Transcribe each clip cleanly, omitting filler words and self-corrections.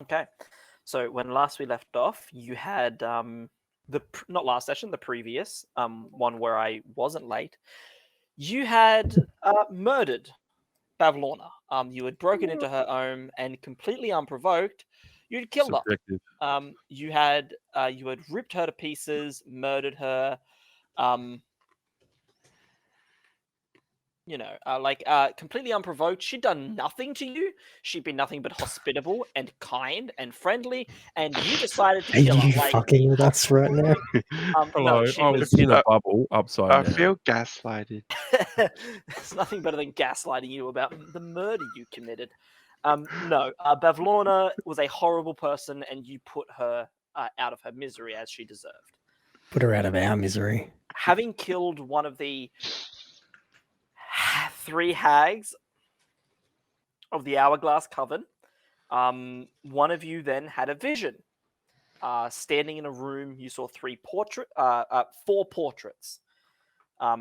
Okay. So when last we left off, you had not last session, the previous one where I wasn't late. You had murdered Bavlorna. You had broken into her home and completely unprovoked, you'd killed her. Subjective. You had ripped her to pieces, murdered her. Completely unprovoked. She'd done nothing to you. She'd been nothing but hospitable and kind and friendly, and you decided to Are kill her. you fucking with us right now? Hello, No, she I was. was in a bubble upside I down. feel gaslighted. There's nothing better than gaslighting you about the murder you committed. Bavlorna was a horrible person, and you put her out of her misery as she deserved. Put her out of our misery. Having killed one of the 3 hags of the Hourglass Coven, one of you then had a vision. Standing in a room, you saw 4 portraits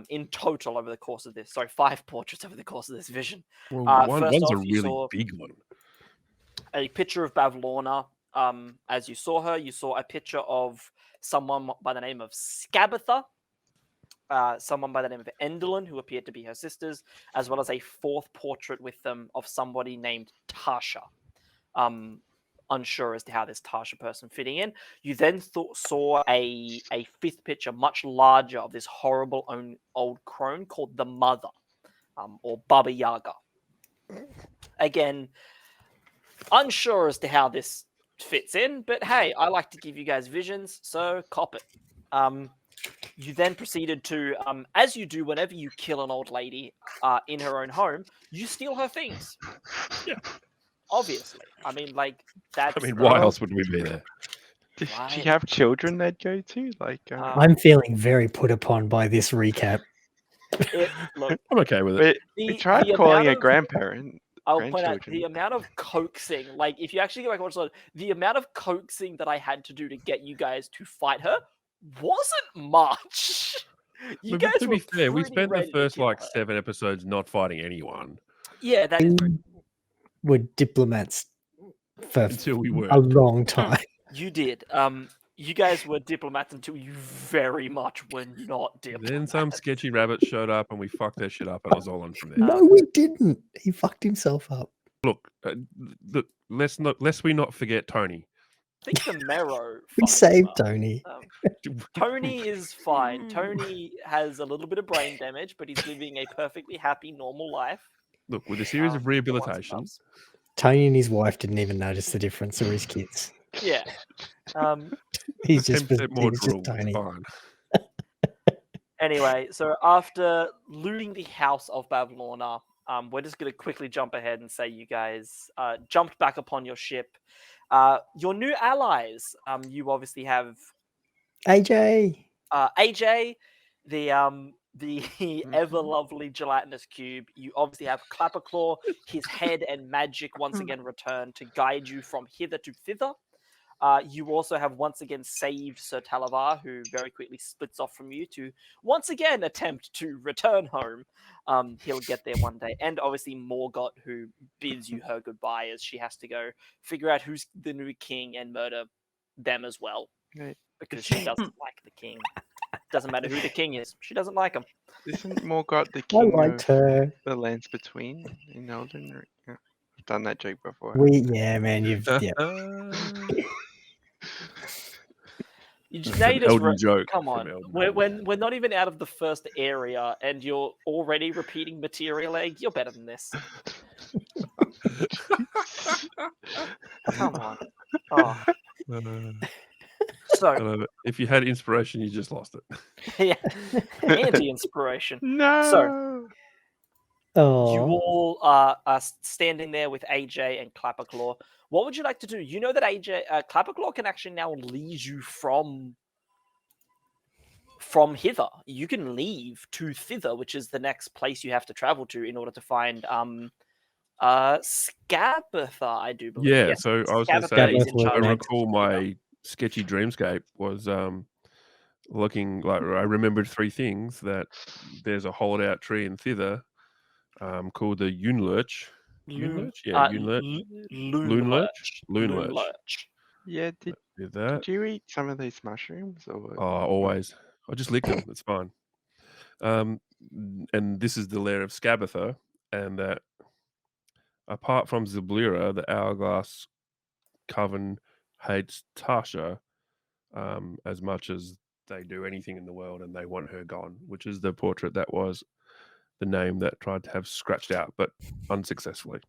in total over the course of this. Sorry, 5 portraits over the course of this vision. Well, First one's off, a you really saw big one. a picture of Bavlorna. As you saw her, you saw a picture of someone by the name of Scabatha, someone by the name of Endelin, who appeared to be her sisters, as well as a 4th portrait with them of somebody named Tasha. Unsure as to how this Tasha person fitting in. You then saw a 5th picture, much larger, of this horrible old crone called the Mother, or Baba Yaga. Again, unsure as to how this fits in, but hey, I like to give you guys visions, so cop it. You then proceeded to, as you do whenever you kill an old lady in her own home, you steal her things. Yeah. Obviously. I mean, that's... why else would we be there? Did she have children they'd go to? I'm feeling very put upon by this recap. Look, I'm okay with it. We tried calling a grandparent. I'll point out the amount of coaxing, if you actually go back and watch the amount of coaxing that I had to do to get you guys to fight her wasn't much. You guys to be fair, we spent the first 7 episodes not fighting anyone. Yeah, that is true. We're diplomats for until we were a long time. You did. You guys were diplomats until you very much were not diplomats. Then some sketchy rabbit showed up and we fucked their shit up, and I was all on from there. No, we didn't. He fucked himself up. Look, lest we not forget Tony. I think the Marrow. We saved Tony. Tony is fine. Tony has a little bit of brain damage, but he's living a perfectly happy, normal life. Look, with a series of rehabilitations. Tony and his wife didn't even notice the difference, or his kids. Yeah. He's just more Tony. Fine. Anyway, so after looting the house of Bavlorna, we're just going to quickly jump ahead and say you guys jumped back upon your ship. Your new allies, you obviously have AJ, the ever lovely gelatinous cube. You obviously have Clapperclaw. His head and magic once again return to guide you from hither to thither. You also have once again saved Sir Talavar, who very quickly splits off from you to once again attempt to return home. He'll get there one day. And obviously Morgott, who bids you her goodbye as she has to go figure out who's the new king and murder them as well. Right. Because she doesn't like the king. Doesn't matter who the king is. She doesn't like him. Isn't Morgott the king liked of her. the lands between in Elden Ring? Yeah. I've done that joke before. Yeah, man, you've You just joke. Come on, we're not even out of the first area, and you're already repeating material egg. You're better than this. Come on. Oh. So, if you had inspiration, you just lost it. Yeah, anti-inspiration. No. So, you all are standing there with AJ and Clapperclaw. What would you like to do? You know that Clapperclaw can actually now lead you from hither. You can leave to thither, which is the next place you have to travel to in order to find Scabatha, I do believe. Yeah, so I was going to say, I recall my sketchy dreamscape was looking like I remembered 3 things: that there's a hollowed out tree in thither called the Yunlurch, Lurch? Yeah, Loon Lurch. Loon Lurch. Yeah, Do that. did you eat some of these mushrooms? Or Oh, always. I just lick them. It's fine. And this is the lair of Scabatha, and that apart from Zablira, the Hourglass Coven hates Tasha as much as they do anything in the world, and they want her gone, which is the portrait that was the name that tried to have scratched out, but unsuccessfully.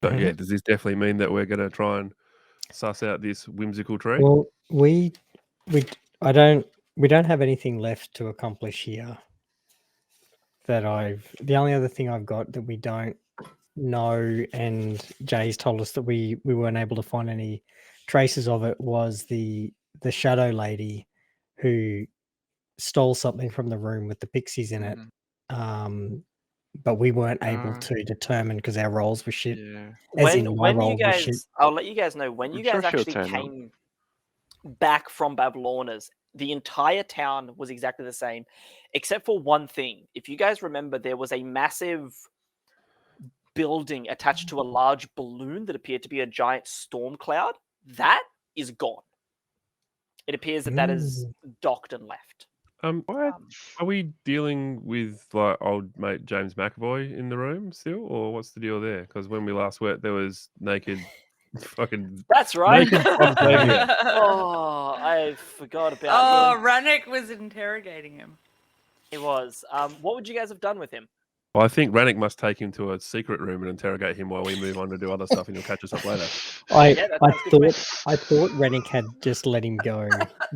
So yeah, does this definitely mean that we're going to try and suss out this whimsical tree? Well, we don't have anything left to accomplish here. The only other thing I've got that we don't know, and Jay's told us that we weren't able to find any traces of it, was the shadow lady who stole something from the room with the pixies in it. But we weren't able to determine because our rolls were shit. yeah. When you guys, I'll let you guys know when you guys sure she'll actually turn up. came back from Babyloners, the entire town was exactly the same, except for one thing. If you guys remember, there was a massive building attached to a large balloon that appeared to be a giant storm cloud. That is gone. It appears that is docked and left. Are we dealing with like old mate James McAvoy in the room still, or what's the deal there? Because when we last went, there was naked, fucking. That's right. Naked Xavier. Oh, I forgot about him. Rennick was interrogating him. It was. What would you guys have done with him? Well, I think Rannick must take him to a secret room and interrogate him while we move on to do other stuff, and he'll catch us up later. I thought Rennick had just let him go,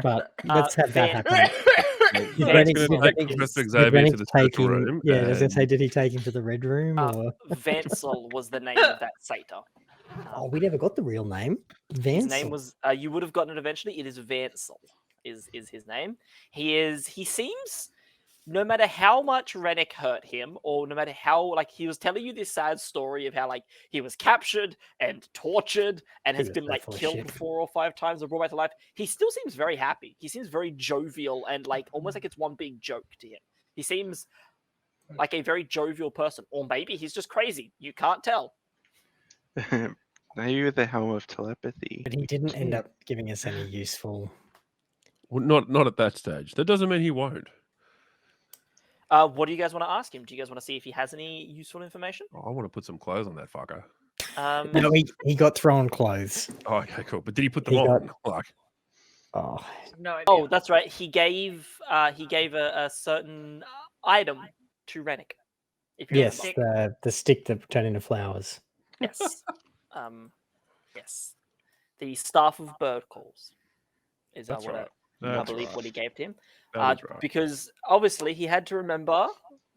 but let's have that happen. Did Professor Xavier to the special room. Yeah, I was going to say, did he take him to the red room? Or? Vansel was the name of that satyr. Oh, we never got the real name. Vansel. His name was. You would have gotten it eventually. It is Vansel. Is his name? He seems. No matter how much Rennick hurt him, or no matter how, like, he was telling you this sad story of how, like, he was captured and tortured and has been, like, killed 4 or 5 times or brought back to life, he still seems very happy. He seems very jovial and, like, almost like it's one big joke to him. He seems like a very jovial person. Or maybe he's just crazy. You can't tell. Maybe with the helm of telepathy. But he didn't end up giving us any useful... Well, not at that stage. That doesn't mean he won't. What do you guys want to ask him? Do you guys want to see if he has any useful information? Oh, I want to put some clothes on that fucker. No, he got thrown clothes. Oh, okay, cool. But did he put them on? No idea. Oh, that's right. He gave a certain item to Rennick. Yes, the stick that turned into flowers. Yes. Yes. The staff of bird calls is I believe what he gave to him. Because obviously he had to remember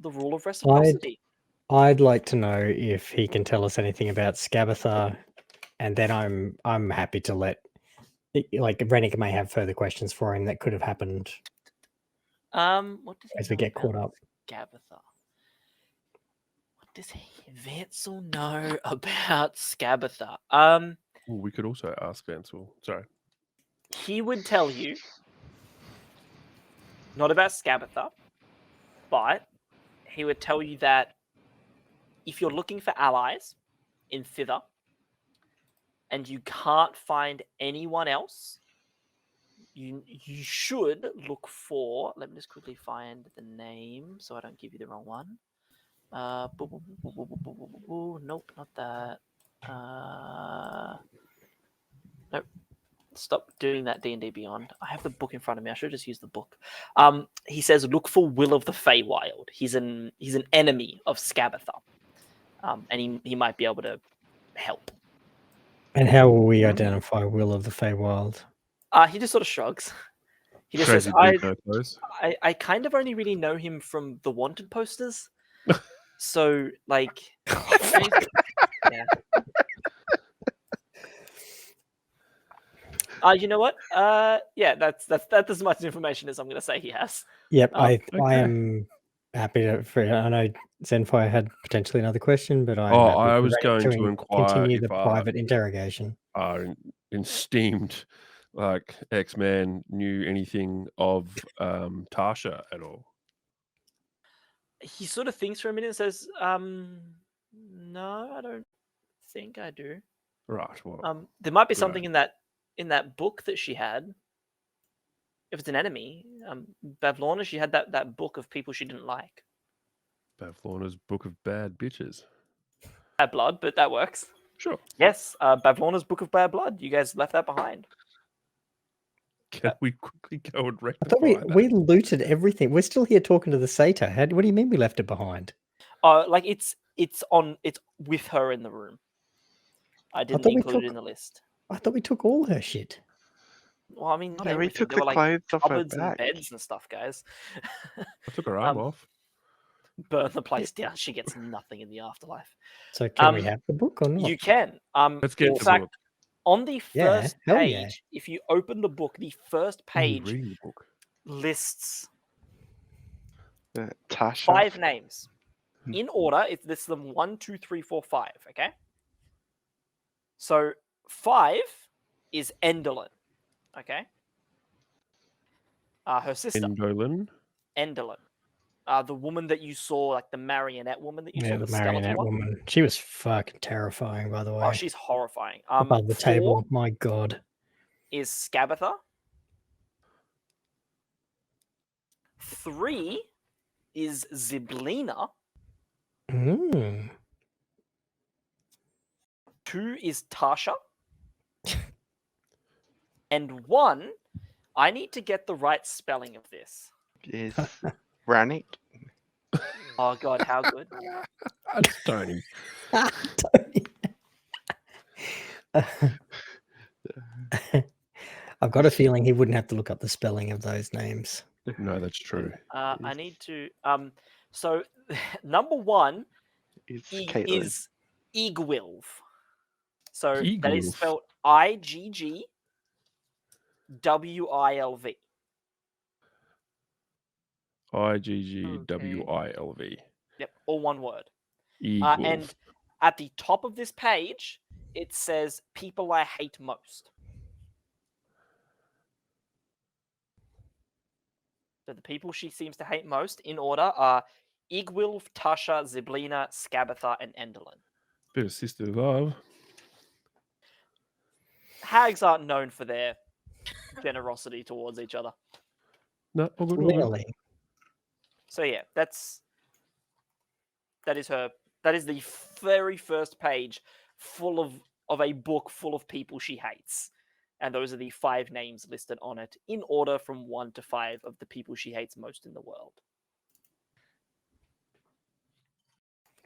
the rule of reciprocity. I'd like to know if he can tell us anything about Scabatha, and then I'm happy to let, like, Rennick may have further questions for him that could have happened. What does he as we get caught up? Scabatha. What does Vansel know about Scabatha? We could also ask Vansel. Sorry. He would tell you. Not about Scabatha, but he would tell you that if you're looking for allies in Thither and you can't find anyone else, you should look for. Let me just quickly find the name so I don't give you the wrong one. Nope, not that. Nope. Stop doing that D&D Beyond. I have the book in front of me. I should just use the book. He says, look for Will of the Feywild. He's an enemy of Scabatha. And he might be able to help. And how will we identify Will of the Feywild? He just sort of shrugs. He just says, I kind of only really know him from the Wanted posters. So, like... yeah. You know what? Yeah, that's as much information as I'm going to say he has. Yep, I am happy to. I know Zenfire had potentially another question, but I was going to inquire continue if the private interrogation. Our esteemed, like, X-Man knew anything of Tasha at all. He sort of thinks for a minute and says, no, I don't think I do. Right. Well, There might be Right. something in that book that she had. If it's an enemy, Bavlorna, she had that book of people she didn't like. Bavlorna's Book of Bad Bitches. Bad blood, but that works. Sure. Yes, Bavlorna's Book of Bad Blood. You guys left that behind. Can we quickly go and I rectify thought that? we looted everything. We're still here talking to the satyr. What do you mean we left it behind? Like it's with her in the room. I didn't thought we include it took- in the list. I thought we took all her shit. Well, I mean, not Yeah, we everything. took There the were like clothes off her cupboards and back. beds and stuff, guys. I took her arm off. Burn the place down. She gets nothing in the afterlife. So can we Um, have the book or not? You can. Let's get in the fact, book. on the Yeah, first hell page, yeah. if you open the book, the first Are you page reading the book? lists Tasha. 5 names in order. It lists them 1, 2, 3, 4, 5. Okay. So 5 is Endelyn. Okay. Her sister Indolin. Endelyn. The woman that you saw, like the marionette woman that you saw, Yeah, the the skeletal marionette one. woman. She was fucking terrifying, by the way. Oh, she's horrifying. Above the 4 table. My God. is Scabatha. 3 is Ziblina. Mm. 2 is Tasha. And 1, I need to get the right spelling of this. Is Rannick. Oh god, how good. Tony. I've got a feeling he wouldn't have to look up the spelling of those names. No, that's true. I need to so number 1 Is is Caitlin. Igwilv. So that Igwilv. is spelled IGGWILV. IGGWILV. Yep, all one word. Eagle. And at the top of this page, it says people I hate most. So the people she seems to hate most in order are Igwilv, Tasha, Ziblina, Scabatha, and Endelyn. Bit of sister love. Hags aren't known for their generosity towards each other. No, all good, all good. Really? So yeah, that is the very first page full of a book full of people she hates. And those are the 5 names listed on it in order from 1 to 5 of the people she hates most in the world.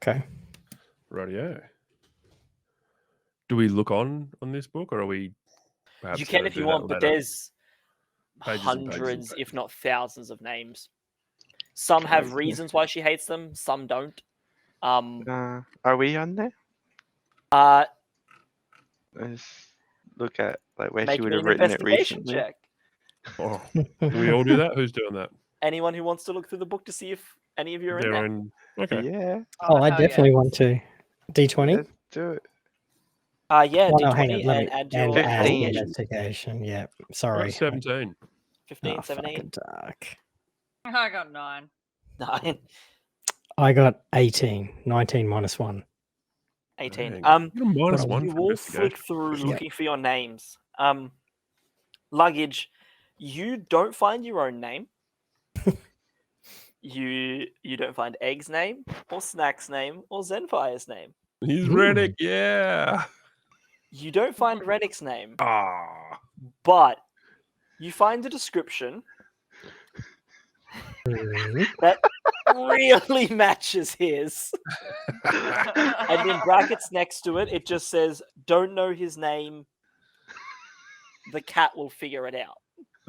Okay. Rightio. Do we look on this book, or are we? You can if you want, but there's Pages and pages and hundreds, if pages. not thousands, of names. Some have Okay. reasons why she hates them, some don't. Are we on there? Let's look at like where Make she would me have an written it investigation recently. check. Oh, do we all do that? Who's doing that? Anyone who wants to look through the book to see if any of you are in They're there. in. Okay. Yeah, Oh, I hell definitely yeah. want to. D20? let's do it. Yeah, Oh, no, D20 hang on. Let me and add and your add the 15. investigation. Yeah. Right, Sorry. 17. 15, Oh, 17, fucking dark. I got 9. 9, I got 18. 19 minus 1. 18. Dang. You got a minus Well, one You for all flick investigation. through Yep. looking for your names. Luggage, you don't find your own name. You don't find Egg's name, or Snack's name, or Zenfire's name. He's Ooh. Rennick, yeah. You don't find Rennick's name, Ah. but you find a description Mhm. that really matches his. And in brackets next to it, it just says, "Don't know his name. The cat will figure it out."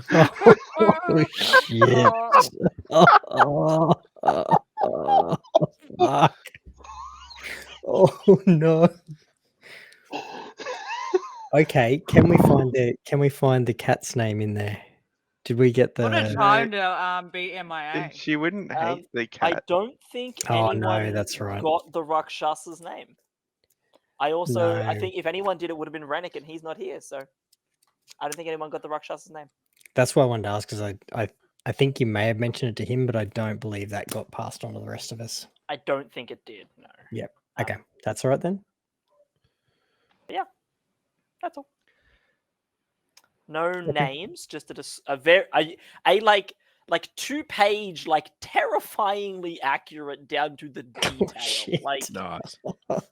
Oh, shit. Oh, fuck. Oh no. Okay, can we find the cat's name in there? Did we get What a the? time to be MIA. She wouldn't hate the I cat. don't think Oh, anyone no, that's right. got the Rakshasa's name. I No. think if anyone did, it would have been Rennick, and he's not here, so I don't think anyone got the Rakshasa's name. That's why I wanted to ask because I I think you may have mentioned it to him, but I don't believe that got passed on to the rest of us. I don't think it did. No. Yep. Um, Okay, that's all right then. That's all. No names, just a very a like 2-page, like terrifyingly accurate down to the detail. shit. Like Nice.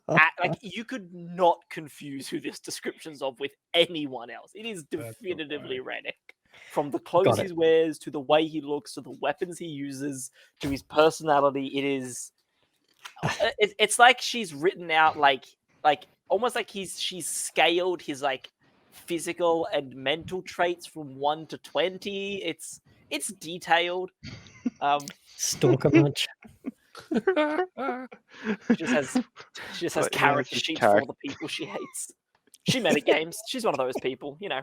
like you could not confuse who this description's of with anyone else. It is That's definitively alright. Rennick. From the clothes it. he wears to the way he looks to the weapons he uses to his personality, it is. It's like she's written out like almost like she's scaled his like physical and mental traits from 1 to 20. It's detailed. Stalker much? She just has But, yeah, character just sheets for all the people she hates. She metagames. She's one of those people, you know.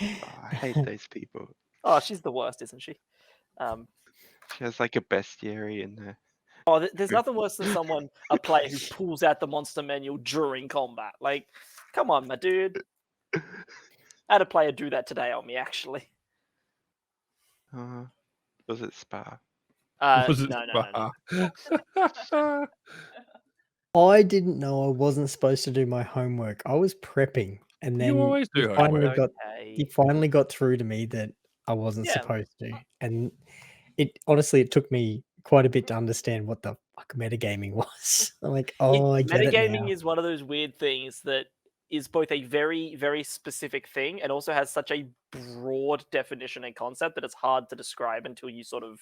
Oh, I hate those people. Oh, she's the worst, isn't she? She has like a bestiary in there. Oh, there's nothing worse than a player who pulls out the monster manual during combat. Like, come on, my dude. I had a player do that today on me, actually. Was it Spa? Was it No. Spa? I didn't know I wasn't supposed to do my homework. I was prepping, and then You always do he finally homework. got through to me that I wasn't Yeah. supposed to, and it took me quite a bit to understand what the fuck metagaming was. I'm like, oh, I get it now. Metagaming is one of those weird things that is both a very, very specific thing and also has such a broad definition and concept that it's hard to describe until you sort of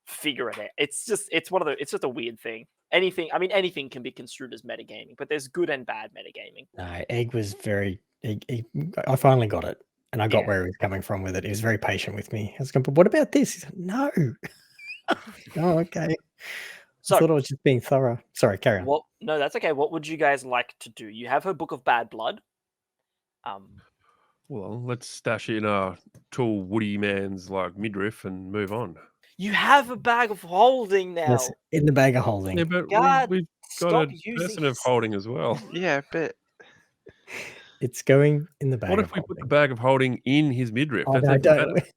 figure it out. It's just a weird thing. Anything can be construed as metagaming, but there's good and bad metagaming. No, Egg was very. I finally got it, and I got Yeah. where he was coming from with it. He was very patient with me. I was going, but what about this? He's like, no. Oh, okay. So I thought I was just being thorough. Sorry, carry on. No, that's okay. What would you guys like to do? You have her Book of Bad Blood. Well, let's stash it in our tall woody man's like midriff and move on. You have a bag of holding now. Yes, in the bag of holding. Yeah, but God, we've got stop a using person of holding as well. Yeah, but It's going in the bag What of if we put the holding. bag of holding in his midriff? Oh, That's no, even don't. better.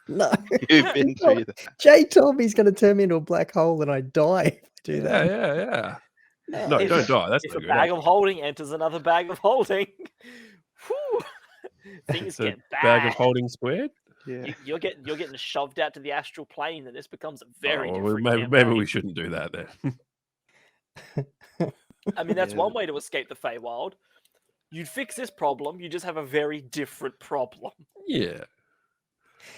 No. you've been through that. Jay told me he's going to turn me into a black hole and I die if I do that. Yeah. No. No, If don't die. That's If no a good. bag of holding enters another bag of holding, whew, things It's a get bad. bag of holding squared. Yeah. You're getting shoved out to the astral plane, and this becomes a very Oh, well, different. maybe we shouldn't do that then. I mean, that's Yeah. one way to escape the Feywild. You'd fix this problem. You just have a very different problem. Yeah.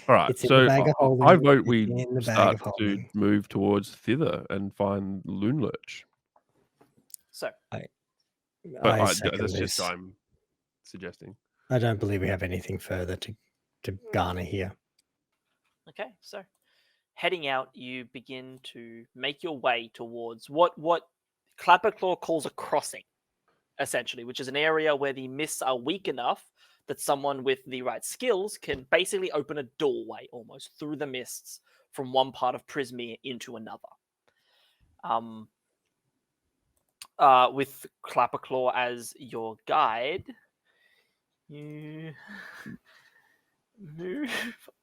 All right. It's in the So bag of holding. I vote It's we in the bag start of to holding. move towards thither and find Loonlurch. So But I second that's this. just I'm suggesting. I don't believe we have anything further to garner here. okay, so heading out, you begin to make your way towards what Clapperclaw calls a crossing, essentially, which is an area where the mists are weak enough that someone with the right skills can basically open a doorway almost through the mists from one part of Prismere into another. With Clapperclaw as your guide, you move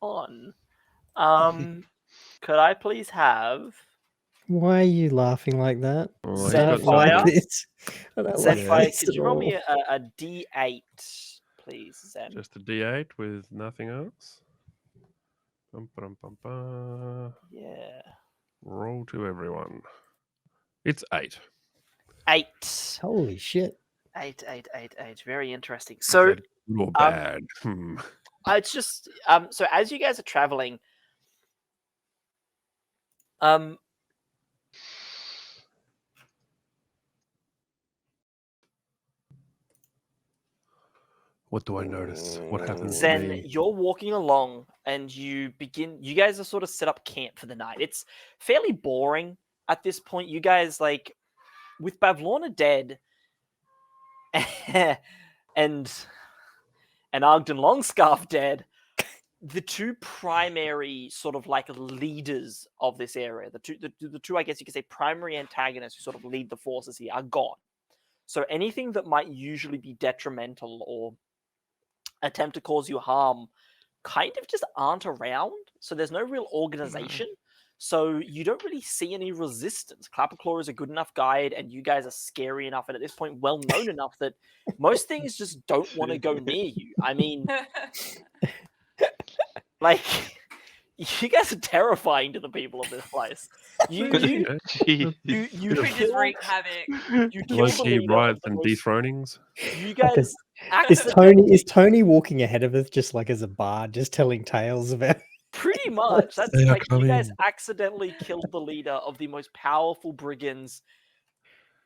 on. Could I please have Why are you laughing like that? Oh, I Set don't fire. like this. I don't like Zenfire? this Could at you roll all. me a D8, please, Zen? Just a D8 with nothing else. Bum, bum, bum, bum. Yeah. Roll to everyone. It's 8. 8. Holy shit. 8. Very interesting. Is So that good or bad? it's just so as you guys are traveling, What do I notice? What happens to Zen, me? you're walking along and you guys are sort of set up camp for the night. It's fairly boring at this point. You guys, like, with Bavlorna dead and Ogden Longscarf dead, the two primary sort of like leaders of this area, the two, I guess you could say, primary antagonists who sort of lead the forces here are gone. So anything that might usually be detrimental or attempt to cause you harm kind of just aren't around. So there's no real organization. So you don't really see any resistance. Clapperclaw is a good enough guide, and you guys are scary enough and at this point well known enough that most things just don't want to go near you. I mean, like, you guys are terrifying to the people of this place. You Jeez. We just kill, wreak havoc. you kill the Low-key leader of riots the and most- dethronings. You Like guys Is Tony walking ahead of us just like as a bard, just telling tales about? pretty much. That's They are like you guys coming. accidentally killed the leader of the most powerful brigands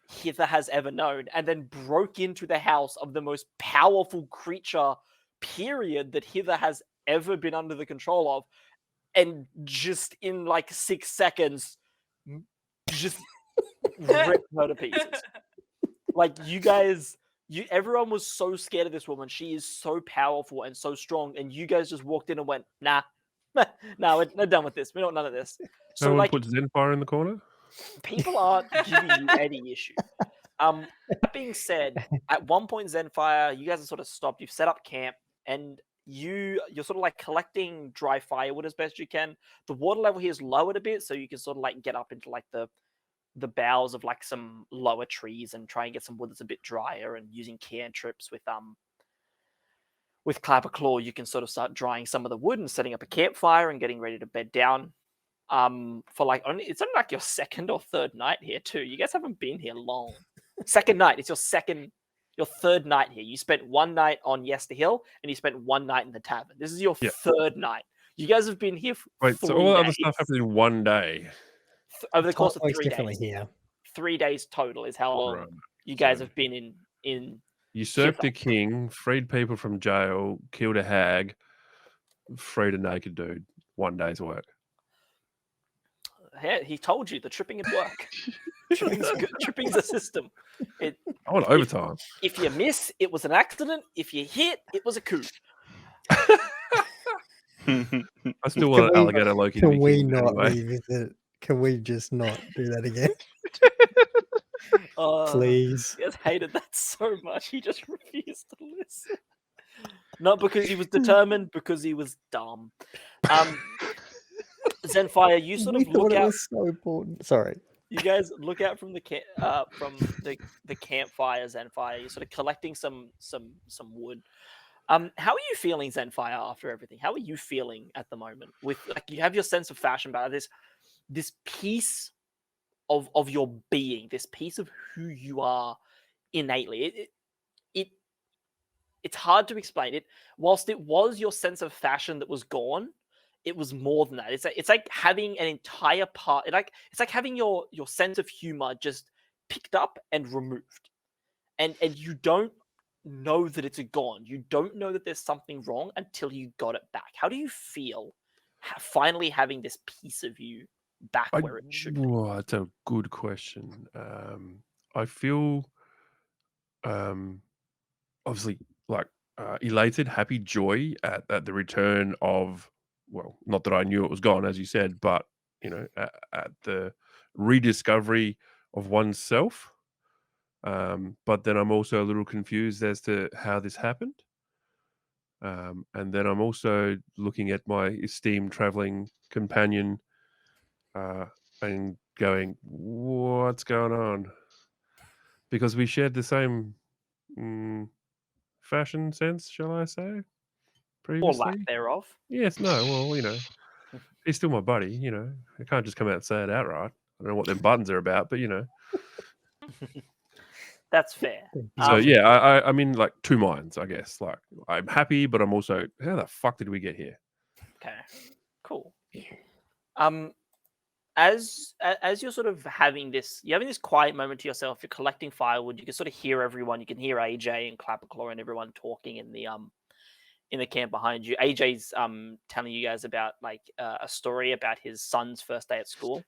Hither has ever known, and then broke into the house of the most powerful creature, period, that Hither has ever been under the control of, and just in like 6 seconds, just ripped her to pieces. Like you guys, everyone was so scared of this woman. She is so powerful and so strong, and you guys just walked in and went, nah, nah, we're done with this. We don't want none of this. So Someone like, put Zenfire in the corner. people aren't giving you any issue. That being said, at one point, Zenfire, you guys have sort of stopped. You've set up camp, and you're sort of like collecting dry firewood as best you can. The water level here is lowered a bit, so you can sort of like get up into like the boughs of like some lower trees and try and get some wood that's a bit drier. And using cantrips with Clapperclaw, you can sort of start drying some of the wood and setting up a campfire and getting ready to bed down. For like it's only like your second or third night here too. You guys haven't been here long. Second night. It's your third night here. You spent one night on Yester Hill and you spent one night in the tavern. This is your third night. You guys have been here for Wait, so 3 all the other days. stuff happened in one day. Over the course of Tot's 3 definitely days. here. 3 days total is how long Right. you guys So- have been in. Usurped a Hither. king, freed people from jail, killed a hag, freed a naked dude. 1 day's work. Yeah, he told you the tripping would work. Tripping's a system. I want overtime. If you miss, it was an accident. If you hit, it was a coup. I still want we- Alligator Loki to Can be we king not anyway. revisit? Can we just not do that again, Uh, please? You guys hated that so much. He just refused to listen. Not because he was determined, because he was dumb. Zenfire, you sort We of look thought it out. was so important. Sorry. You guys look out from the campfire, Zenfire. You're sort of collecting some wood. How are you feeling, Zenfire, after everything? How are you feeling at the moment? With like, you have your sense of fashion, but this piece of your being, this piece of who you are innately. It's hard to explain it. Whilst it was your sense of fashion that was gone, it was more than that. It's like having an entire part. It's like having your sense of humor just picked up and removed, and you don't know that it's gone. You don't know that there's something wrong until you got it back. How do you feel finally having this piece of you back where it should be? Whoa, that's a good question. I feel obviously like elated, happy, joy at the return of, well, not that I knew it was gone, as you said, but you know, at the rediscovery of oneself. But then I'm also a little confused as to how this happened. And then I'm also looking at my esteemed traveling companion and going, what's going on? Because we shared the same fashion sense, shall I say? Or Previously? lack thereof. Yes, no, well, you know, he's still my buddy, you know. I can't just come out and say it outright. I don't know what them buttons are about, but you know. That's fair. So yeah, I'm in like two minds, I guess. Like I'm happy, but I'm also, how the fuck did we get here? Okay, cool. As you're sort of having this quiet moment to yourself, you're collecting firewood. You can sort of hear everyone. You can hear AJ and Clapperclaw and everyone talking in the camp behind you. AJ's telling you guys about like a story about his son's first day at school.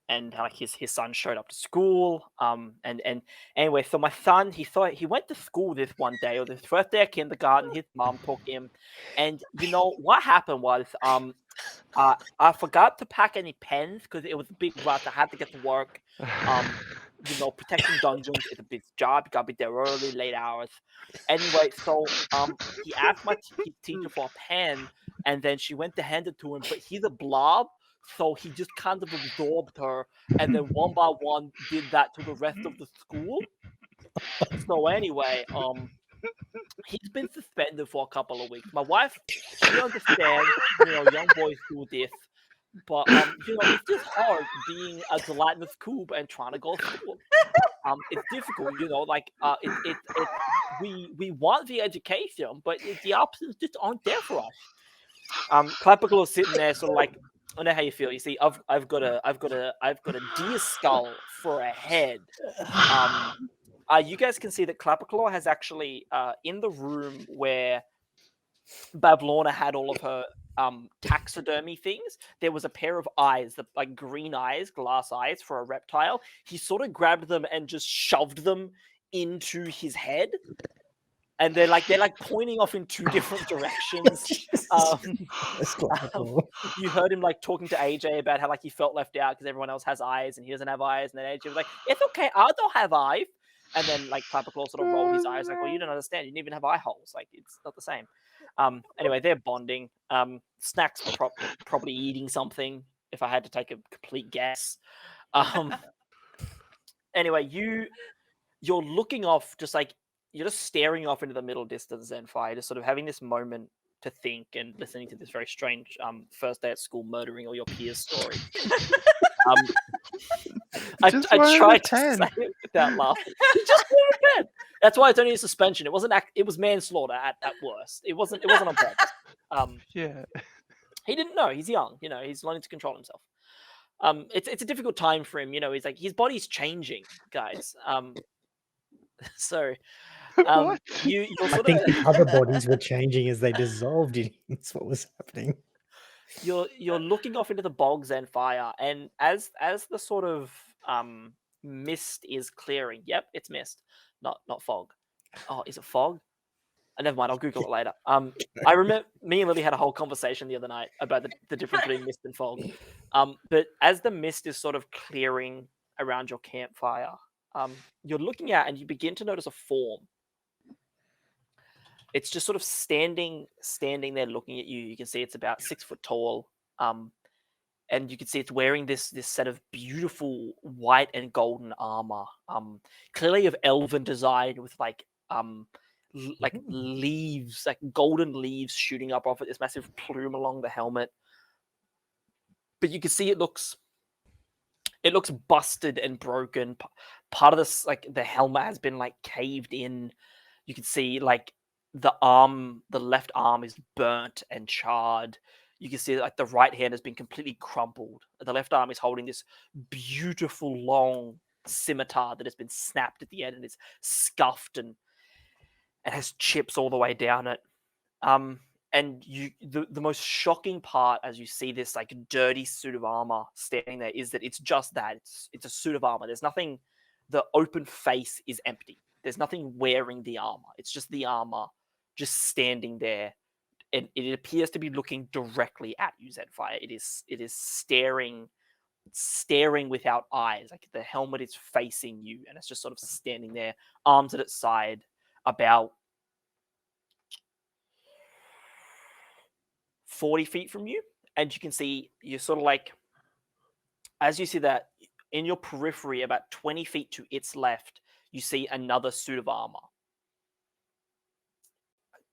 And how like his son showed up to school. And anyway, so my son, he went to school this one day, or the first day of kindergarten. His mom took him, and you know what happened was, I forgot to pack any pens because it was a big rush. I had to get to work. protecting dungeons is a big job. You gotta be there early, late hours. Anyway, so he asked my teacher for a pen, and then she went to hand it to him, but he's a blob, so he just kind of absorbed her, and then one by one did that to the rest of the school. So anyway, he's been suspended for a couple of weeks. My wife, she understands, young boys do this, but it's just hard being a gelatinous cube and trying to go to school. It's difficult, we want the education, but the options just aren't there for us. Clapperglow is sitting there, sort of like, I know how you feel. You see, I've got a deer skull for a head. You guys can see that Clapperclaw has actually in the room where Bavlorna had all of her taxidermy things, there was a pair of eyes, like green eyes, glass eyes for a reptile. He sort of grabbed them and just shoved them into his head. And they're pointing off in two different directions. You heard him like talking to AJ about how like he felt left out because everyone else has eyes and he doesn't have eyes. And then AJ was like, "It's okay, I don't have eyes." And then like Clapperclaw sort of rolled his eyes like, "Well, you don't understand. You didn't even have eye holes. Like it's not the same." Anyway, they're bonding. Snack's probably eating something. If I had to take a complete guess. Anyway, you're looking off, just like. You're just staring off into the middle distance, Zenfire, just sort of having this moment to think and listening to this very strange first day at school murdering all your peers story. I tried to say it without laughing. Just pen. That's why it's only a suspension. It wasn't. It was manslaughter at worst. It wasn't on purpose. Yeah. He didn't know. He's young. He's learning to control himself. It's a difficult time for him. He's like his body's changing, guys. So. I think the other bodies were changing as they dissolved in him. That's what was happening. You're looking off into the bogs and fire, and as the sort of mist is clearing. Yep, it's mist, not fog. Oh, is it fog? Never mind. I'll Google it later. I remember me and Lily had a whole conversation the other night about the difference between mist and fog. But as the mist is sort of clearing around your campfire, you're looking at and you begin to notice a form. It's just sort of standing there looking at you. You can see it's about 6 foot tall. And you can see it's wearing this set of beautiful white and golden armor. Clearly of elven design with like leaves, like golden leaves shooting up off it, this massive plume along the helmet. But you can see it looks busted and broken. Part of this, like the helmet has been like caved in. You can see like the left arm is burnt and charred. You can see like the right hand has been completely crumpled. The left arm is holding this beautiful long scimitar that has been snapped at the end and is scuffed and has chips all the way down it. And the most shocking part as you see this like dirty suit of armor standing there is that it's just that. It's a suit of armor. There's nothing. The open face is empty. There's nothing wearing the armor. It's just the armor just standing there. And it appears to be looking directly at you, Zenfire. It is staring without eyes. Like the helmet is facing you, and it's just sort of standing there, arms at its side, about 40 feet from you. And you can see, you're sort of like, as you see that, in your periphery, about 20 feet to its left, you see another suit of armor.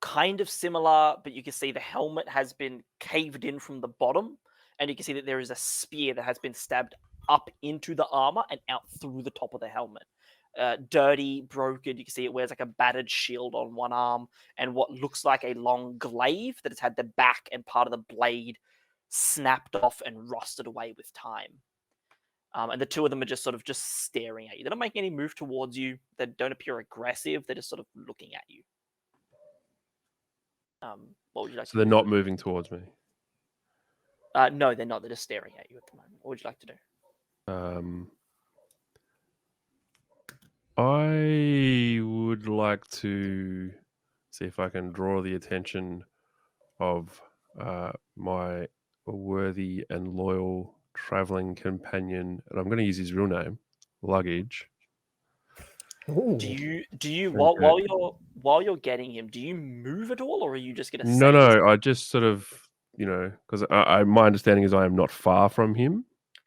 Kind of similar, but you can see the helmet has been caved in from the bottom, and you can see that there is a spear that has been stabbed up into the armor and out through the top of the helmet. Dirty, broken. You can see it wears like a battered shield on one arm and what looks like a long glaive that has had the back and part of the blade snapped off and rusted away with time. And the two of them are just staring at you. They're not making any move towards you. They don't appear aggressive. They're just sort of looking at you. What would you like to do? They're not moving towards me. No, they're not. They're just staring at you at the moment. What would you like to do? I would like to see if I can draw the attention of my worthy and loyal traveling companion, and I'm going to use his real name, Luggage. Ooh. Do you Okay. while you're getting him, do you move at all, or are you just gonna No, say this? no. I just sort of, because my understanding is I am not far from him.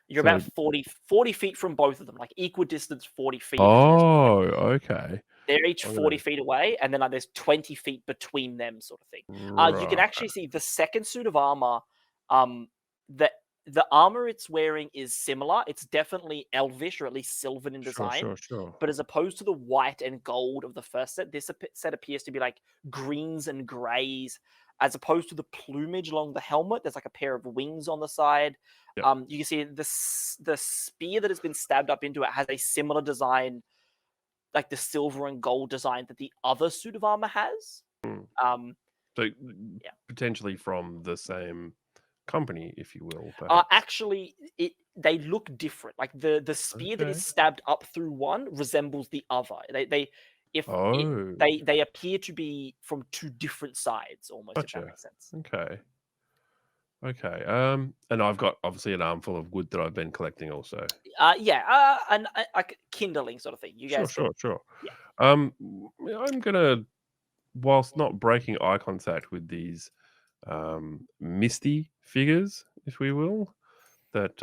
You're So, about 40 feet from both of them, like equidistant 40 feet. oh, okay. They're each I'm 40 gonna- feet away, and then like, there's 20 feet between them, sort of thing. You can Right. actually see the second suit of armor. The the armor it's wearing is similar. It's definitely elvish, or at least sylvan in design. Sure. But as opposed to the white and gold of the first set, this set appears to be like greens and grays. As opposed to the plumage along the helmet, there's like a pair of wings on the side. Yep. You can see the spear that has been stabbed up into it has a similar design, like the silver and gold design that the other suit of armor has. Hmm. So Yeah. potentially from the same company, if you will. Perhaps. Actually, they look different. Like the spear that is Okay. stabbed up through one resembles the other. Oh, They appear to be from two different sides, almost. If that gotcha. makes sense. Okay. And I've got obviously an armful of wood that I've been collecting also. And like kindling sort of thing. You guys Sure. Yeah. I'm gonna, whilst not breaking eye contact with these misty figures, if we will, that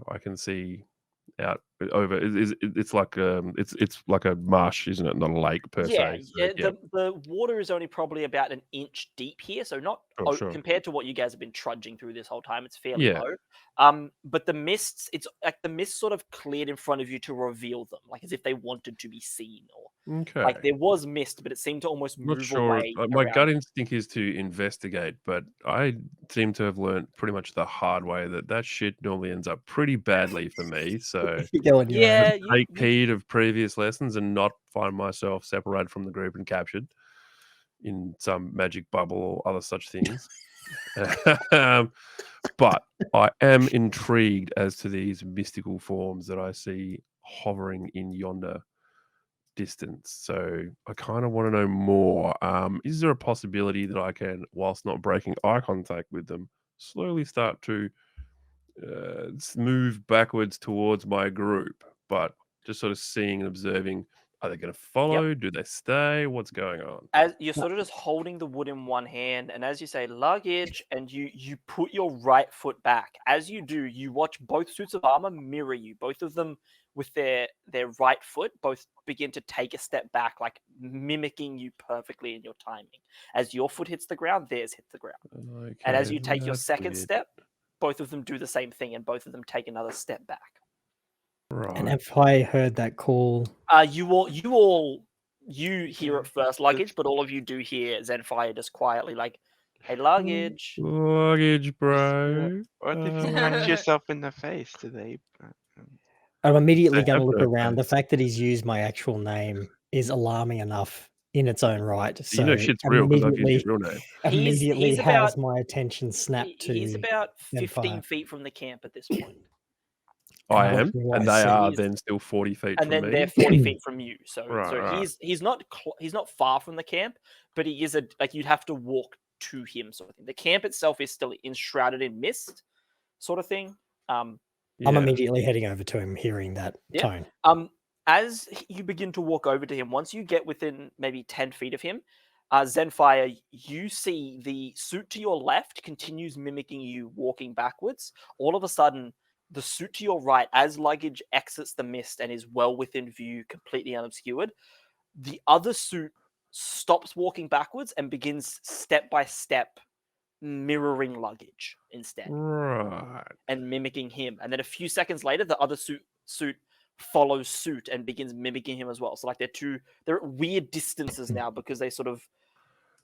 I can see out over. It's like it's like a marsh, isn't it? Not a lake per se. So, yeah, the water is only probably about an inch deep here, so not sure. compared to what you guys have been trudging through this whole time. It's fairly Yeah. low. But the mists, it's like the mist sort of cleared in front of you to reveal them, like as if they wanted to be seen, or Okay. like there was mist, but it seemed to almost Not move sure. away. My around. gut instinct is to investigate, but I seem to have learned pretty much the hard way that shit normally ends up pretty badly for me. So You go on your own. Yeah, take heed of previous lessons and not find myself separated from the group and captured in some magic bubble or other such things. But I am intrigued as to these mystical forms that I see hovering in yonder distance. So I kind of want to know more. Is there a possibility that I can, whilst not breaking eye contact with them, slowly start to move backwards towards my group, but just sort of seeing and observing? Are they going to follow? Do they stay? What's going on? As you're sort of just holding the wood in one hand, and as you say luggage, and you put your right foot back. As you do, you watch both suits of armor mirror you. Both of them with their right foot both begin to take a step back, like mimicking you perfectly in your timing. As your foot hits the ground, theirs hits the ground. And as Okay, you take your that's second weird. step, both of them do the same thing, and both of them take another step back. And Right. if I heard that call, You hear it first, luggage, but all of you do hear Zenfire just quietly like, "Hey, luggage." Luggage, bro. What if you punch yourself in the face? Do they? I'm immediately They going to have look no around. The face. fact that he's used my actual name is alarming enough in its own right. So You know shit's real because I've used your real name. immediately He's has about my attention snapped to he's about 15 Zenfire. feet from the camp at this point, I what am, do and I they are see? then still 40 feet and from then me. they're 40 feet from you. So Right. he's not far from the camp, but he is like you'd have to walk to him, sort of thing. The camp itself is still enshrouded in mist, sort of thing. I'm Yeah. immediately heading over to him, hearing that Yeah. tone. As you begin to walk over to him, once you get within maybe 10 feet of him, Zenfire, you see the suit to your left continues mimicking you walking backwards. All of a sudden, the suit to your right, as luggage exits the mist and is well within view, completely unobscured, the other suit stops walking backwards and begins step by step mirroring luggage instead Right. and mimicking him. And then a few seconds later, the other suit follows suit and begins mimicking him as well. So like they're at weird distances now because they sort of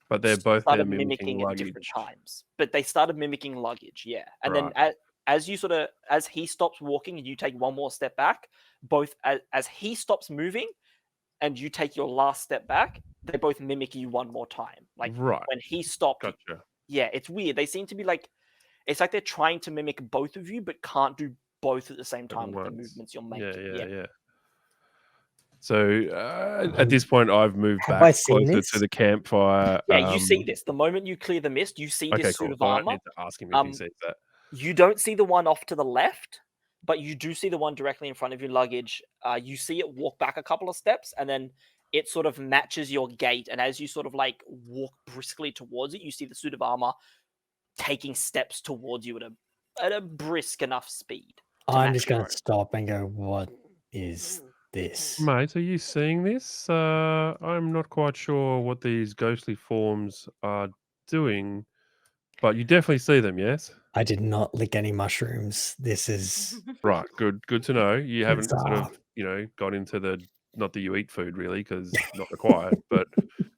But they're both there started mimicking mimicking at different luggage. times. But they started mimicking luggage, yeah. And Right. then as he stops walking and you take one more step back, both as he stops moving and you take your last step back, they both mimic you one more time. Like Right. when he stopped, Gotcha. yeah, it's weird. They seem to be like, it's like they're trying to mimic both of you, but can't do both at the same At time with the once. movements you're making. Yeah. So at this point, I've moved Have I back seen closer this? to the campfire. Yeah, you see this. The moment you clear the mist, you see Okay, this suit cool. of So I don't armor. need to ask him if he sees that. You don't see the one off to the left. but you do see the one directly in front of your luggage. You see it walk back a couple of steps, and then it sort of matches your gait. And as you sort of like walk briskly towards it, you see the suit of armor taking steps towards you at a brisk enough speed. I'm just going to stop and go, what is this? Mate, are you seeing this? I'm not quite sure what these ghostly forms are doing, but you definitely see them, yes? I did not lick any mushrooms. This is Right, good to know. You haven't sort bizarre. of, got into the, not that you eat food really, because not required, but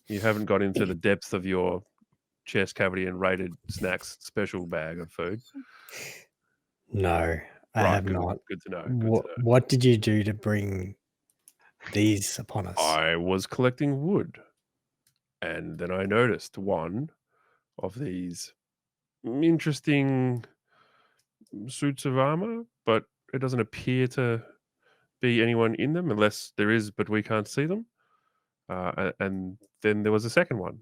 you haven't got into the depths of your chest cavity and raided snacks special bag of food. No, I Right, have good, not. good to know. Good to know. What did you do to bring these upon us? I was collecting wood, and then I noticed one of these interesting suits of armor, but it doesn't appear to be anyone in them, unless there is, but we can't see them. And then there was a second one,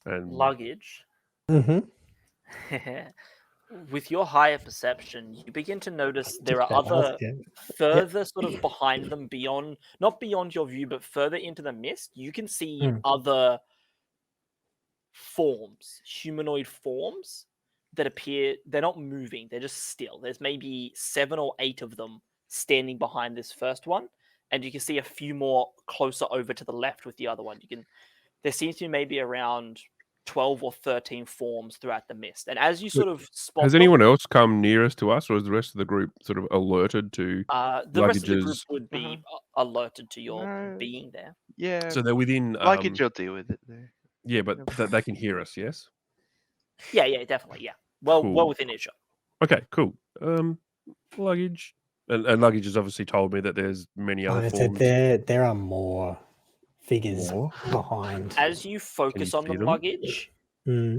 and Luggage. Mm-hmm. With your higher perception, you begin to notice there are Just that other again. further sort of behind them, not beyond your view, but further into the mist. You can see other forms, humanoid forms that appear, they're not moving, they're just still. There's maybe 7 or 8 of them standing behind this first one, and you can see a few more closer over to the left with the other one. There seems to be maybe around 12 or 13 forms throughout the mist. And as you sort of spot has them, anyone else come nearest to us, or is the rest of the group sort of alerted to the rest of the group luggages? would be alerted to your being there. Yeah. So they're within Luggage will deal with it there. yeah, but they can hear us, yes? Yeah, definitely, yeah. Well Cool. within earshot. Okay, cool. Luggage. And luggage has obviously told me that there's many other forms. There are more figures More? behind. As you focus on see the them? luggage,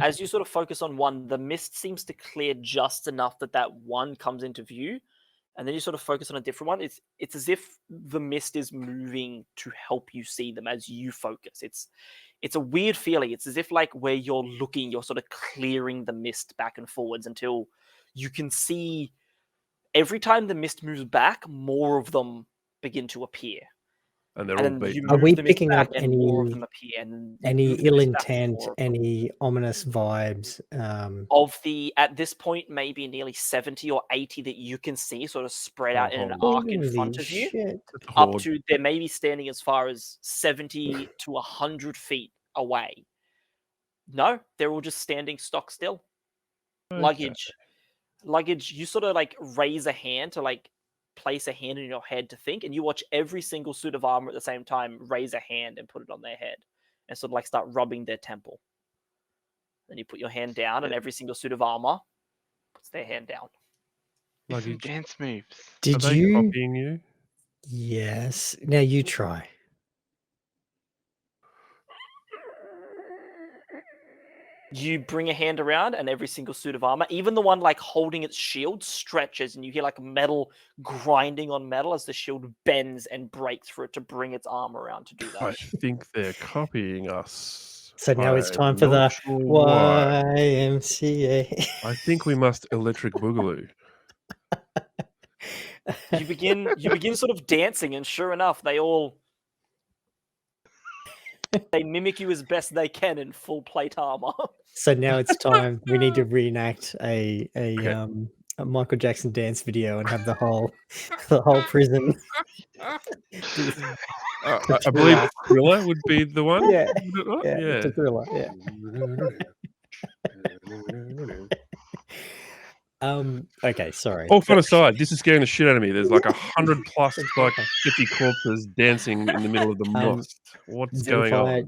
as you sort of focus on one, the mist seems to clear just enough that one comes into view, and then you sort of focus on a different one. It's as if the mist is moving to help you see them as you focus. It's a weird feeling. It's as if like where you're looking, you're sort of clearing the mist back and forwards until you can see. Every time the mist moves back, more of them begin to appear. And they're And all then you beaten. Are move we the mist picking back up and more of them appear. And any move the ill mist back and intent, more of them. any ominous vibes? At this point, maybe nearly 70 or 80 that you can see sort of spread out in an holy arc in front of you. Shit. That's a Up horde. to, they may be standing as far as 70 to 100 feet away. No, they're all just standing stock still. Okay. Luggage, you sort of like raise a hand to like place a hand in your head to think, and you watch every single suit of armor at the same time raise a hand and put it on their head and sort of like start rubbing their temple. Then you put your hand down, and every single suit of armor puts their hand down. Some Luggage. dance moves. Are Did they you? copying you? Yes. Now you try. You bring a hand around, and every single suit of armor, even the one like holding its shield, stretches, and you hear like metal grinding on metal as the shield bends and breaks for it to bring its arm around to do I that. think they're copying us. So now it's I'm time for the not sure why. YMCA. I think we must electric boogaloo. You begin sort of dancing, and sure enough, they mimic you as best they can in full plate armor. So now it's time. We need to reenact a Okay. a Michael Jackson dance video and have the whole prison. I believe Thriller would be the one. Yeah, Would it not? yeah, it's a thriller. Yeah. Okay, sorry. All fun aside, this is scaring the shit out of me. There's like 100 plus like 50 corpses dancing in the middle of the mist. What's going on?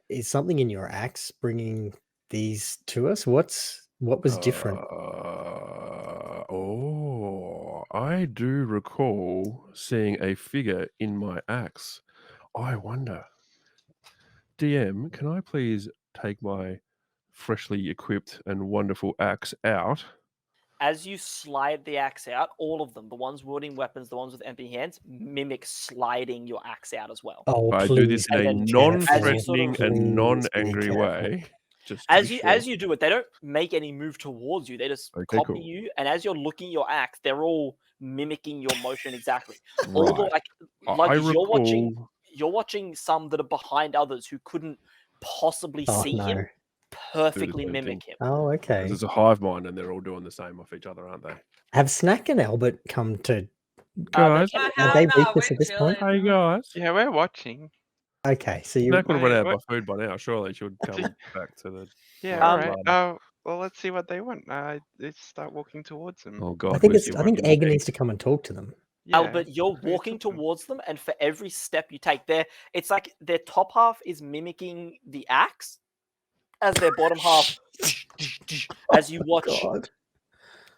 Is something in your axe bringing these to us? What was different? I do recall seeing a figure in my axe. I wonder. DM, can I please take my freshly equipped and wonderful axe out? As you slide the axe out, all of them, the ones wielding weapons, the ones with empty hands, mimic sliding your axe out as well. Oh, I please. do this in a And then non-threatening as you sort of- and Please be non-angry careful. way. Just to be as sure. you do it, they don't make any move towards you. They just Okay, copy cool. you, and as you're looking at your axe, they're all mimicking your motion exactly. Right. Although, like I you're recall. watching some that are behind others who couldn't possibly Oh see him no. perfectly same mimic thing. him. Oh, okay. There's a hive mind, and they're all doing the same off each other, aren't they? Have Snack and Albert come to? Guys, They're Oh, headed Are hell they out. no, beat us we're at this point? chilling. hey guys. Yeah, we're watching. Okay, so you. Snack would have run Wait, out of what? my food by now. Surely should come See- back to the. Yeah, Well, all right. larder. Well, let's see what they want. Let's start walking towards them. Oh I God, think where's it's. your I think fucking Egg egg? needs to come and talk to them. Yeah, Albert, you're that's where you walking took them. towards them, and for every step you take, it's like their top half is mimicking the axe, as their bottom half. As you watch God.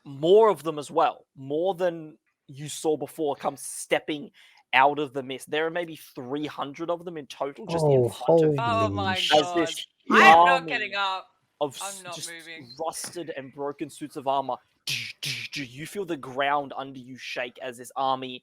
more of them as well, more than you saw before, come stepping out of the mist. There are maybe 300 of them in total, just in Oh, front of you. Oh my shit. As this god. I am not army getting up. of I'm not just moving. rusted and broken suits of armor. You feel the ground under you shake as this army.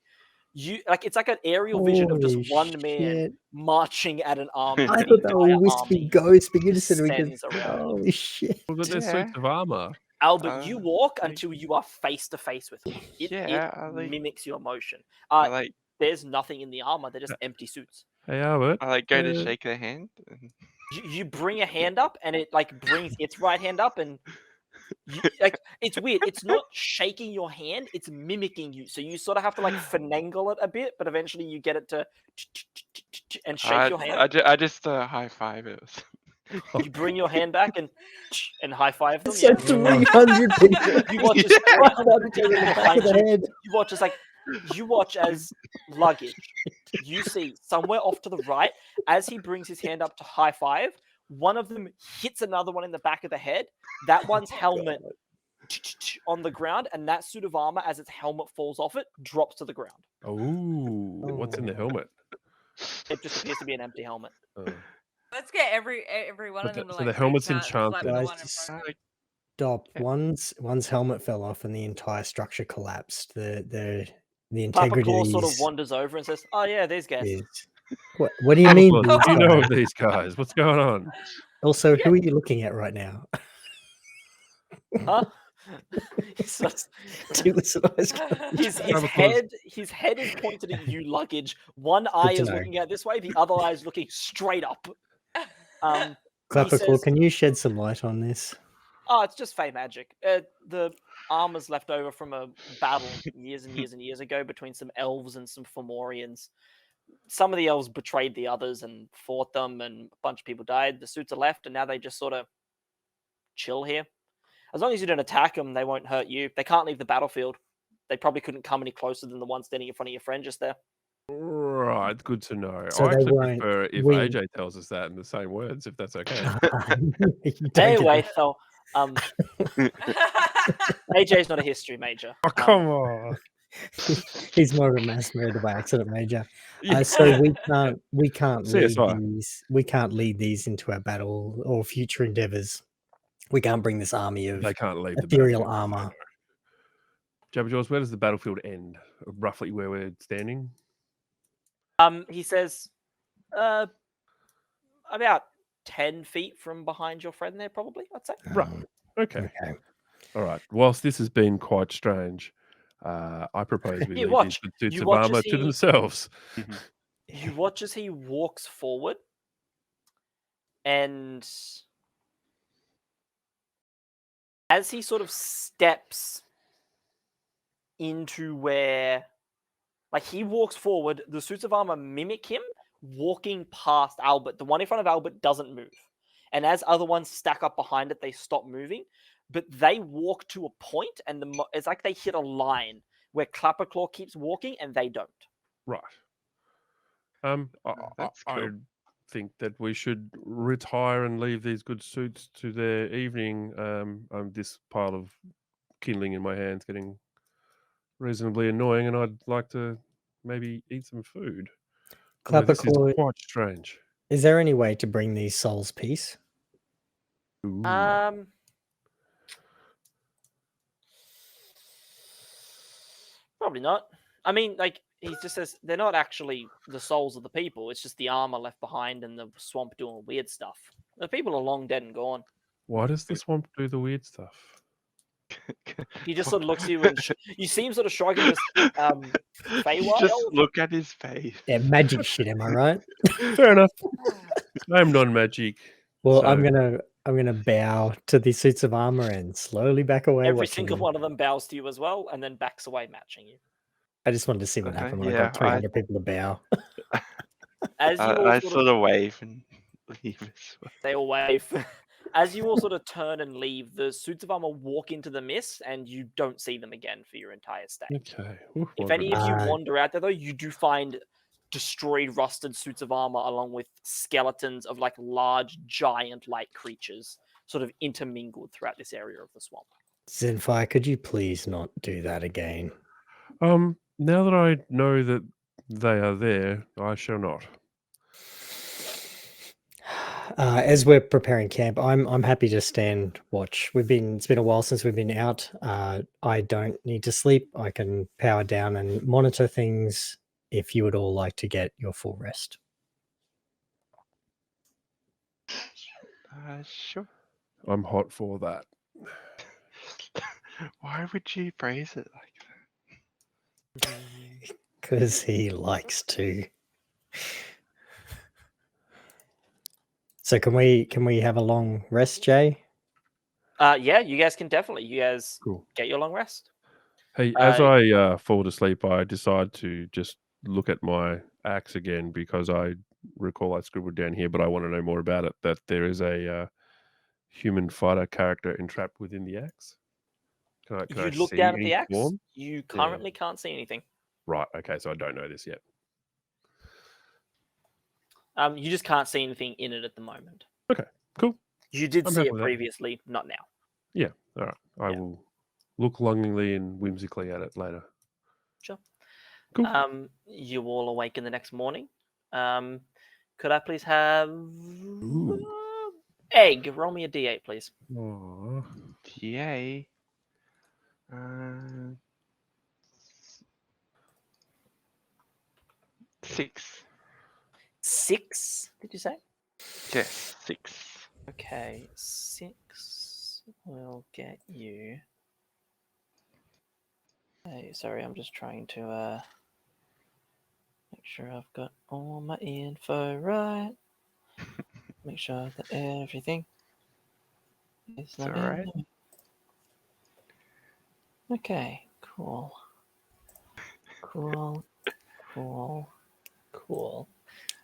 It's like an aerial vision of just Holy one man shit. marching at an army. I The thought they were entire wispy army ghosts, but you just said we could. descends around you. Holy shit. Well, but they're Yeah. suits of armor. Albert, you walk like- until you are face to face with him. It Yeah, mimics your motion. I like There's nothing in the armor; they're just empty suits. Hey Albert. go to Uh, shake their hand. And... You bring a hand up, and it brings its right hand up, and it's weird. It's not shaking your hand; it's mimicking you. So you sort of have to finagle it a bit, but eventually you get it to and shake your hand. I just high five it. You bring your hand back and high five them. So Yeah. 300 people. You watch as you watch as luggage. You see somewhere off to the right, as he brings his hand up to high five, one of them hits another one in the back of the head. That one's helmet on the ground, and that suit of armor, as its helmet falls off it, drops to the ground. Oh, what's in the helmet? It just appears to be an empty helmet. Oh. Let's get every one But of them the- to so the freak helmet's out and slap enchanted. the Guys, one in just- front of them. Stop. Yeah. One's helmet fell off and the entire structure collapsed. The Papa integrity Claw of sort of these wanders over and says, "Oh yeah, these guys." is. What do you mean? Papa, these do you know guys? of these guys? What's going on? Also, who are you looking at right now? Huh? So- Two listeners. his Papa Claw's- head is pointed at you, luggage. One eye to is know. looking out this way. The other eye is looking straight up. Clapper Claw, says- can you shed some light on this? Oh, it's just fey magic. The armor's left over from a battle years and years and years ago between some elves and some Fomorians. Some of the elves betrayed the others and fought them, and a bunch of people died. The suits are left, and now they just sort of chill here. As long as you don't attack them, they won't hurt you. They can't leave the battlefield. They probably couldn't come any closer than the one standing in front of your friend just there. Right, good to know. So I they actually won't prefer if win. AJ tells us that in the same words, if that's okay. You don't get Anyway, that. so AJ's not a history major. Oh, come on. He's more of a mass murder by accident major. Yeah. So we can't lead CSI. these. We can't lead these into our battle or future endeavors. We can't bring this army of They can't leave the ethereal battlefield. armor. Jabba Jaws, where does the battlefield end? Roughly where we're standing? He says, about 10 feet from behind your friend there, probably, I'd say. Right. Okay. Okay. All right. Whilst this has been quite strange, I propose we You leave watch. these suits You of watch as armor to he- themselves. You watch as he walks forward, and as he sort of steps into where, he walks forward, the suits of armor mimic him walking past Albert. The one in front of Albert doesn't move. And as other ones stack up behind it, they stop moving. But they walk to a point, and it's like they hit a line where Clapperclaw keeps walking and they don't. Right. That's I cool. think that we should retire and leave these good suits to their evening. This pile of kindling in my hands getting reasonably annoying, and I'd like to maybe eat some food. Although this is Clapperclaw, quite strange. is there any way to bring these souls peace? Ooh. Probably not. I mean, he just says they're not actually the souls of the people. It's just the armor left behind in the swamp doing weird stuff. The people are long dead and gone. Why does the swamp do the weird stuff? He just sort of looks at you and you see him sort of shrugging this Feywild. Just look at his face. Yeah, magic shit. Am I right? Fair enough. I'm non-magic. Well, So- I'm gonna bow to the suits of armor and slowly back away. Every watching single them. one of them bows to you as well, and then backs away, matching you. I just wanted to see what Okay, happened when I yeah, got 300 people to bow. As you all I sort sort of, of wave and leave as well. they all wave. As you all sort of turn and leave, the suits of armor walk into the mist, and you don't see them again for your entire stay. Okay. Oof, If any of wonderful. you wander out there, though, you do find destroyed, rusted suits of armor along with skeletons of like large, giant-like creatures sort of intermingled throughout this area of the swamp. Zenfire, could you please not do that again? Now that I know that they are there, I shall not. As we're preparing camp, I'm happy to stand watch. It's been a while since we've been out. I don't need to sleep. I can power down and monitor things if you would all like to get your full rest. Sure. I'm hot for that. Why would you phrase it like that? Because he likes to. So can we have a long rest, Jay? Yeah, you guys can definitely. You guys Cool. get your long rest. Hey, as I fall to sleep, I decide to just look at my axe again because I recall I scribbled down here, but I want to know more about it. That there is a human fighter character entrapped within the axe. Can I You look see down at any the axe. form? You currently can't see anything. Right. Okay. So I don't know this yet. You just can't see anything in it at the moment. Cool. You did I'm see happy it with that. previously, not now. Yeah. All right. I Yeah. will look longingly and whimsically at it later. Sure. Cool. You all awaken the next morning. Could I please have egg? Roll me a d8, please. Aw. Yay. 6. 6, did you say? Yes, 6. Okay, 6 will get you. Hey, sorry, I'm just trying to make sure I've got all my info right. Make sure that everything is It's alright. Okay, cool. Cool.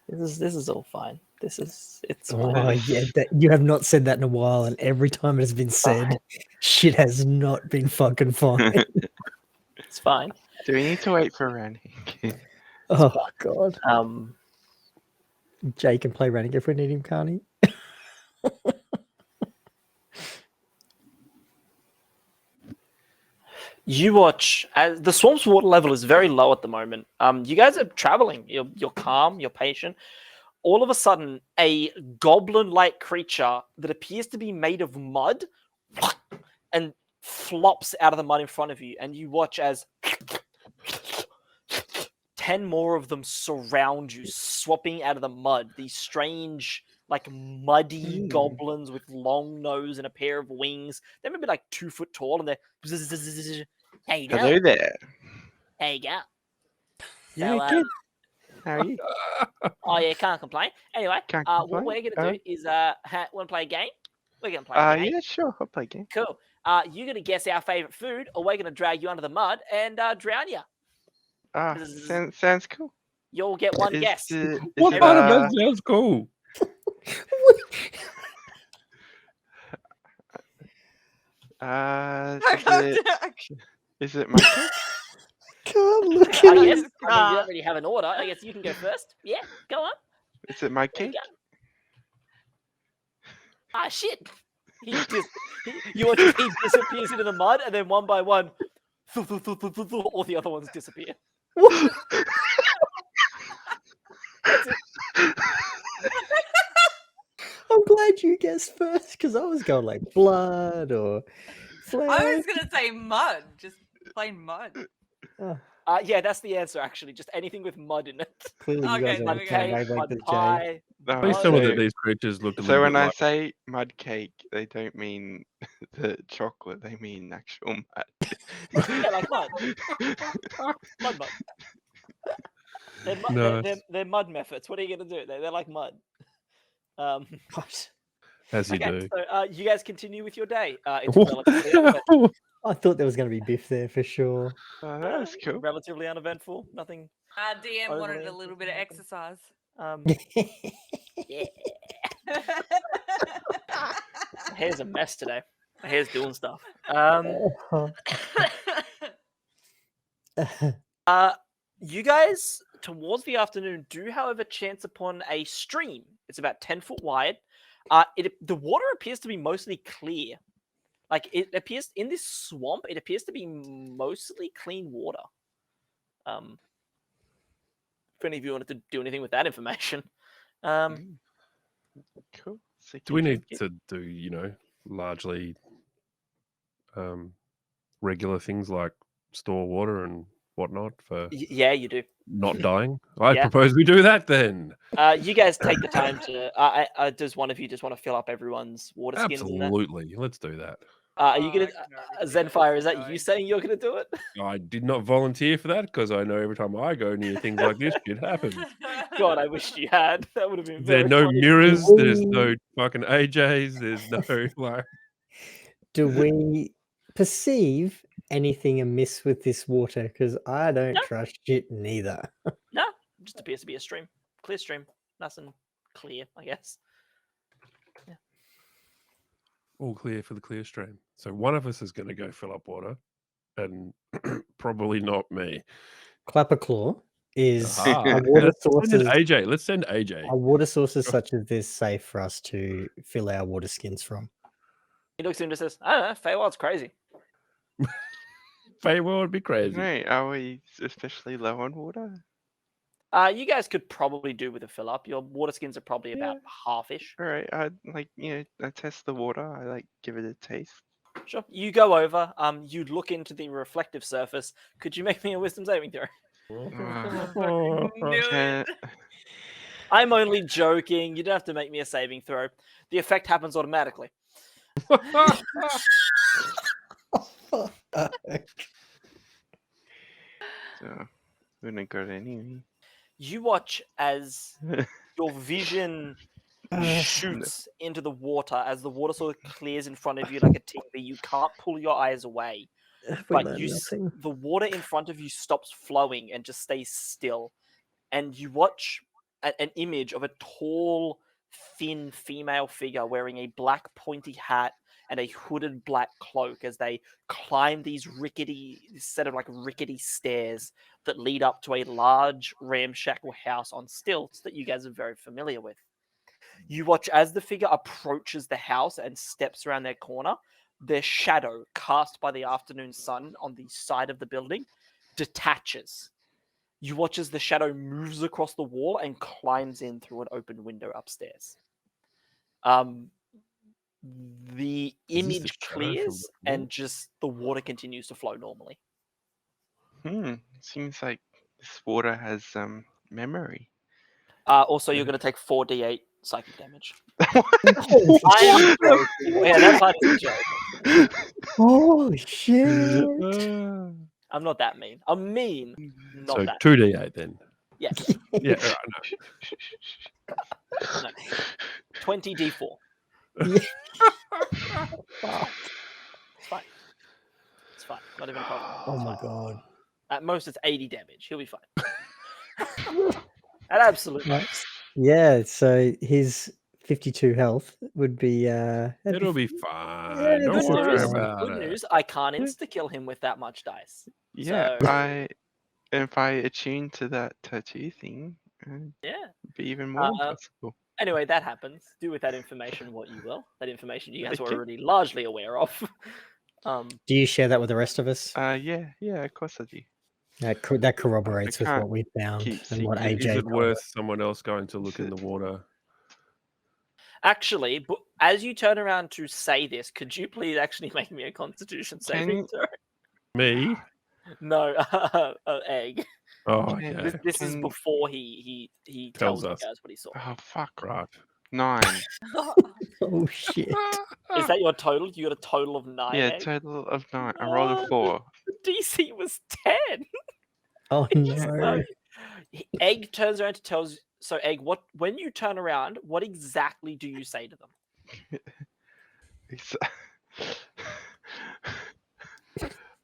This is all fine. It's fine. Oh yeah, you have not said that in a while, and every time it has been said, shit has not been fucking fine. It's fine. Do we need to wait for Randy? Oh god, Jay can play running if we need him, can't he? You watch as the swamp's water level is very low at the moment. You guys are traveling. You're calm. You're patient. All of a sudden, a goblin-like creature that appears to be made of mud and flops out of the mud in front of you, and you watch as 10 more of them surround you, swapping out of the mud. These strange, like muddy goblins with long nose and a pair of wings. They're maybe like 2 foot tall, and they're hey you go, Hello there. hey you go. Yeah, So, good. How are you? Oh yeah, can't complain. Anyway, Can't what complain. we're gonna do is want to play a game? We're gonna play a game. Yeah, sure. I'll play a game. Cool. You're gonna guess our favorite food, or we're gonna drag you under the mud and drown you. Sounds cool. You'll get one guess. What part of that sounds cool? Is it my turn? Can't look I at guess. it. I mean, you don't really have an order. I guess you can go first. Yeah, go on. Is it my There you cake? go. Ah, shit. You watch as he disappears into the mud, and then one by one, all the other ones disappear. That's it. I'm glad you guessed first because I was going like blood or flesh. I was gonna say mud, just plain mud. Yeah, that's the answer. Actually, just anything with mud in it. Clearly, you Okay, guys there are we on go. the same Cake, wavelength mud as Jay. pie, At No, least some of so, these creatures look a so little when bit I like. say mud cake, they don't mean the chocolate. They mean actual mud. Yeah, like mud. Mud. Nice. They're mud methods. What are you gonna do? They're like mud. What? As you Okay, do. so you guys continue with your day. It's relatively uneventful. I thought there was going to be Biff there for sure. Oh, that was cool. Relatively uneventful. Nothing. DM wanted Overly a little bit of interesting exercise. Yeah. My hair's a mess today. My hair's doing stuff. You guys, towards the afternoon, do, however, chance upon a stream. It's about 10 foot wide. The water appears to be mostly clear. Like, it appears in this swamp, it appears to be mostly clean water. If any of you wanted to do anything with that information. Cool. Do we need Sicky-sicky. to do, largely regular things like store water and whatnot for Yeah, you do. not dying? I Yeah. propose we do that then. You guys take the time to. Does one of you just want to fill up everyone's water skins in there? Absolutely. Let's do that. Are you gonna, I can already see where Zenfire? this Is that going. you saying you're gonna do it? I did not volunteer for that because I know every time I go near things like this, shit happens. God, I wished you had. That would have been There very are no funny. mirrors. Do There's we- no fucking AJs. There's no like. Do we perceive anything amiss with this water? Because I don't No. trust shit neither. No, just appears to be a stream, clear stream, nice and clear, I guess. All clear for the clear stream. So one of us is going to go fill up water, and probably not me. Clapper Claw is Aha. a water Let's source. send AJ. Let's send AJ. Are water sources such as this safe for us to fill our water skins from? He looks at him and just says, "I don't know, Feywild's crazy." Feywild would be crazy. Right, are we especially low on water? You guys could probably do with a fill up. Your water skins are probably about half-ish. All right, I I test the water. I give it a taste. Sure. You go over. You look into the reflective surface. Could you make me a wisdom saving throw? Knew it. Can- I'm only joking. You don't have to make me a saving throw. The effect happens automatically. So, wouldn't got any. You watch as your vision shoots into the water as the water sort of clears in front of you like a TV. You can't pull your eyes away, but the water in front of you stops flowing and just stays still. And you watch an image of a tall, thin female figure wearing a black pointy hat and a hooded black cloak as they climb these rickety stairs that lead up to a large ramshackle house on stilts that you guys are very familiar with. You watch as the figure approaches the house and steps around their corner. Their shadow, cast by the afternoon sun on the side of the building, detaches. You watch as the shadow moves across the wall and climbs in through an open window upstairs. The Is this the image shadow from clears before? and just the water continues to flow normally. Seems like this water has memory. Also, you're going to take 4d8 psychic damage. I am joking. Yeah, that part is a joke. Holy shit! I'm not that mean. I'm mean, not So that. 2d8 then. Yes. Yeah, all right, No. 20d4. Fuck. It's fine. It's fine. Not even a problem. Oh It's my fine. god. At most, it's 80 damage. He'll be fine. At absolute Right. most. Yeah, so his 52 health would be that'd It'll be yeah, fine. Don't that's Good worry news. about Good it. news. I can't insta-kill him with that much dice. Yeah, So- if I attune to that tattoo thing, Yeah. it'd be even more impossible. Anyway, that happens. Do with that information what you will. That information you guys were Okay. already largely aware of. Do you share that with the rest of us? Yeah, of course I do. That corroborates with can't what we found keep and what secret. AJ Is it told worth us. someone else going to look Is in the it- water? Actually, as you turn around to say this, could you please actually make me a Constitution saving you- throw? Me? No, Egg. Oh, Yeah, okay. This is Can- before he Tells tells you us. guys what he saw. Oh fuck! Right. 9. Oh shit! Is that your total? You got a total of 9. Yeah, Egg? total of 9. I rolled a 4. The DC was 10. Oh He's no! so- Egg turns around to tells. So Egg, when you turn around, what exactly do you say to them? It's-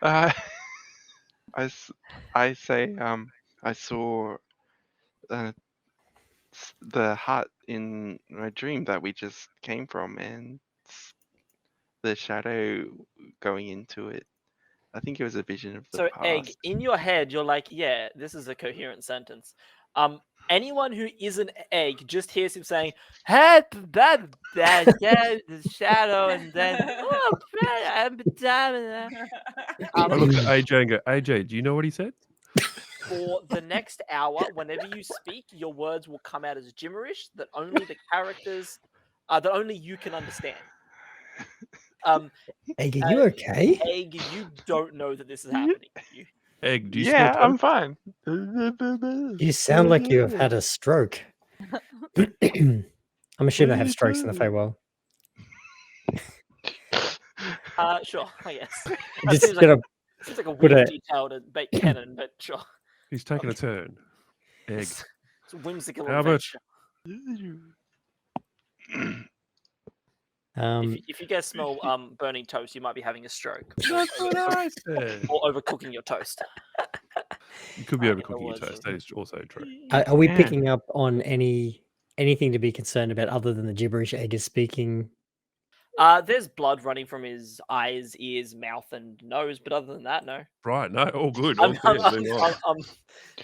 uh, I say I saw the hut in my dream that we just came from, and the shadow going into it. I think it was a vision of the So past. Egg, in your head, you're like, yeah, this is a coherent sentence. Anyone who isn't Egg just hears him saying, "Hey, that, yeah, the shadow," and then, "Oh, I'm I look at AJ and go, AJ, do you know what he said? For the next hour, whenever you speak, your words will come out as gibberish that only the characters, that only you can understand. Egg, are you okay? Egg, you don't know that this is happening to you. Egg, do you smell Yeah, I'm toast? fine. You sound like you have had a stroke. I'm assuming they have strokes in the Feywild. Sure, I guess. That Just seems like a put weird a- detail to bait canon, but sure. He's taking a turn. Egg. It's a whimsical Albert. adventure. If you guys smell burning toast, you might be having a stroke. That's what I said. Or overcooking your toast. You could be in the overcooking your words toast. of- That is also true. are we Yeah. picking up on anything to be concerned about other than the gibberish Egg is speaking? There's blood running from his eyes, ears, mouth, and nose, but other than that, no. Right, no, all good. All I'm, clear. I'm, Move I'm, on.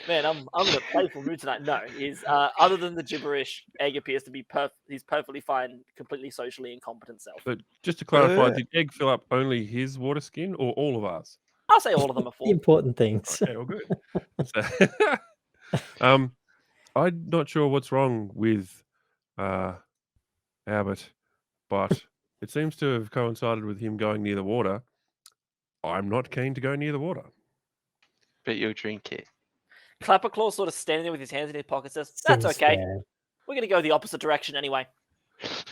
man, I'm in a playful mood tonight. No, is other than the gibberish, Egg appears to be he's perfectly fine, completely socially incompetent self. But just to clarify, Uh. did Egg fill up only his water skin or all of us? I'll say all of them are The full. important things. Okay, all good. So, I'm not sure what's wrong with Albert, but it seems to have coincided with him going near the water. I'm not keen to go near the water. But you'll drink it. Clapperclaw sort of standing there with his hands in his pocket says, "That's Seems okay. fair. We're gonna go the opposite direction anyway."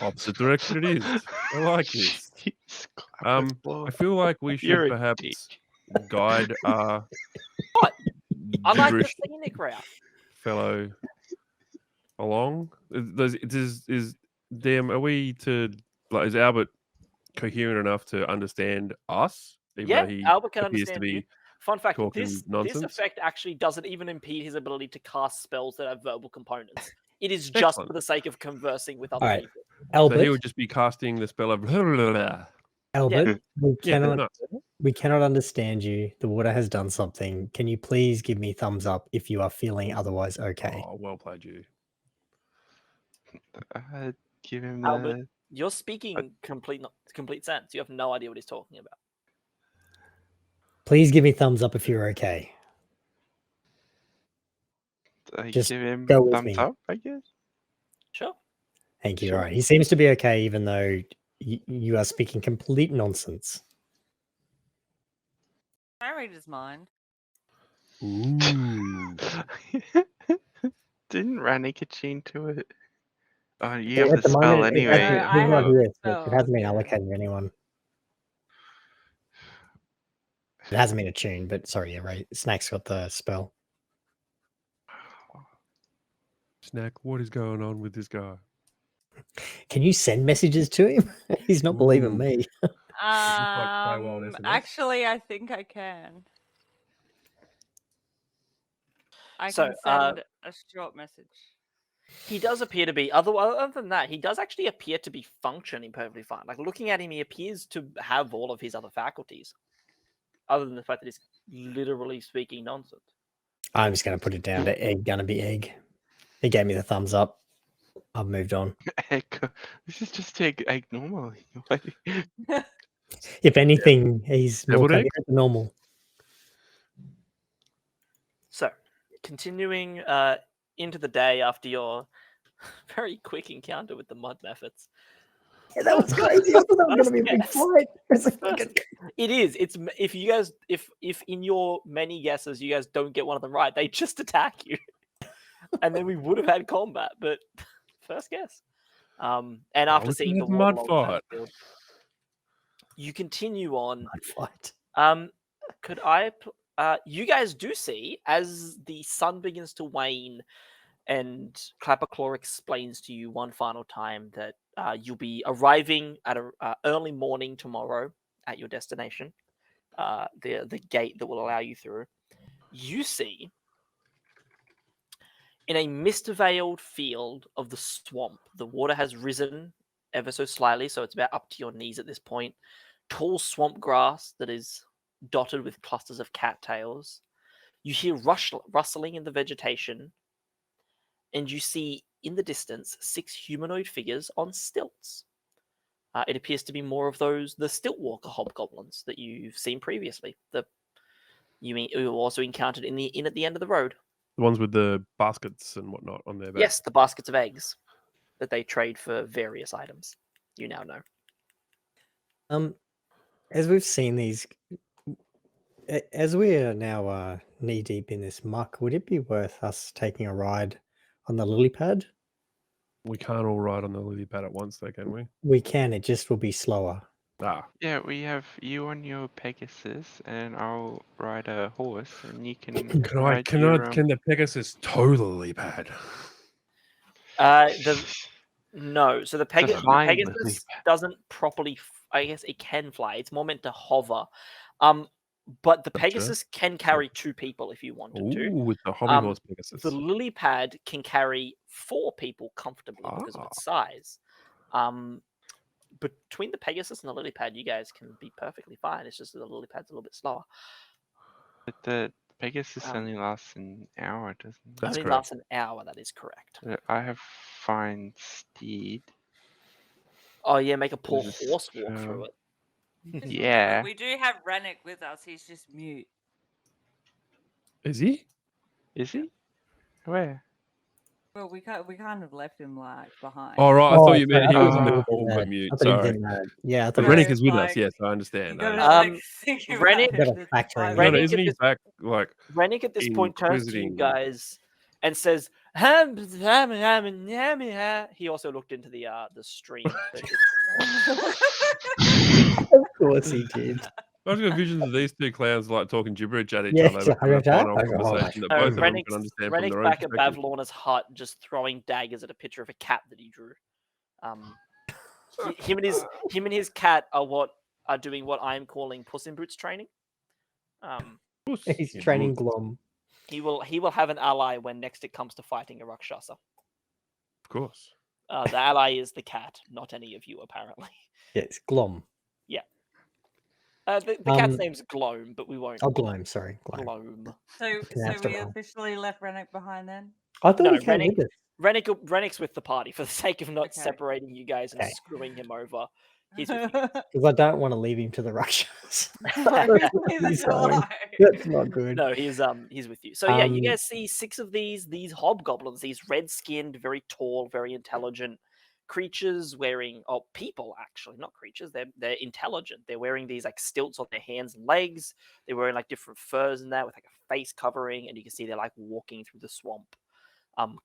Opposite direction it is. I like this. Jeez, I feel like we should You're a perhaps dick. guide our I like the gibberish scenic route. fellow along. Is damn, are we to like? Is Albert coherent enough to understand us? Even Yeah, though he Albert can appears to understand be you. Fun fact: talking this nonsense. effect actually doesn't even impede his ability to cast spells that have verbal components. It is just Excellent. for the sake of conversing with other Alright. people. So Albert, he would just be casting the spell of. Albert, we Yeah, cannot no. we cannot understand you. The water has done something. Can you please give me thumbs up if you are feeling otherwise okay? Oh, well played, you. Give him Albert, the. you're speaking complete sense. You have no idea what he's talking about. Please give me thumbs up if you're okay. Just give him go with thumbs me. up, I guess. Sure. Thank you. Sure. All right. He seems to be okay, even though you are speaking complete nonsense. I read his mind. Ooh. Didn't Randy chain to it? Oh, you Yeah, have at the the spell moment, anyway. No, I he's not have here, the so it spell, hasn't been yeah. allocated to anyone. It hasn't been attuned, but sorry, yeah, right. Snack's got the spell. Snack, what is going on with this guy? Can you send messages to him? He's not believing Ooh. me. Feywild SMS? Actually, I think I can. I So, can send a short message. He does appear to be, other than that, he does actually appear to be functioning perfectly fine. Like, looking at him, he appears to have all of his other faculties, other than the fact that he's literally speaking nonsense. I'm just going to put it down to egg, gonna be egg. He gave me the thumbs up. I've moved on. This is just egg normally. Like, If anything, he's more Deviled egg? coherent than normal. So, continuing into the day after your very quick encounter with the mud methods, Yeah, that was crazy. I thought that was going to be a big First fight. It's like, First It is. It's if you guys, if in your many guesses you guys don't get one of them right, they just attack you, and then we would have had combat. But first guess. And after we seeing can the have mud waterlogged fight. battlefield, you continue on. mud fight. Could I? You guys do see as the sun begins to wane, and Clapperclaw explains to you one final time that you'll be arriving at a early morning tomorrow at your destination. The gate that will allow you through. You see in a mist-veiled field of the swamp, the water has risen ever so slightly, so it's about up to your knees at this point. Tall swamp grass that is dotted with clusters of cattails. You hear rustling in the vegetation, and you see in the distance 6 humanoid figures on stilts. It appears to be more of the Stiltwalker hobgoblins that you've seen previously. You also encountered in the inn at the end of the road. The ones with the baskets and whatnot on their back. Yes, the baskets of eggs that they trade for various items. You now know. As we've seen these, as we are now knee deep in this muck, would it be worth us taking a ride on the lily pad? We can't all ride on the lily pad at once, though, can we? We can. It just will be slower. Ah, Yeah, we have you on your Pegasus, and I'll ride a horse, and you can ride can the Pegasus tow the lily pad? No. So the Pegasus flying lily doesn't properly. I guess it can fly. It's more meant to hover. But the Gotcha. Pegasus can carry 2 people if you wanted to. Ooh, with the hobby horse Pegasus. The lily pad can carry 4 people comfortably because of its size. Between the Pegasus and the lily pad, you guys can be perfectly fine. It's just that the lily pad's a little bit slower. But the Pegasus only lasts an hour, doesn't it? That's only correct. lasts an hour. That is correct. I have fine steed. Oh yeah, make a poor This horse walk through it. Just Yeah. remember, we do have Rennick with us. He's just mute. Is he? Is he? Where? Well, we kind of left him like behind. Oh, right. I thought you meant sorry, he I was in thought the he was call in but the- mute. I thought he was Sorry. in the- yeah, I But thought Rennick Rennick was is with us. like- Yes, I You understand. gotta I like think about Rennick- it. Gotta It's factor in. five no, Rennick isn't at he this- back? Like, Rennick at this point turns to you Inquisiting. guys and says, he also looked into the stream. But Of course he did. I've got visions of these 2 clowns like talking gibberish at each Yeah, other, it's but having a like, final "Oh, conversation that No, both of them Rennick's, can understand from Rennick's their own back at perspective. Bavlorna's hut, just throwing daggers at a picture of a cat that he drew. Him and his cat are doing what I'm calling Puss in Boots training. Puss He's in training Boots. Glom. He will have an ally when next it comes to fighting a Rakshasa. Of course. The ally is the cat, not any of you apparently. Yeah, it's Glom. The cat's name's Gloam, but we won't. Oh, Glom. Sorry, Glom. Gloam. So Pronounced it we wrong. officially left Rennick behind then? I thought No, he came with us. Rennick's with the party for the sake of not Okay. separating you guys and Okay. screwing him over. He's with you. Because I don't want to leave him to the Rakshas. Neither do I. That's not good. No, he's with you. So yeah, you Um, guys see 6 of these hobgoblins, these red-skinned, very tall, very intelligent creatures wearing people actually, not creatures. They're intelligent. They're wearing these like stilts on their hands and legs. They're wearing like different furs and that with like a face covering, and you can see they're like walking through the swamp.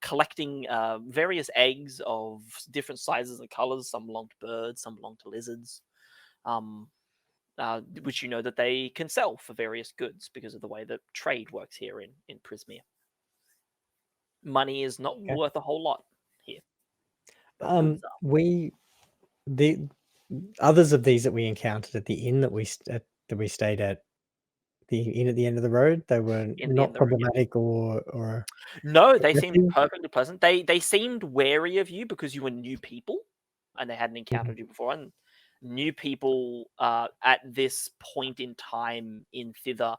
Collecting various eggs of different sizes and colors. Some belong to birds, some belong to lizards, which you know that they can sell for various goods because of the way that trade works here in Prismere. Money is not Okay. worth a whole lot here. but goods are. The others of these that we encountered at the inn that we stayed at, the inn at the end of the road, they were Inn at the end not of the road, yeah. problematic or No, they seemed aggressive? perfectly pleasant. They seemed wary of you because you were new people and they hadn't encountered you before. And new people at this point in time in Hither,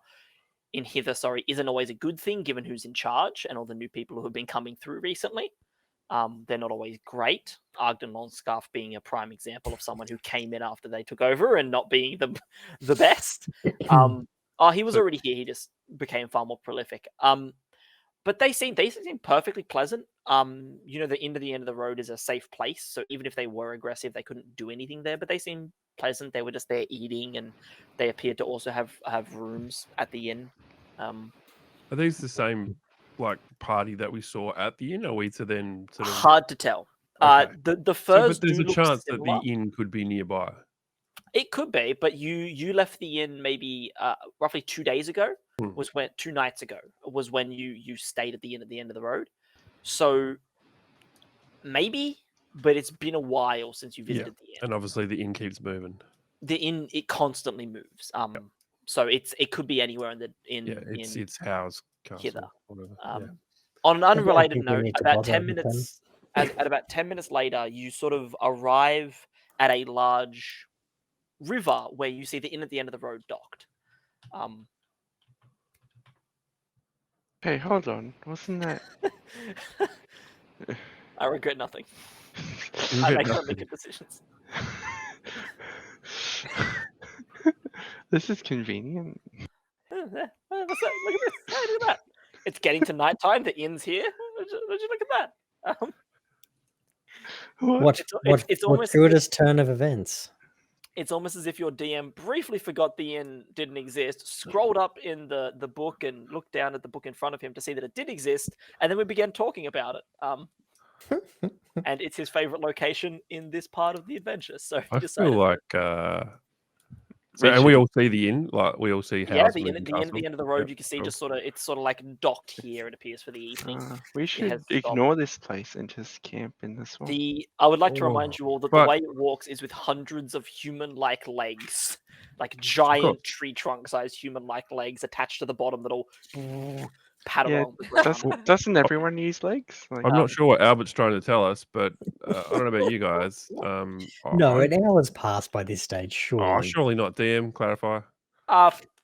isn't always a good thing given who's in charge and all the new people who have been coming through recently. They're not always great. Argden Longscarf being a prime example of someone who came in after they took over and not being the best. He was So- already here. He just became far more prolific. But they seem perfectly pleasant. You know, the end of the road is a safe place, so even if they were aggressive, they couldn't do anything there. But they seemed pleasant. They were just there eating, and they appeared to also have rooms at the inn. Are these the same like party that we saw at the inn, or we to then sort of Hard to tell. Okay. The So, furs but there's do a look chance that similar. the inn could be nearby. It could be, but you left the inn maybe roughly 2 days ago. Was when 2 nights ago was when you stayed at the inn at the end of the road. So maybe, but it's been a while since you visited the inn. And obviously the inn keeps moving. The inn, it constantly moves. So it could be anywhere in It's Howe's Castle. hither. Whatever. On an I don't unrelated think we note, need to about bother 10 with them. minutes at about 10 minutes later, you sort of arrive at a large river where you see the inn at the end of the road docked. Hey, hold on. Wasn't that? I regret nothing. You I get make nothing. only good decisions. This is convenient. What's that? Look at this. Hey, look at that. It's getting to nighttime. The inn's here. Would you look at that? What? What it's almost fortuitous turn of events. It's almost as if your DM briefly forgot the inn didn't exist, scrolled up in the book and looked down at the book in front of him to see that it did exist, and then we began talking about it. And it's his favorite location in this part of the adventure. So he I decided. feel like and we all see the inn, like we all see Yeah, Howe's the inn moving at the castle. end of the road, Yep, you can see cool. just it's sort of like docked here. It appears for the evening. We should has ignore this place and just camp in the swamp. I would like to remind you all that the But- way it walks is with hundreds of human-like legs, like giant tree trunk-sized human-like legs attached to the bottom that'll pat Yeah, along the ground. Doesn't everyone use legs? Like, I'm not sure what Albert's trying to tell us, but I don't know about you guys. No, an hour's passed by this stage, surely. surely not. DM, clarify.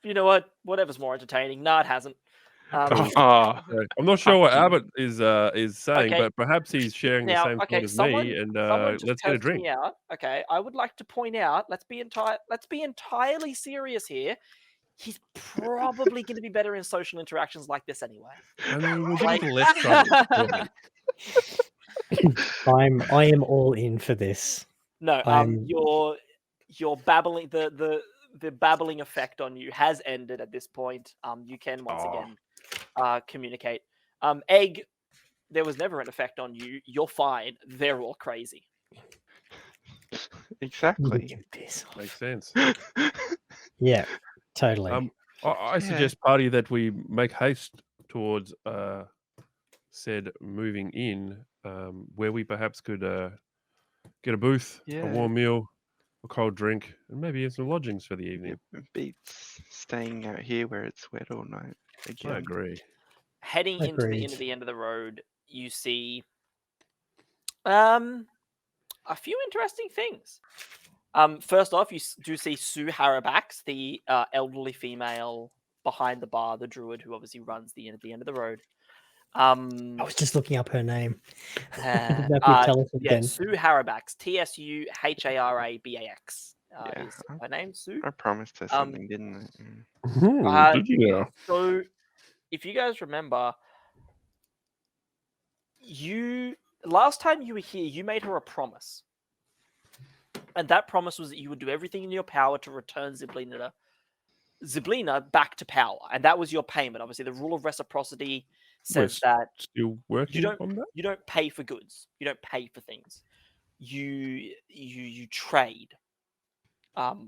You know what? Whatever's more entertaining. No, it hasn't. Ah, I'm not sure what Fuck you. Albert is saying, Okay. but perhaps he's sharing the Now, same okay, thought as someone me, and just let's get a cursed drink. me out. Okay, I would like to point out. Let's be entirely serious here. He's probably going to be better in social interactions like this anyway. I mean, we're getting to less trouble. I am all in for this. No, I'm- your babbling the babbling effect on you has ended at this point. You can once again communicate. Egg, there was never an effect on you. You're fine. They're all crazy. exactly. Makes sense. Yeah, totally. I suggest, party, that we make haste towards said moving in, where we perhaps could get a booth, a Yeah. warm meal, a cold drink, and maybe some lodgings for the evening. It beats staying out here where it's wet all night. I Again. agree. Heading into the Agreed. end of the road, you see a few interesting things. First off, you do see Sue Harabax, the elderly female behind the bar, the druid who obviously runs the inn at the end of the road. I was just looking up her name. Uh, That would tell us yeah, again. Sue Harabax, TSUHARABAX Yeah, is her name, Sue. I promised her something, didn't I? Uh, Did you? So, if you guys remember, last time you were here, you made her a promise. And that promise was that you would do everything in your power to return Ziblina back to power. And that was your payment. Obviously, the rule of reciprocity says that Still working on that? you don't pay for goods. You don't pay for things. You trade.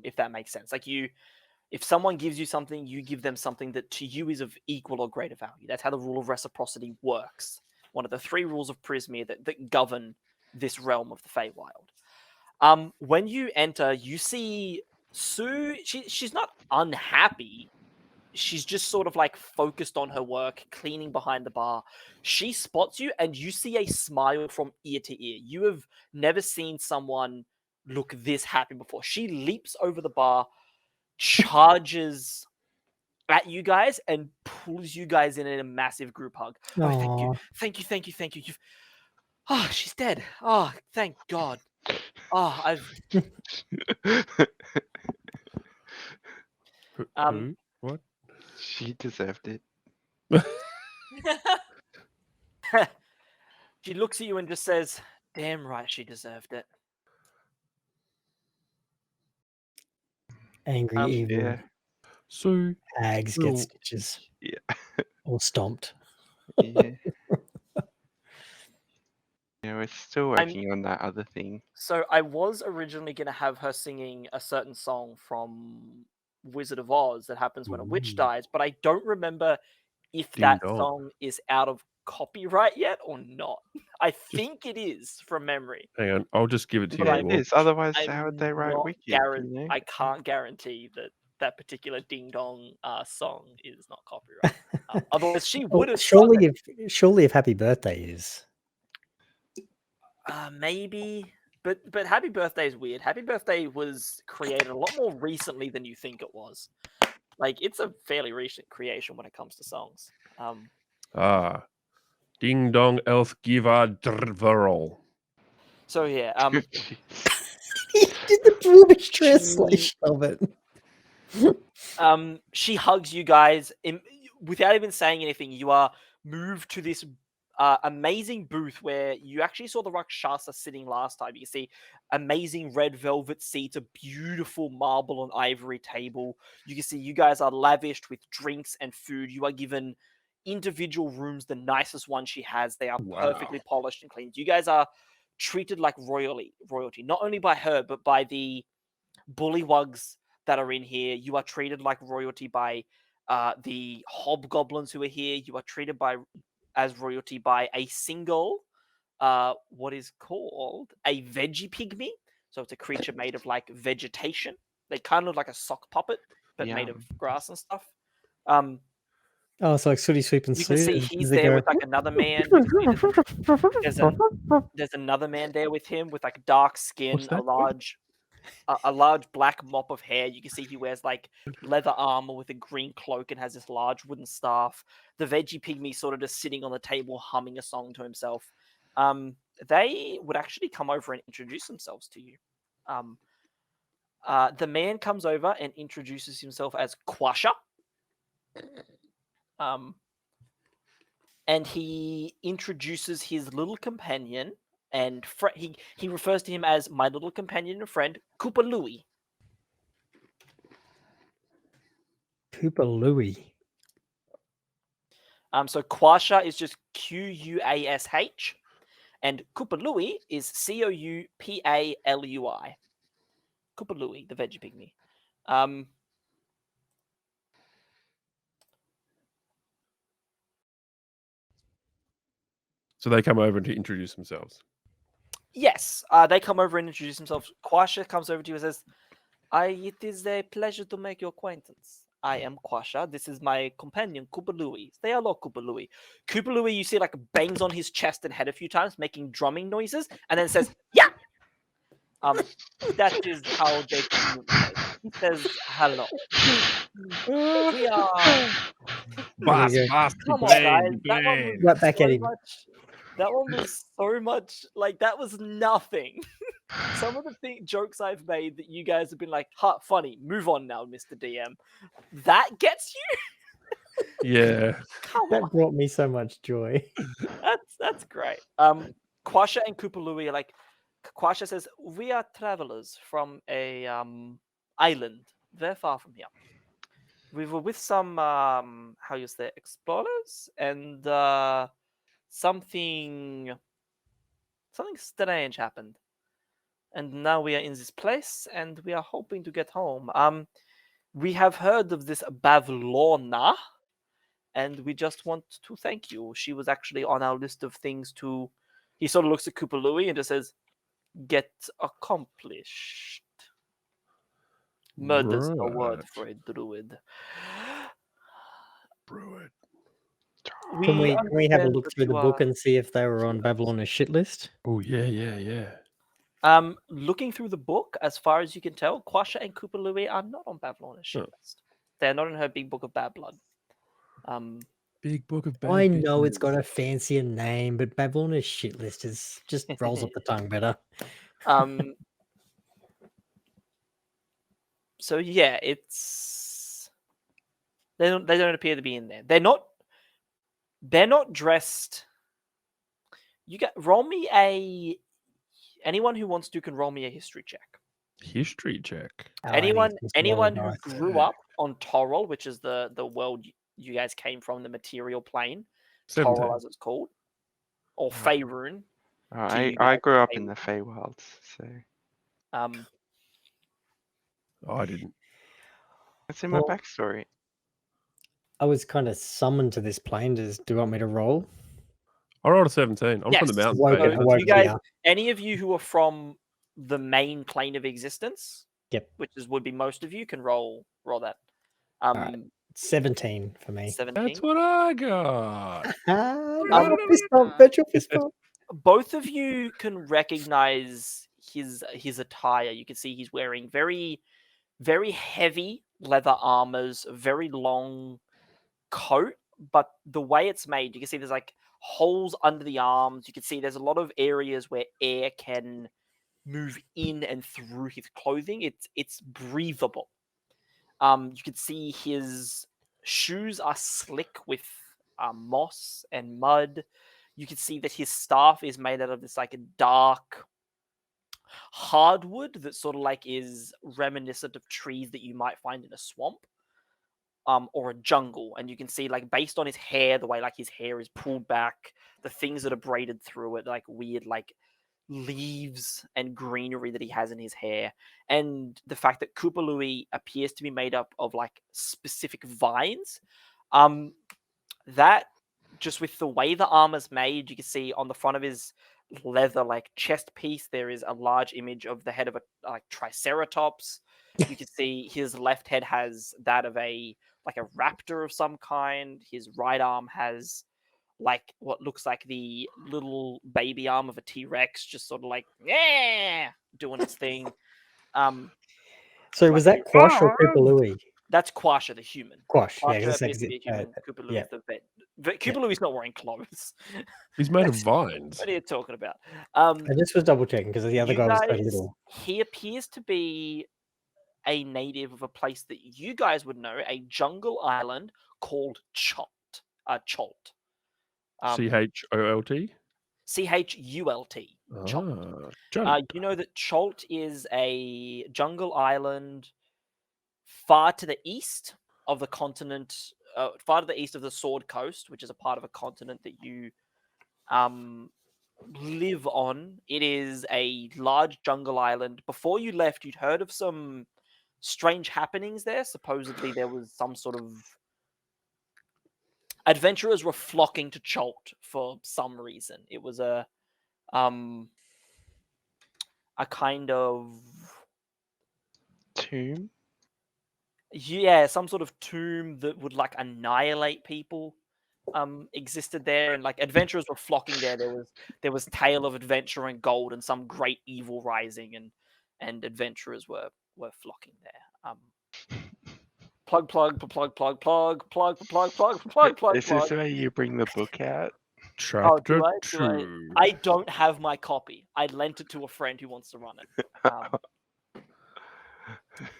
If that makes sense. Like if someone gives you something, you give them something that to you is of equal or greater value. That's how the rule of reciprocity works. One of the 3 rules of Prismere that govern this realm of the Feywild. When you enter, you see Sue. She's not unhappy. She's just sort of like focused on her work, cleaning behind the bar. She spots you, and you see a smile from ear to ear. You have never seen someone look this happy before. She leaps over the bar, charges at you guys, and pulls you guys in a massive group hug. Oh, thank you. She's dead. Oh, thank God. Oh, Who? What? She deserved it. She looks at you and just says, "Damn right, she deserved it." Angry, evil Yeah. So, hags Well, get stitches Yeah. or stomped. Yeah. Yeah, we're still I'm- working on that other thing. So I was originally going to have her singing a certain song from Wizard of Oz that happens when a witch Ooh. dies, but I don't remember if Ding that dong. song is out of copyright yet or not. I think it is from memory. hang on, I'll just give it to But you. I- It Well, is. Otherwise, I'm how would they write not Wicked? You know? I can't guarantee that that particular ding dong song is not copyright. Otherwise, she would have sung it. Surely if Happy Birthday is. Maybe, but Happy Birthday is weird. Happy Birthday was created a lot more recently than you think it was. Like it's a fairly recent creation when it comes to songs. Ding dong elf giva drverol. So yeah, Jeez. He did the British She- translation of it. she hugs you guys without even saying anything. You are moved to this amazing booth where you actually saw the Rakshasa sitting last time. You can see amazing red velvet seats, a beautiful marble and ivory table. You can see you guys are lavished with drinks and food. You are given individual rooms, the nicest one she has. They are perfectly polished and clean. You guys are treated like royalty, not only by her, but by the bullywugs that are in here. You are treated like royalty by the hobgoblins who are here. You are treated as royalty by a single, what is called a veggie pygmy. So it's a creature made of like vegetation. They kind of look like a sock puppet, but made of grass and stuff. Oh, it's like Sooty Sweep and You can see Sue. he's there with like another man. You can see there's another man there with him with like dark skin, What's that? a large black mop of hair. You can see he wears like leather armor with a green cloak and has this large wooden staff. The veggie pygmy sort of just sitting on the table humming a song to himself. They would actually come over and introduce themselves to you. The man comes over and introduces himself as Quasha. And he introduces his little companion and he refers to him as my little companion and friend, Koopa Louie. Koopa Louie. So Quasha is just Quash, and Koopa Louie is Coupalui. Koopa Louie, the veggie pygmy. So they come over to introduce themselves. Yes, they come over and introduce themselves. Quasha comes over to you and says, "It is a pleasure to make your acquaintance. I am Quasha. This is my companion, Koopa Louie. Say hello, Koopa Louie." Koopa Louie, you see, like bangs on his chest and head a few times, making drumming noises, and then says, "Yeah." That is how they communicate. He says, "Hello. We are." Boss, go. boss, Come on, guys. That one was Right back at so him. much. That one was so much like that was nothing. Some of the jokes I've made that you guys have been like, "Ha, funny." Move on now, Mr. DM. That gets you. Yeah. Come That on. brought me so much joy. That's great. Quasha and Koopa Louie are like. Quasha says, "We are travelers from a island very far from here. We were with some how you say explorers and something strange happened. And now we are in this place and we are hoping to get home. We have heard of this Bavlorna and we just want to thank you. She was actually on our list of things to." He sort of looks at Koopa Louie and just says, "Get accomplished." Murder's no word Right. for a druid. Druid. Can we have a understand look that through the you book are- and see if they were on Babylon's shit list? Oh, yeah. Looking through the book, as far as you can tell, Quasha and Koopa Louie are not on Babylon's shit list. They're not in her big book of bad blood. Big book of bad I know it's got business. a fancier name, but Babylon's shit list is just rolls off the tongue better. So yeah, it's they don't appear to be in there. They're not dressed You get roll me a. Anyone who wants to can roll me a history check. History check. Oh, I need anyone to roll a anyone who dice. grew up on Toril, which is the world you guys came from, the material plane, 17. Toril as it's called, or Oh. Faerun. to you I guys, grew up they- in the Feywilds, so Oh, I didn't. that's in my Well, backstory. I was kind of summoned to this plane. Do you want me to roll? I rolled a 17. I'm from the Yes. mountain Woke phase. it- so woke you guys, here. any of you who are from the main plane of existence, Yep. which would be most of you, can roll that. right. 17 for me. 17. That's what I got. No, fist bump, virtual fist bump. Both of you can recognize his attire. You can see he's wearing very, very heavy leather armors, very long coat, but the way it's made, you can see there's like holes under the arms. You can see there's a lot of areas where air can move in and through his clothing. It's breathable. You can see his shoes are slick with moss and mud. You can see that his staff is made out of this like a dark hardwood that sort of like is reminiscent of trees that you might find in a swamp. Or a jungle, and you can see like based on his hair, the way like his hair is pulled back, the things that are braided through it, like weird like leaves and greenery that he has in his hair, and the fact that Kupalui appears to be made up of like specific vines. That just with the way the armor's made, you can see on the front of his leather like chest piece there is a large image of the head of a like triceratops. You can see his left head has that of a raptor of some kind. His right arm has like what looks like the little baby arm of a T-Rex, just sort of like doing its thing. So was that Quash or Kupalui? That's Quasha, the human. Quash, yeah. Quasha That's appears to be a human. Kupalui yeah. is the vet. Kupalui's not wearing clothes. He's made of vines. What are you talking about? I just was double checking because the other You guy was so guys, little. he appears to be a native of a place that you guys would know, a jungle island called Cholt. Cholt. CHOLT? Chult. Cholt. You know that Cholt is a jungle island far to the east of the continent, far to the east of the Sword Coast, which is a part of a continent that you live on. It is a large jungle island. Before you left, you'd heard of some strange happenings there. Supposedly, there was some sort of adventurers were flocking to Cholt for some reason. It was a kind of Tomb? yeah, some sort of tomb that would like annihilate people existed there, and like adventurers were flocking there. There was tale of adventure and gold and some great evil rising, and adventurers were flocking there. Plug. Is this where you bring the book out? Oh, Chapter do I? 2. I don't have my copy. I lent it to a friend who wants to run it.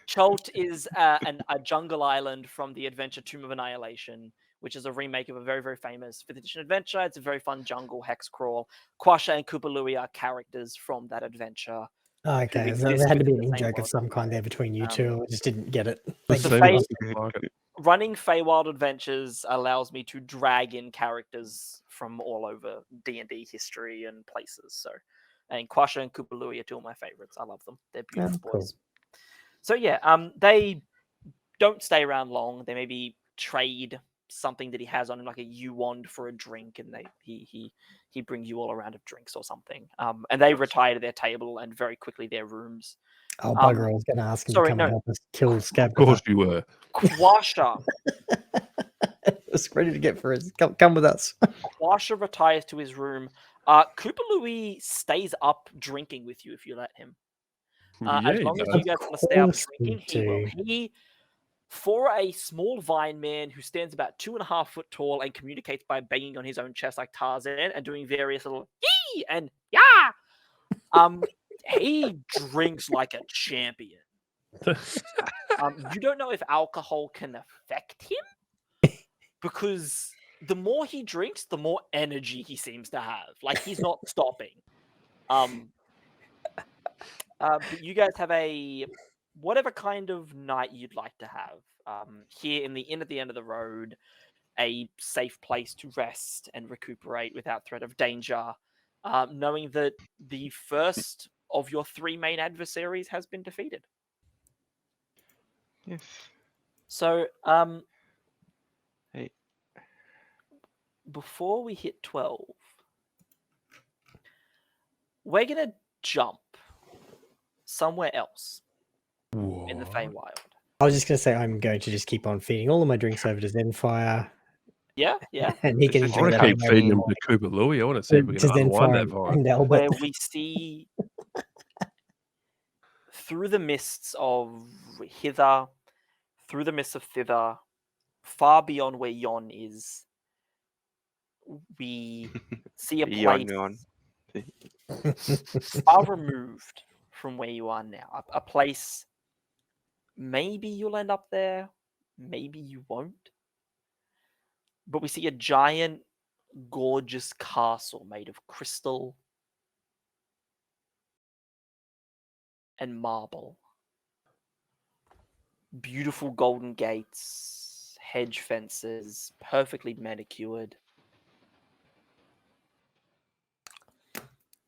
Cholt is a jungle island from the adventure Tomb of Annihilation, which is a remake of a very, very famous 5th edition adventure. It's a very fun jungle hex crawl. Quasha and Kupalui are characters from that adventure. Oh, okay, so there had to be an in-joke of some kind there between you two. I just didn't get it. The Thank you. same market. Running Feywild Adventures allows me to drag in characters from all over D&D history and places. So, and Quasha and Kupalui are two of my favorites. I love them. They're beautiful Oh, cool. boys. So yeah, they don't stay around long. They maybe trade something that he has on him, like a U wand for a drink, and he brings you all a round of drinks or something. And they retire to their table and very quickly their rooms. Oh, bugger, I was going to ask him to come and help us kill Scab. Of course you were. Quasha. was ready to get for us. Come with us. Quasha retires to his room. Kupalui stays up drinking with you if you let him. As long as you guys want to stay up drinking, he will. He, for a small vine man who stands about 2.5 foot tall and communicates by banging on his own chest like Tarzan and doing various little yee and yeah, he drinks like a champion. You don't know if alcohol can affect him because the more he drinks, the more energy he seems to have. Like he's not stopping. But you guys have a whatever kind of night you'd like to have. Here in the inn at the end of the road, a safe place to rest and recuperate without threat of danger, knowing that the first of your 3 main adversaries has been defeated. Yes. So, Hey. before we hit 12, we're gonna jump somewhere else in the What? Feywild. I was just going to say I'm going to just keep on feeding all of my drinks over to Zenfire, Yeah, yeah. and he This can is I enjoy want that. to Okay. keep on feeding his him own. to Cooper Louie. I want to see if we To can unwind that Zenfire vibe. and Albert. Where we see through the mists of hither, through the mists of thither, far beyond where Yon is, we see a place Yon. far removed from where you are now. A place, maybe you'll end up there, maybe you won't. But we see a giant, gorgeous castle made of crystal and marble. Beautiful golden gates, hedge fences, perfectly manicured.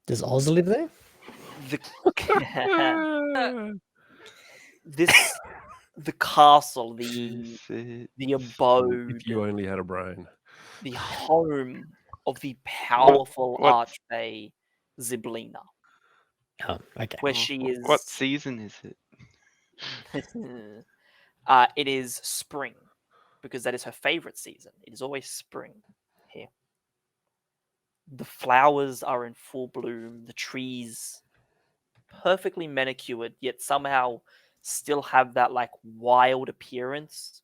Does Oz live there? The the castle, the abode, If you only had a brain. the home of the powerful what- archfey Ziblina, Oh, okay. where she is. What season is it? It is spring, because that is her favorite season. It is always spring here. The flowers are in full bloom. The trees perfectly manicured, yet somehow still have that like wild appearance.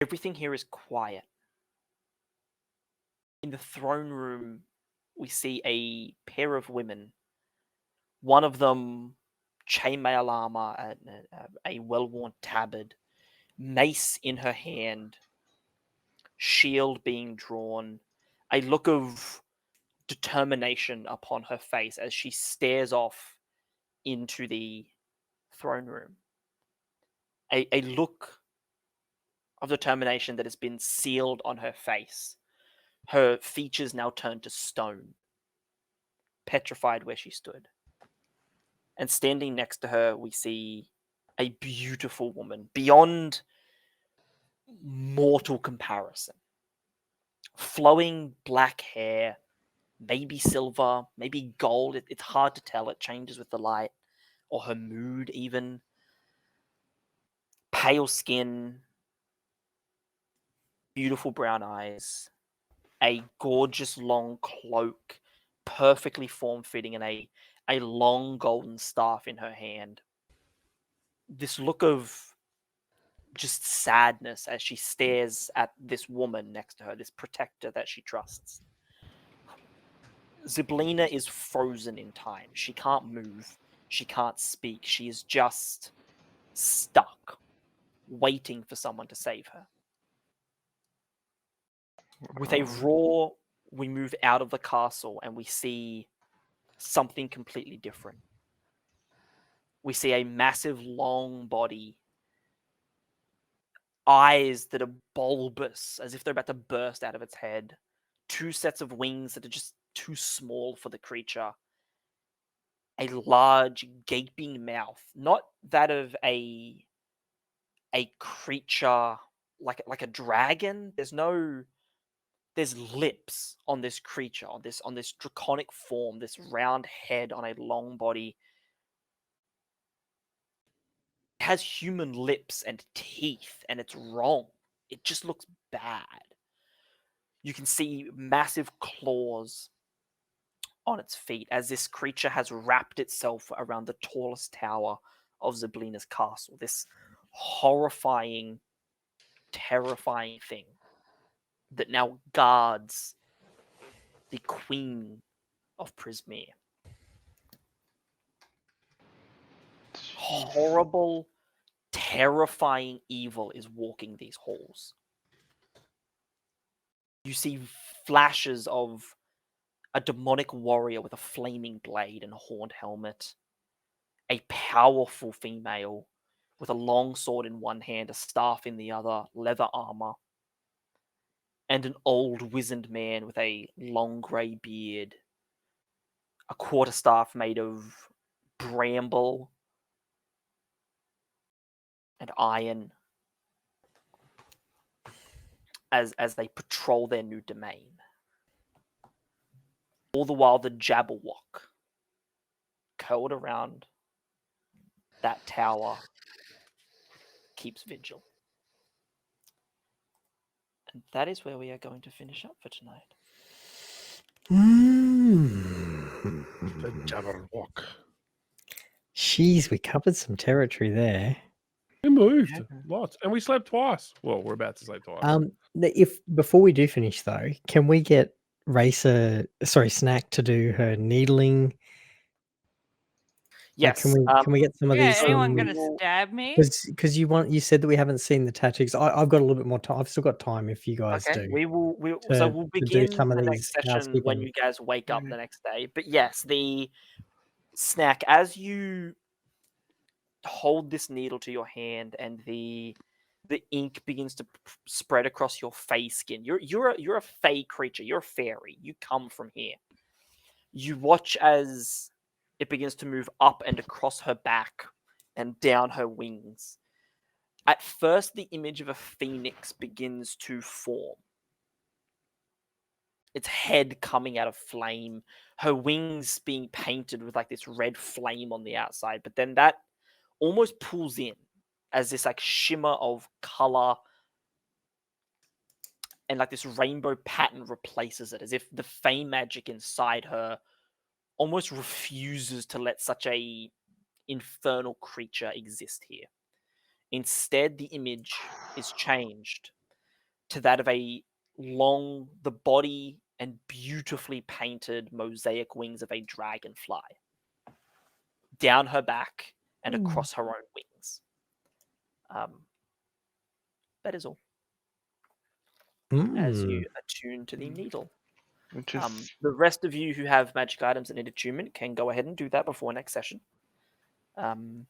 Everything here is quiet. In the throne room, we see a pair of women. One of them, chainmail armor, a well-worn tabard, mace in her hand, shield being drawn, a look of determination upon her face as she stares off into the throne room. A look of determination that has been sealed on her face. Her features now turned to stone, petrified where she stood. And standing next to her, we see a beautiful woman beyond mortal comparison. Flowing black hair, maybe silver, maybe gold. It's hard to tell. It changes with the light, or her mood even. Pale skin, beautiful brown eyes, a gorgeous long cloak, perfectly form-fitting, and a long golden staff in her hand. This look of just sadness as she stares at this woman next to her, this protector that she trusts. Ziblina is frozen in time. She can't move. She can't speak. She is just stuck, waiting for someone to save her. With a roar, we move out of the castle and we see something completely different. We see a massive, long body, eyes that are bulbous, as if they're about to burst out of its head, 2 sets of wings that are just too small for the creature, a large, gaping mouth, not that of a creature like a dragon. There's lips on this creature, on this draconic form, this round head on a long body. It has human lips and teeth, and it's wrong. It just looks bad. You can see massive claws on its feet as this creature has wrapped itself around the tallest tower of Ziblina's castle. This horrifying, terrifying thing that now guards the Queen of Prismere. Horrible, terrifying evil is walking these halls. You see flashes of a demonic warrior with a flaming blade and a horned helmet, a powerful female with a long sword in one hand, a staff in the other, leather armor, and an old wizened man with a long grey beard, a quarterstaff made of bramble and iron, as they patrol their new domain. All the while, the Jabberwock, curled around that tower, keeps vigil. And that is where we are going to finish up for tonight. The Jabberwock. Jeez, we covered some territory there. We moved lots, and we slept twice. Well, we're about to sleep twice. If before we do finish though, can we get Snack to do her needling? Like, Yes. can we get some of Yeah, these? anyone gonna stab me? Because you said that we haven't seen the tattoos. I've got a little bit more time. I've still got time if you guys Okay, do. we'll to do begin some of the these next session when housekeeping. you guys wake up the next day. But yes, the Snack, as you hold this needle to your hand and the ink begins to spread across your fey skin. You're a fey creature. You're a fairy. You come from here. You watch as it begins to move up and across her back and down her wings. At first, the image of a phoenix begins to form. Its head coming out of flame, her wings being painted with like this red flame on the outside, but then that almost pulls in as this like shimmer of color and like this rainbow pattern replaces it, as if the fey magic inside her almost refuses to let such a infernal creature exist here. Instead, the image is changed to that of the body and beautifully painted mosaic wings of a dragonfly down her back and across her own wings. That is all. As you attune to the needle. The rest of you who have magic items that need attunement can go ahead and do that before next session. And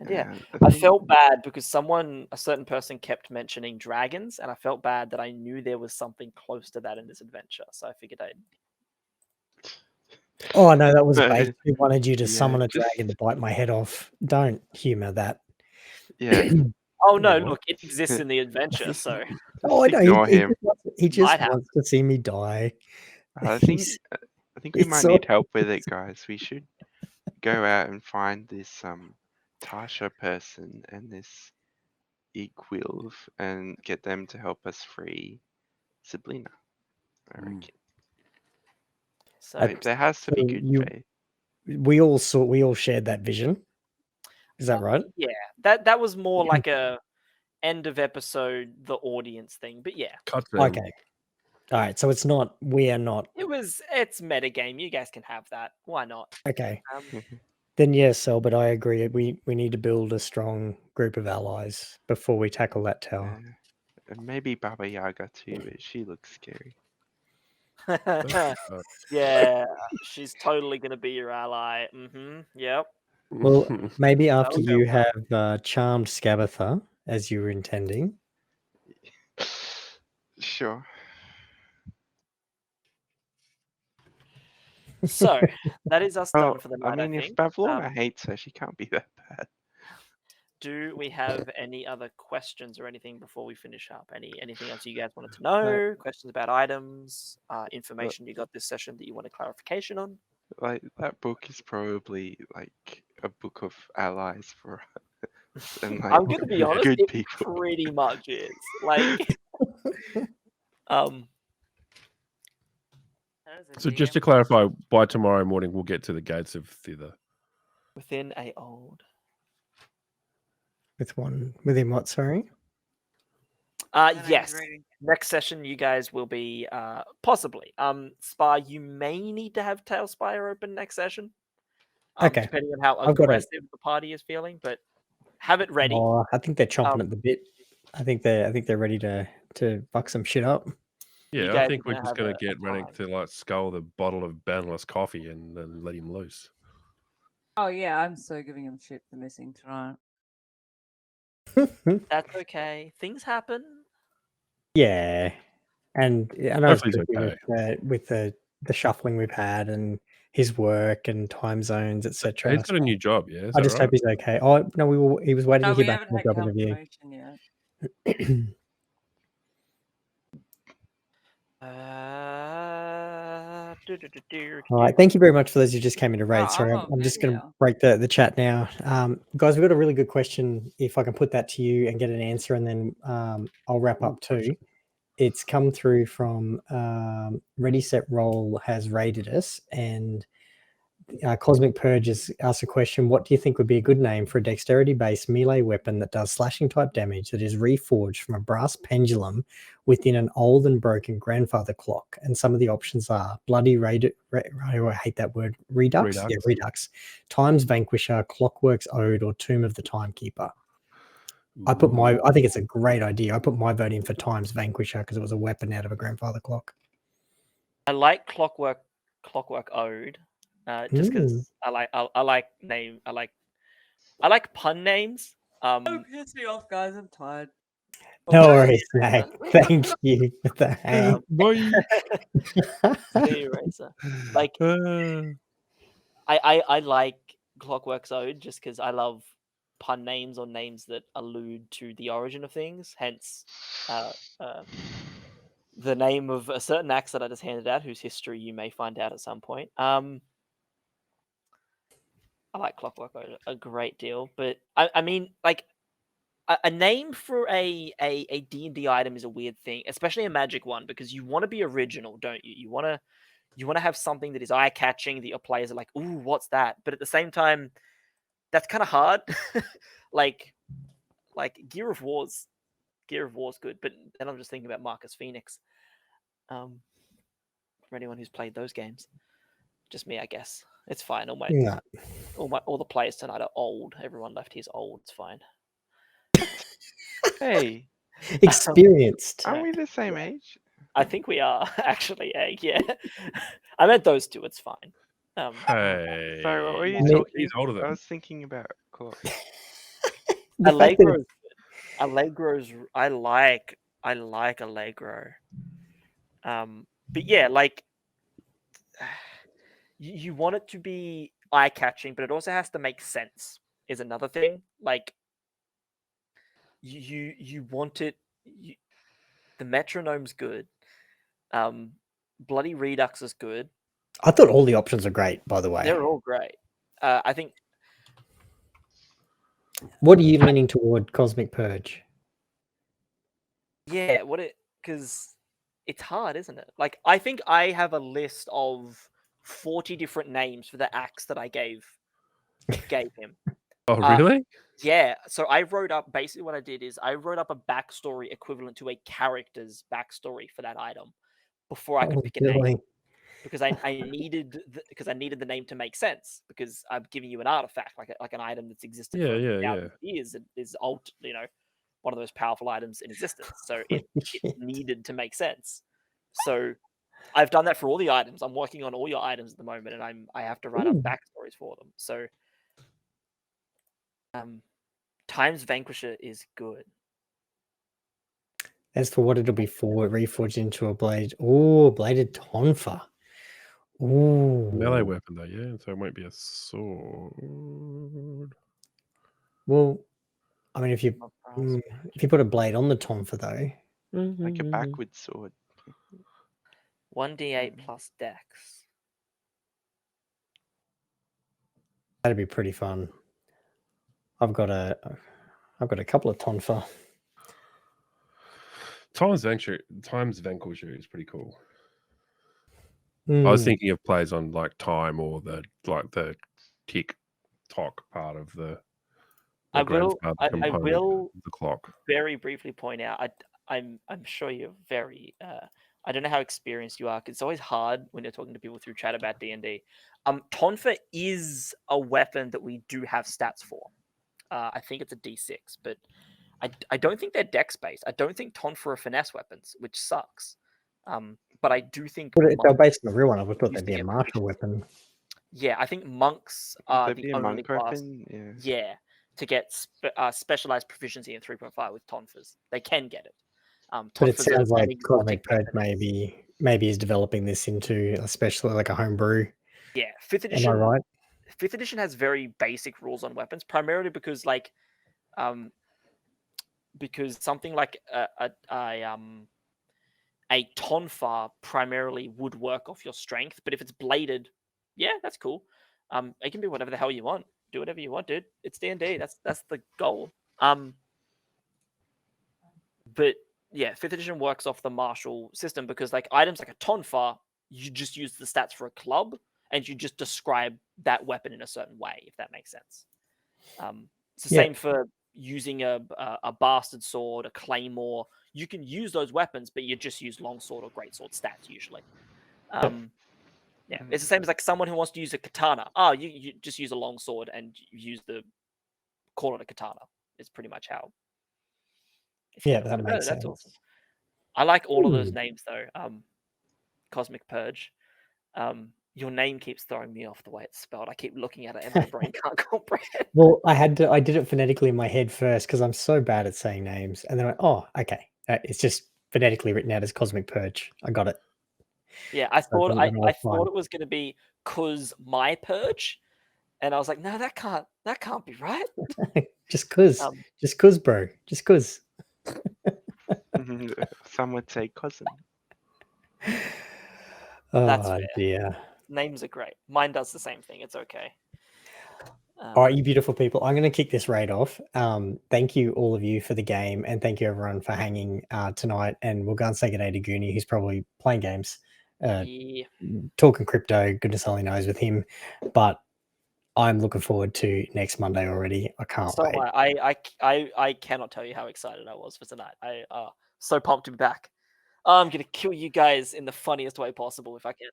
yeah, I felt bad because a certain person kept mentioning dragons, and I felt bad that I knew there was something close to that in this adventure, so I figured I'd... Oh, no, that was bait. We wanted you to Yeah, summon a just- dragon to bite my head off. Don't humor that. Yeah. Oh no, What? look, it exists in the adventure, so... Oh, I know. Ignore him. He just Might wants to see me die. I think we it's might so- need help with it, guys. We should go out and find this Tasha person and this E12 and get them to help us free Sabrina. I reckon. So Like, there has to be so good you- faith. We all shared that vision. Is that right? Yeah, that was more like a end of episode, the audience thing, but yeah. Cut them. Okay. All right. So it's not. We are not. It's metagame. You guys can have that. Why not? Okay. Um, Then yes, but I agree. We need to build a strong group of allies before we tackle that tower. And maybe Baba Yaga too, but she looks scary. yeah, she's totally gonna be your ally. Yep. Well, maybe after That'll you go have charmed Scabatha as you were intending. Sure. So that is us Well, done for the I night. mean, I if think. Pavlova hates her, she can't be that bad. Do we have any other questions or anything before we finish up? Anything else you guys wanted to know? Questions about items, information you got this session that you wanted clarification on? Like, that book is probably like a book of allies for us. And like, I'm gonna be honest, good it people. pretty much is. Like, So just to clarify, by tomorrow morning we'll get to the gates of thither. within a old. Within what? Sorry. Yes. Next session, you guys will be possibly. Spar, you may need to have Tailspire open next session. Okay. Depending on how I've got it. aggressive the party is feeling, but have it ready. Oh, I think they're chomping at the bit. I think they're ready to fuck some shit up. You Yeah, I guys think are we're gonna just have gonna a get Rennick time. to like scull the bottle of boundless coffee and then let him loose. Oh yeah, I'm so giving him shit for missing tonight. That's okay. Things happen. Yeah, and I know it's Hopefully he's tricky okay. with the shuffling we've had and his work and time zones, etc. He's got a new job, yeah? Is I that just hope right? he's okay. Oh no, he was waiting No, to hear we back haven't from the had job interview. confirmation yet. All right, thank you very much for those who just came into raid. I'm Sorry, on I'm just going to video. break the chat now. Guys, we've got a really good question. If I can put that to you and get an answer, and then I'll wrap up too. It's come through from Ready Set Roll has raided us, and Cosmic Purge has asked a question. What do you think would be a good name for a dexterity-based melee weapon that does slashing type damage that is reforged from a brass pendulum within an old and broken grandfather clock? And some of the options are Bloody I hate that word. Redux? Yeah, Redux. Times Vanquisher, Clockwork's Ode, or Tomb of the Timekeeper. I think it's a great idea. I put my vote in for Times Vanquisher because it was a weapon out of a grandfather clock. I like Clockwork Ode, just Mm. because I like pun names. Don't piss me off, guys. I'm tired. No worries, Snag. Thank you for the hang. Boy. Sea Eraser. Like I like Clockwork's Ode just because I love pun names or names that allude to the origin of things. Hence, the name of a certain axe that I just handed out, whose history you may find out at some point. I like Clockwork Ode a great deal, but I mean, like, a name for a D&D item is a weird thing, especially a magic one, because you want to be original, don't you? You want to have something that is eye-catching that your players are like, ooh, what's that? But at the same time, that's kind of hard. like Gear of War's good, but then I'm just thinking about Marcus Phoenix. For anyone who's played those games, just me, I guess. It's fine. No. All the players tonight are old. Everyone left here is old. It's fine. Hey, Experienced. aren't we the same age? I think we are actually. Yeah, I meant those two. It's fine. Hey. Sorry, what were you Me- talking? He's older I than was thinking about clock. The fact that Allegro's. I like Allegro. But yeah, like you want it to be eye catching, but it also has to make sense. Is another thing. Like you want it. The metronome's good. Bloody Redux is good. I thought all the options are great, by the way. They're all great. I think. What are you leaning toward, Cosmic Purge? Yeah, because it's hard, isn't it? Like, I think I have a list of 40 different names for the axe that I gave him. Oh, really? Yeah, so I wrote up, basically what I did is I wrote up a backstory equivalent to a character's backstory for that item before I could pick a name. Because I needed the name to make sense, because I'm giving you an artifact, like an item that's existed for thousands of years and is one of those powerful items in existence. So it needed to make sense. So I've done that for all the items. I'm working on all your items at the moment, and I have to write up backstories for them. So Times Vanquisher is good. As for what it'll be for, reforged into a blade. Oh, bladed tonfa. Ooh. Melee weapon though, yeah. So it won't be a sword. Well, I mean, if you put a blade on the tonfa though, Like a backwards sword. 1d8 plus dex. that'd be pretty fun. I've got a couple of tonfa. Times Vanquisher is pretty cool. I was thinking of plays on like time or the tick tock part of the I will the clock. very briefly point out. I'm sure you're very. I don't know how experienced you are, 'cause it's always hard when you're talking to people through chat about D&D. Tonfa is a weapon that we do have stats for. I think it's a D6, but I don't think they're dex based. I don't think Tonfa are finesse weapons, which sucks. But I do think But they're monks based on the real one. I would thought used they'd to be a get martial proficiency. weapon. Yeah, I think monks Would are there the be a only monk class. weapon? Yeah. Yeah, to get specialized proficiency in 3.5 with tonfas. They can get it. But it Tonfas are sounds like an exotic Cosmic Purge weapon. maybe is developing this into especially like a homebrew. Yeah, 5th Am I edition. right? 5th edition has very basic rules on weapons, primarily because because something like a tonfa primarily would work off your strength, but if it's bladed, yeah, that's cool. It can be whatever the hell you want. Do whatever you want, dude. It's D&D. That's the goal. But yeah, 5th edition works off the martial system because like items like a tonfa, you just use the stats for a club and you just describe that weapon in a certain way, if that makes sense. It's the Yeah. same for using a bastard sword, a claymore. You can use those weapons, but you just use longsword or greatsword stats usually. Yeah, it's the same as like someone who wants to use a katana. Oh, you just use a longsword and you call it a katana. It's pretty much how. If you Yeah, know that what makes that's sense. awesome. I like all of those Ooh. names though. Cosmic Purge. Your name keeps throwing me off the way it's spelled. I keep looking at it and my brain can't comprehend. Well, I did it phonetically in my head first because I'm so bad at saying names, and then I went, oh, okay, it's just phonetically written out as Cosmic Purge. I got it. Yeah, I So thought then I was fine. thought it was going to be cause my purge, and I was like, no, that can't be right. just cause, bro, just cause. Some would say cousin. That's Oh fair. dear. Names are great. Mine does the same thing. It's okay. All right, you beautiful people. I'm going to kick this raid off. Thank you, all of you, for the game, and thank you, everyone, for hanging tonight. And we'll go and say good day to Goonie, who's probably playing games, Yeah. talking crypto. Goodness only knows with him. But I'm looking forward to next Monday already. I can't So wait. I cannot tell you how excited I was for tonight. I so pumped to be back. I'm gonna kill you guys in the funniest way possible if I can.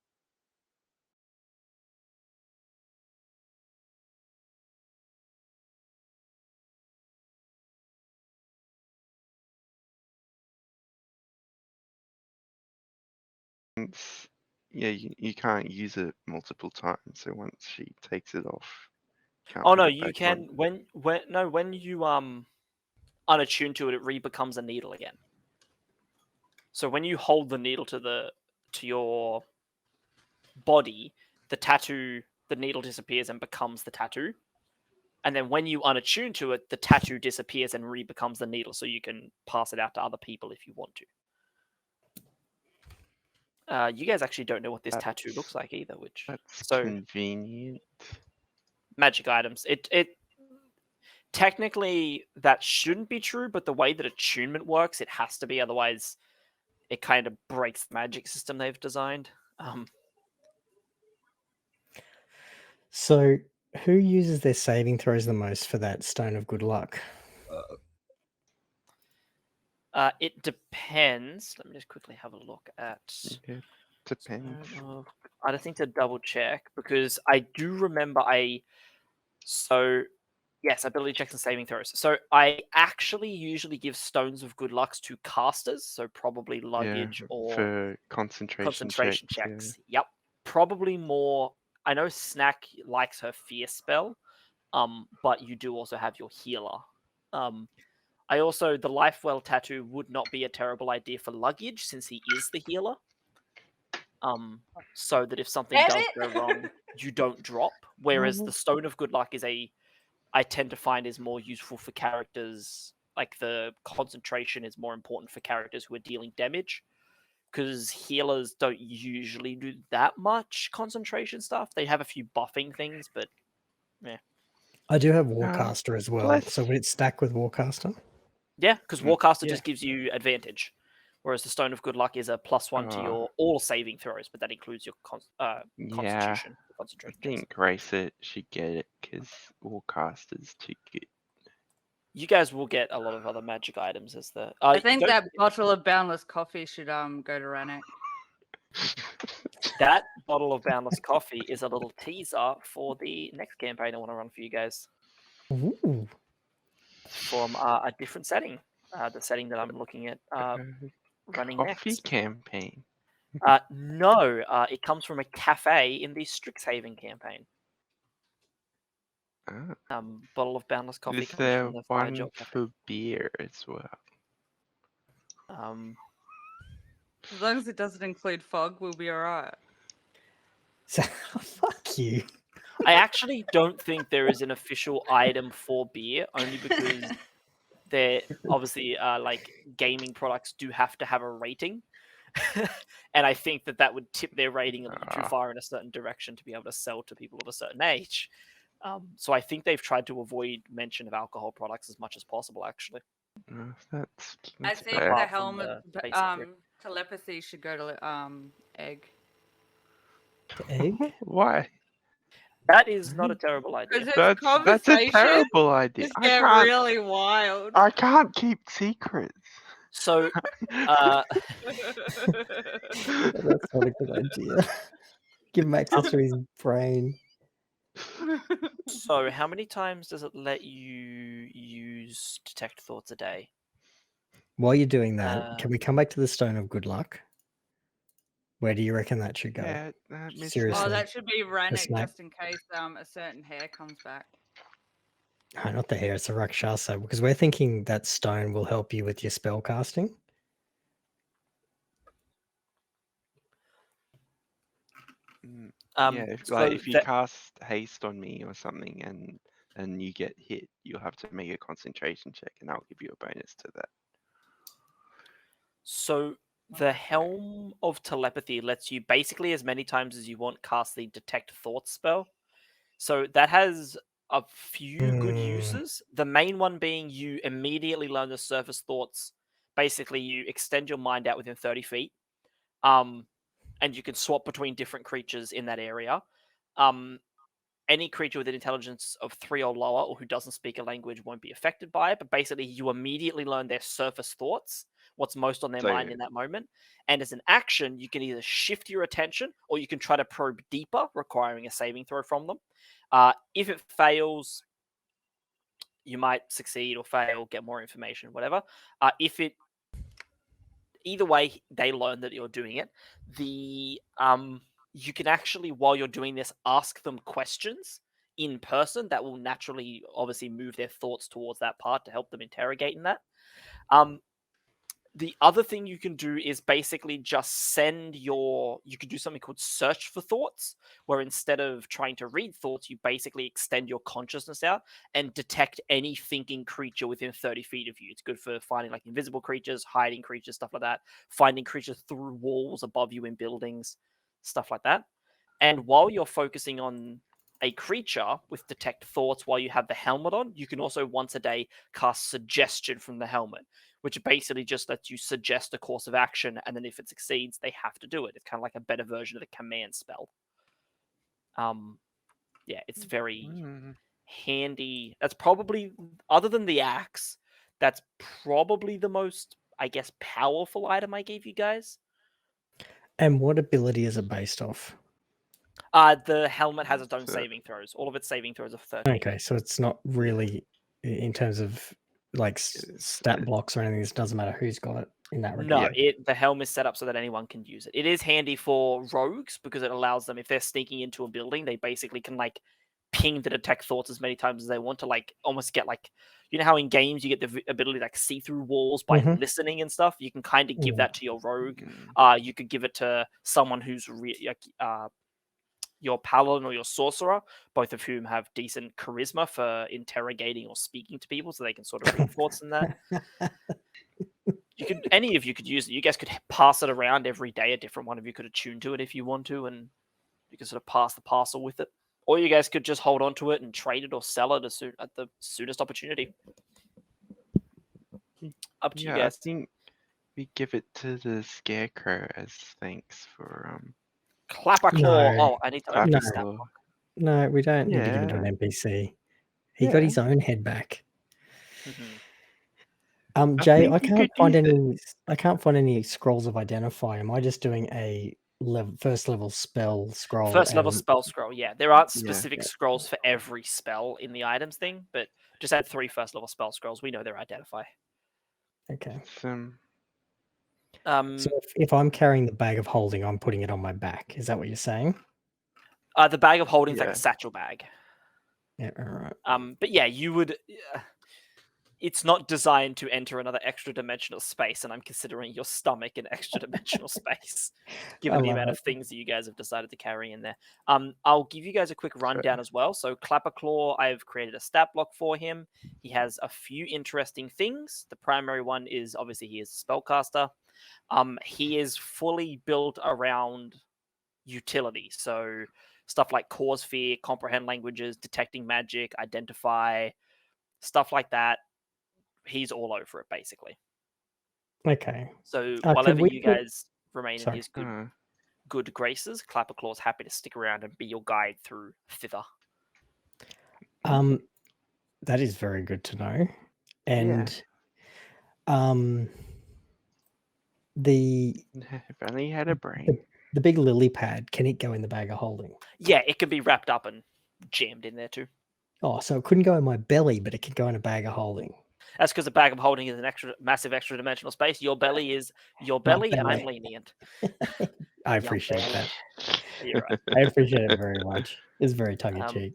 Yeah, you can't use it multiple times. So once she takes it off, can't Oh put no, it you back can on. when you unattuned to it, it re-becomes a needle again. So when you hold the needle to your body, the needle disappears and becomes the tattoo. And then when you unattune to it, the tattoo disappears and re-becomes the needle, so you can pass it out to other people if you want to. You guys actually don't know what this tattoo looks like either, which That's so convenient. magic items. It technically that shouldn't be true, but the way that attunement works, it has to be. Otherwise, it kind of breaks the magic system they've designed. So, who uses their saving throws the most for that Stone of Good Luck? It depends. Let me just quickly have a look at. Yeah, depends. I just need to double check because I do remember yes, ability checks and saving throws. So I actually usually give Stones of Good Lucks to casters, so probably luggage or for concentration checks. checks. Yep, probably more. I know Snack likes her fear spell, but you do also have your healer. I also the Lifewell tattoo would not be a terrible idea for luggage since he is the healer. So that if something does go wrong, you don't drop. Whereas the Stone of Good Luck I tend to find is more useful for characters. Like the concentration is more important for characters who are dealing damage, because healers don't usually do that much concentration stuff. They have a few buffing things, but yeah. I do have Warcaster as well. let's- So would it stack with Warcaster? Yeah, because Warcaster yeah. just gives you advantage, whereas the Stone of Good Luck is a +1 to your all saving throws, but that includes your constitution. I think Racer should get it because Warcaster's too good. You guys will get a lot of other magic items as the. I think that bottle of Boundless Coffee should go to Ranek. That bottle of Boundless Coffee is a little teaser for the next campaign I want to run for you guys. Ooh. From a different setting, the setting that I'm looking at running Coffee next. campaign. No, it comes from a cafe in the Strixhaven campaign. Ah. Bottle of Boundless Coffee Is comes there from the Fire one Jolt Cafe. for beer as well? As long as it doesn't include fog, we'll be alright. So, fuck you. I actually don't think there is an official item for beer, only because they're obviously like gaming products do have to have a rating. And I think that would tip their rating a little too far in a certain direction to be able to sell to people of a certain age. So I think they've tried to avoid mention of alcohol products as much as possible, actually. That's I think fair. the Apart from helmet the basic drink. telepathy should go to egg. The egg? Why? That is not a terrible idea. Because That's a terrible idea. just get really wild. I can't keep secrets. So, That's not a good idea. Give him access to his brain. so how many times does it let you use detect thoughts a day? While you're doing that, can we come back to the Stone of Good Luck? Where do you reckon that should go? Yeah, Seriously. Oh, that should be Rennick, snack. just in case a certain hair comes back. Oh, not the hair, it's a Rakshasa, because we're thinking that stone will help you with your spell casting. Yeah, if you that- cast haste on me or something and you get hit, you'll have to make a concentration check, and I'll give you a bonus to that. So the Helm of Telepathy lets you basically as many times as you want cast the Detect Thoughts spell. So that has a few good uses. The main one being you immediately learn the surface thoughts. Basically, you extend your mind out within 30 feet. And you can swap between different creatures in that area. Any creature with an intelligence of 3 or lower or who doesn't speak a language won't be affected by it, but basically you immediately learn their surface thoughts, what's most on their mind in that moment. And as an action, you can either shift your attention or you can try to probe deeper, requiring a saving throw from them. If it fails, you might succeed or fail, get more information, whatever. Either way, they learn that you're doing it. You can actually, while you're doing this, ask them questions in person that will naturally, obviously, move their thoughts towards that part to help them interrogate in that. The other thing you can do is basically just you can do something called search for thoughts, where instead of trying to read thoughts, you basically extend your consciousness out and detect any thinking creature within 30 feet of you. It's good for finding like invisible creatures, hiding creatures, stuff like that, finding creatures through walls above you in buildings, stuff like that. And while you're focusing on a creature with detect thoughts while you have the helmet on, you can also once a day cast suggestion from the helmet, which basically just lets you suggest a course of action, and then if it succeeds, they have to do it. It's kind of like a better version of the command spell. Yeah, it's very handy. That's probably, other than the axe, that's probably the most, I guess, powerful item I gave you guys. And what ability is it based off? The helmet has its own saving throws. All of its saving throws are 13. Okay, so it's not really in terms of like stat blocks or anything. It doesn't matter who's got it in that regard. No, the helm is set up so that anyone can use it. It is handy for rogues because it allows them, if they're sneaking into a building, they basically can like ping the detect thoughts as many times as they want to like almost get like, you know how in games you get the ability to like see through walls by listening and stuff. You can kind of give that to your rogue. You could give it to someone who's your paladin or your sorcerer, both of whom have decent charisma for interrogating or speaking to people, so they can sort of read thoughts in that. Any of you could use it. You guys could pass it around every day. A different one of you could attune to it if you want to, and you can sort of pass the parcel with it. Or you guys could just hold on to it and trade it or sell it at the soonest opportunity. Up to you guys. I think we give it to the Scarecrow as thanks for Clapperclaw. No. Oh, I need to open his stat block. No, we don't need to give it to an NPC. He got his own head back. Jay, I can't find any scrolls of identify. Am I just doing a first level spell scroll? First level spell scroll, yeah. There aren't specific scrolls for every spell in the items thing, but just add 3 first level spell scrolls. We know they're identify. Okay. So if I'm carrying the bag of holding, I'm putting it on my back. Is that what you're saying? The bag of holding is like Yeah. a satchel bag. Yeah. All right. But yeah, you would. It's not designed to enter another extra dimensional space, and I'm considering your stomach an extra dimensional space, given the love amount it. of things that you guys have decided to carry in there. I'll give you guys a quick rundown as well. So Clapperclaw, I've created a stat block for him. He has a few interesting things. The primary one is obviously he is a spellcaster. He is fully built around utility. So stuff like cause fear, comprehend languages, detecting magic, identify, stuff like that. He's all over it, basically. Okay. So could whatever we you put- guys remain in Sorry. his good graces, Clapperclaw's happy to stick around and be your guide through thither. That is very good to know. And the If only he had a brain. the big lily pad, can it go in the bag of holding? Yeah, it can be wrapped up and jammed in there too. Oh, so it couldn't go in my belly, but it could go in a bag of holding. That's because a bag of holding is an massive extra dimensional space. Your belly is your belly, and I'm belly. lenient. I Young appreciate belly. that. You're right. I appreciate it very much. It's very tongue in cheek.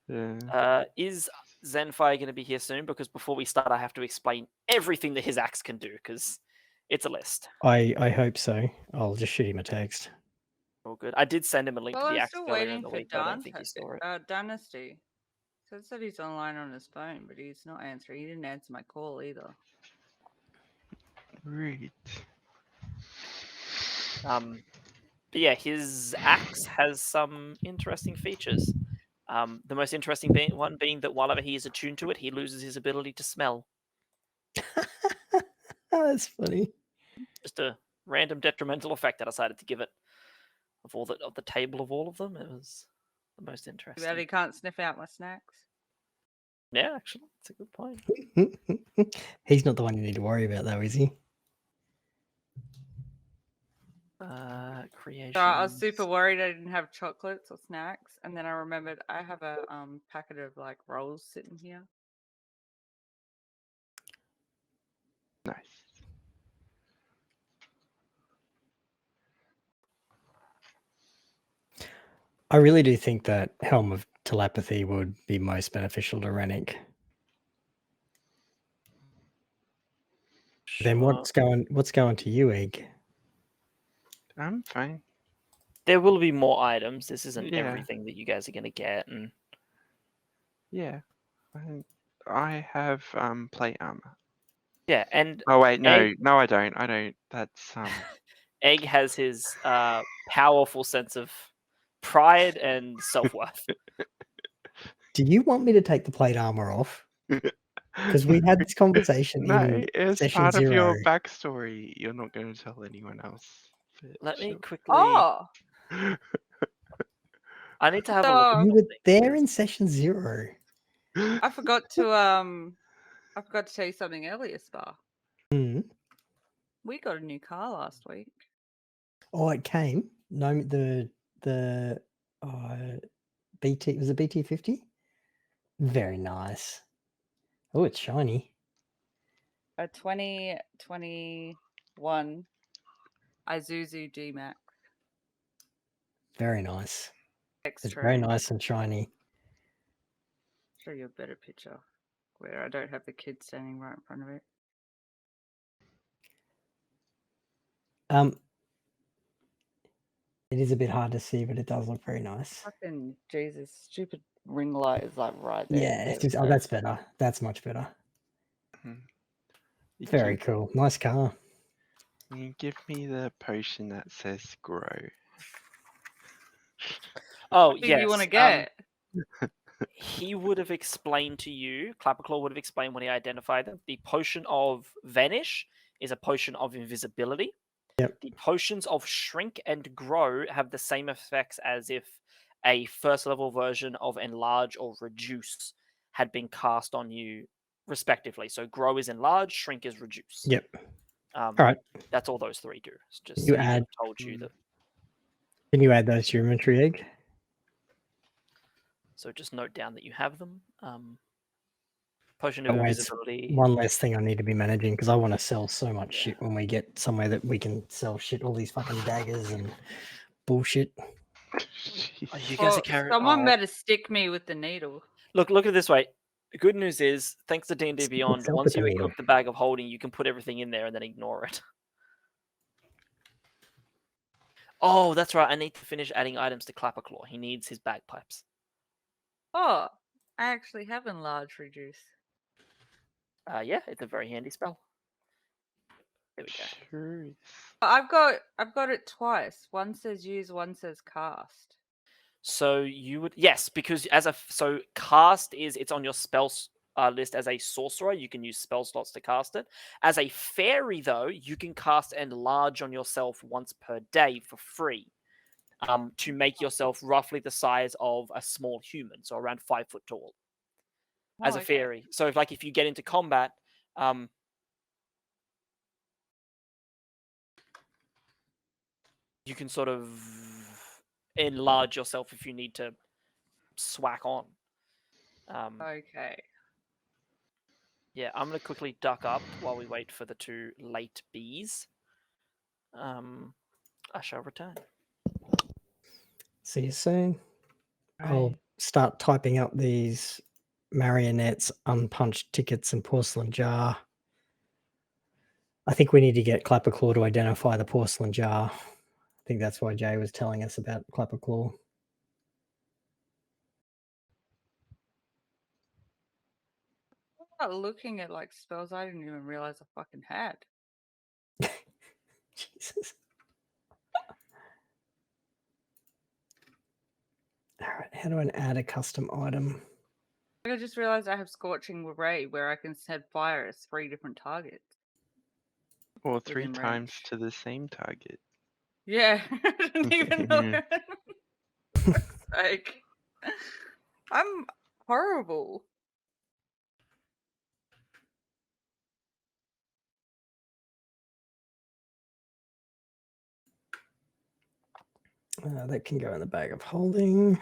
Yeah. Is Zenfire going to be here soon? Because before we start, I have to explain everything that his axe can do, because it's a list. I hope so. I'll just shoot him a text. All good. I did send him a link Well, to the I'm axe still earlier in waiting the for week, but I don't think he saw it. Dynasty. So it said he's online on his phone, but he's not answering. He didn't answer my call either. Right. But yeah, his axe has some interesting features. The most interesting one being that whenever he is attuned to it, he loses his ability to smell. That's funny. Just a random detrimental effect I decided to give it. Of the table of all of them, it was the most Too interesting. bad he can't sniff out my snacks. Yeah, actually, that's a good point. He's not the one you need to worry about, though, is he? Creation. So I was super worried I didn't have chocolates or snacks, and then I remembered I have a packet of like rolls sitting here. Nice. I really do think that Helm of Telepathy would be most beneficial to Rennick. Then what's going to you, Egg? I'm fine. There will be more items. This isn't Yeah. everything that you guys are going to get, and Yeah. I have plate armor. yeah, and Oh wait, no, Egg- no, I don't. I don't. That's Egg has his powerful sense of pride and self-worth. Do you want me to take the plate armor off? Because we had this conversation No, in it's session part 0. of your backstory. You're not going to tell anyone else. but Let me sure. quickly. Oh, I need to have a So- look. at You were something, there because- in session 0. I forgot to tell you something earlier, Spa. Hmm. We got a new car last week. Oh, it came. No, the BT, was it BT50? Very nice. Oh, it's shiny. A 2021 Isuzu D-Max Very nice. It's X-Trail. very nice and shiny. Show you a better picture where I don't have the kid standing right in front of it. It is a bit hard to see, but it does look very nice. Fucking Jesus, stupid ring light is like right there. Yeah, There it's we just, go. that's better. That's much better. You Very give- cool. Nice car. You give me the potion that says grow. Oh, What did yes. you want to get? He would have explained to you, Clapperclaw would have explained when he identified them. The potion of Vanish is a potion of invisibility. Yep. The potions of Shrink and Grow have the same effects as if a first level version of Enlarge or Reduce had been cast on you, respectively. So Grow is Enlarge, Shrink is Reduce. Yep. All right. That's all those three do. It's just You so he would add- have told you that. Can you add those to your inventory, Egg? So just note down that you have them. Potion of That way it's invisibility. one less thing I need to be managing because I want to sell so much shit when we get somewhere that we can sell shit, all these fucking daggers and bullshit. Jeez. Oh, you guys Well, are carrying. someone Oh. better stick me with the needle. Look at it this way. The good news is, thanks to D&D Stick Beyond, itself once with the you needle. equip the bag of holding, you can put everything in there and then ignore it. Oh, that's right. I need to finish adding items to Clapperclaw. He needs his bagpipes. Oh, I actually have enlarge reduce. Yeah, it's a very handy spell. There we go. Sure is. I've got it twice. One says use, one says cast. So you would because so cast it's on your spells list as a sorcerer. You can use spell slots to cast it. As a fairy, though, you can cast enlarge on yourself once per day for free. To make yourself roughly the size of a small human, so around 5 foot tall. As a fairy. So if you get into combat, you can sort of enlarge yourself if you need to swack on. Okay. Yeah, I'm going to quickly duck up while we wait for the two late bees. I shall return. See you soon. I'll Right. start typing up these marionettes, unpunched tickets, and porcelain jar. I think we need to get Clapperclaw to identify the porcelain jar. I think that's why Jay was telling us about Clapperclaw. I'm not looking at like spells I didn't even realize I fucking had. Jesus. All right, how do I add a custom item? I just realized I have Scorching Ray where I can set fire as 3 different targets. Or 3 Within times range. to the same target. Yeah, I didn't even know. Like, I'm horrible. That can go in the bag of holding. I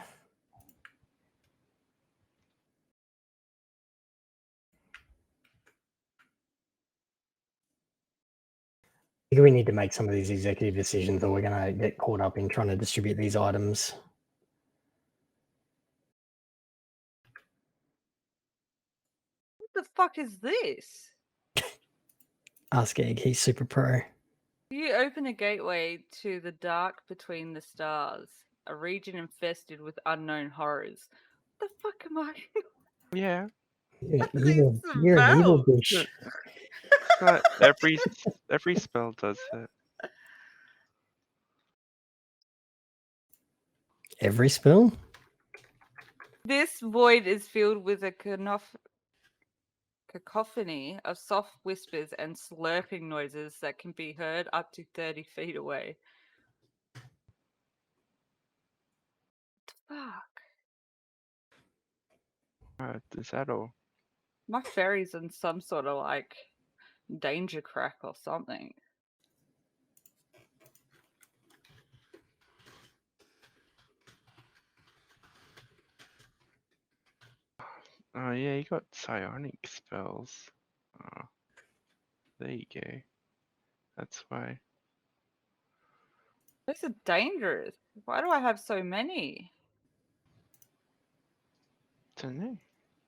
think we need to make some of these executive decisions or we're going to get caught up in trying to distribute these items. What the fuck is this? Ask Egg, he's super pro. You open a gateway to the dark between the stars, a region infested with unknown horrors. What the fuck am I? Yeah. You're These evil. You're an evil spells. bitch. But every spell does that. Every spell? This void is filled with a cacophony of soft whispers and slurping noises that can be heard up to 30 feet away. What the fuck? Is that all? My fairy's in some sort of like danger crack or something. Oh yeah, you got psionic spells. Oh, there you go. That's why. Those are dangerous. Why do I have so many? Don't know.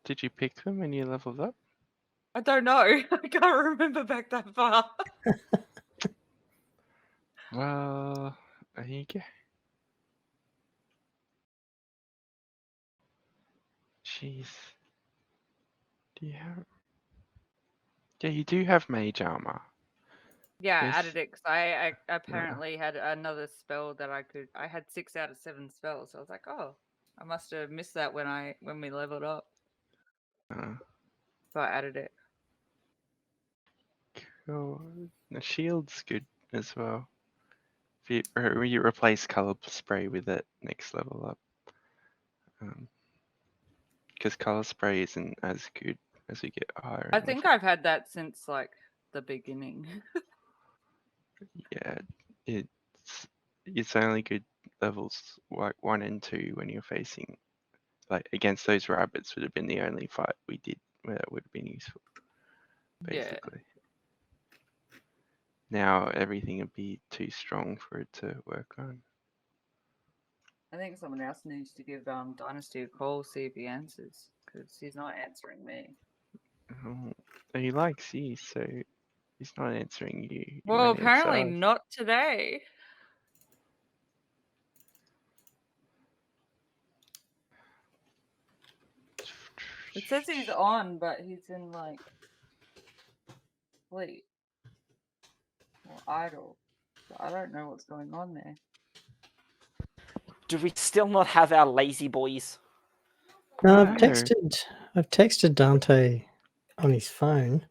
Did you pick them when you leveled up? I don't know. I can't remember back that far. Well, there you go. Jeez. Do you have? Yeah, you do have mage armor. Yeah, I Yes. added it because I apparently had another spell that I could. I had 6 out of 7 spells. So I was like, oh, I must have missed that when we leveled up. So I added it. Cool. The shield's good as well. If you replace color spray with it next level up. Because color spray isn't as good as we get higher. I in think level. I've had that since like the beginning. Yeah, it's only good levels like 1 and 2 when you're facing like against those rabbits would have been the only fight we did where that would have been useful. Yeah. Basically. Now everything would be too strong for it to work on. I think someone else needs to give Dynasty a call, see if he answers, because he's not answering me. Oh, he likes you, so he's not answering you. He Well, only apparently answers us. not today. It says he's on, but he's in like sleep or idle. So I don't know what's going on there. Do we still not have our lazy boys? No, No. I've texted Dante on his phone